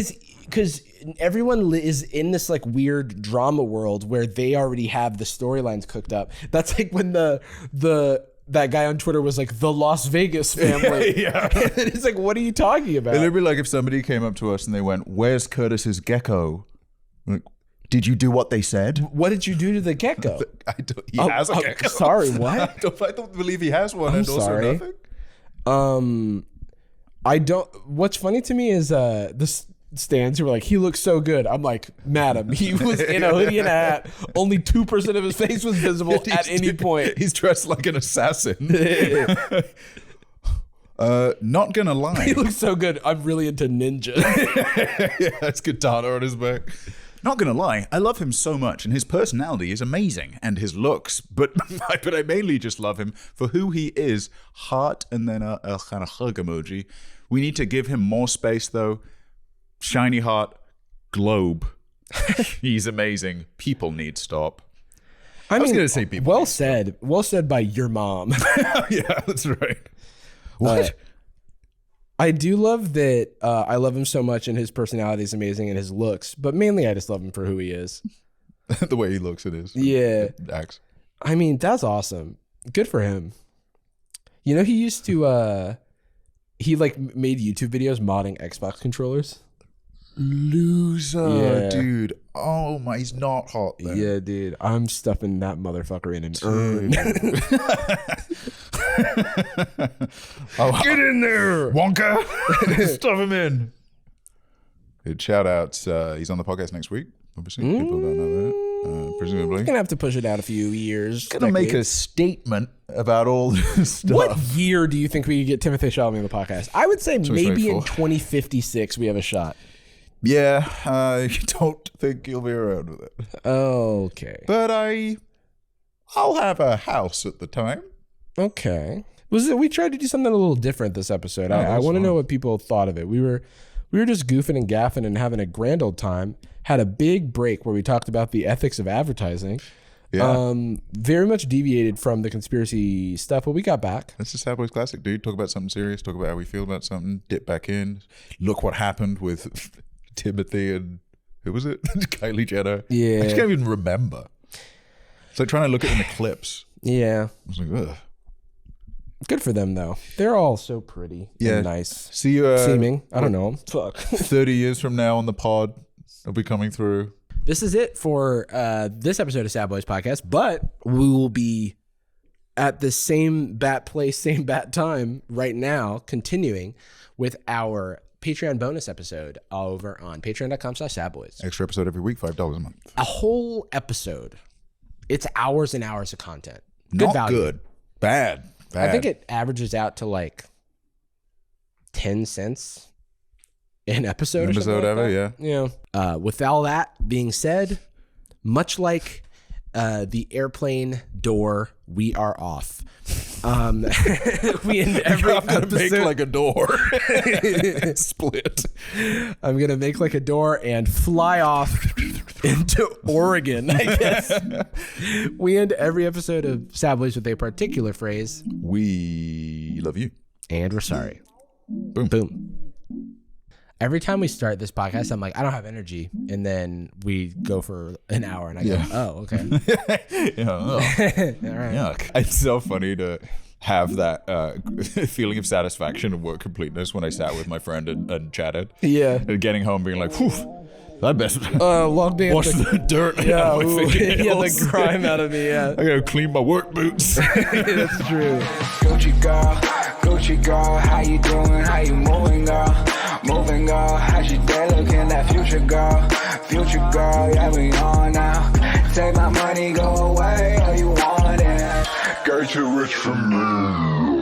because everyone is in this like weird drama world where they already have the storylines cooked up. That's like when that guy on Twitter was like the Las Vegas family. Yeah. And it's like, what are you talking about? It'd be like if somebody came up to us and they went, "Where's Curtis's gecko?" Like, did you do what they said? What did you do to the gecko? He has a gecko. Sorry, what? I don't believe he has one. I'm and sorry. Also nothing. I don't. What's funny to me is the stands who were like, he looks so good. I'm like, madam, he was in a hoodie and a hat. Only 2% of his face was visible at any point. He's dressed like an assassin. Not gonna lie. He looks so good. I'm really into ninja. Yeah, that's katana on his back. Not gonna lie, I love him so much, and his personality is amazing, and his looks. But I mainly just love him for who he is. Heart and then a kind of hug emoji. We need to give him more space, though. Shiny heart, globe. He's amazing. People need stop. I was gonna say people. Well said. Well said by your mom. Yeah, that's right. What? I do love that. I love him so much, and his personality is amazing, and his looks. But mainly, I just love him for who he is. The way he looks, it is. Yeah. It acts. I mean, that's awesome. Good for him. You know, he used to. He like made YouTube videos modding Xbox controllers. Loser, dude. Oh my, he's not hot then. Yeah, dude. I'm stuffing that motherfucker in an urn. Get in there, Wonka. Stuff him in. Good shout outs. He's on the podcast next week. Obviously, people don't know that. Presumably, He's gonna have to push it out a few years. Gonna make a statement about all this stuff. What year do you think we could get Timothée Chalamet on the podcast? I would say maybe in 2056 we have a shot. Yeah, I don't think he'll be around with it. Okay. But I'll have a house at the time. Okay. We tried to do something a little different this episode. I want to know what people thought of it. We were just goofing and gaffing and having a grand old time. Had a big break where we talked about the ethics of advertising. Yeah. Very much deviated from the conspiracy stuff, but we got back. That's just Sad Boys Classic, dude. Talk about something serious. Talk about how we feel about something. Dip back in. Look what happened with Timothy and who was it? Kylie Jenner. Yeah. I just can't even remember. It's like trying to look at an eclipse. Yeah. I was like, ugh. Good for them though. They're all so pretty and nice. See you seeming. I don't know. Fuck. 30 years from now on the pod, they'll be coming through. This is it for this episode of Sad Boys Podcast, but we will be at the same bat place, same bat time right now, continuing with our Patreon bonus episode over on patreon.com/sadboys. Extra episode every week, $5 a month. A whole episode. It's hours and hours of content. Not value. good. Bad. I think it averages out to like 10 cents an episode. Yeah. With all that being said, much like the airplane door, we are off. We end every episode make like a door. Split. I'm gonna make like a door and fly off into Oregon, I guess. We end every episode of Sad Boys with a particular phrase. We love you. And we're sorry. Boom. Boom. Every time we start this podcast, I'm like, I don't have energy. And then we go for an hour and I go, oh, okay. All right. Yuck. It's so funny to have that feeling of satisfaction and work completeness when I sat with my friend and chatted. Yeah. And getting home being like, whew. I best logged in wash the dirt out of my fingernails. the grime out of me, I gotta clean my work boots. That's true. Gucci girl, how you doing? How you moving, girl? Moving, girl. How's your day looking? That future girl, yeah, we on now. Take my money, go away, all you want it. Girl, too rich for me.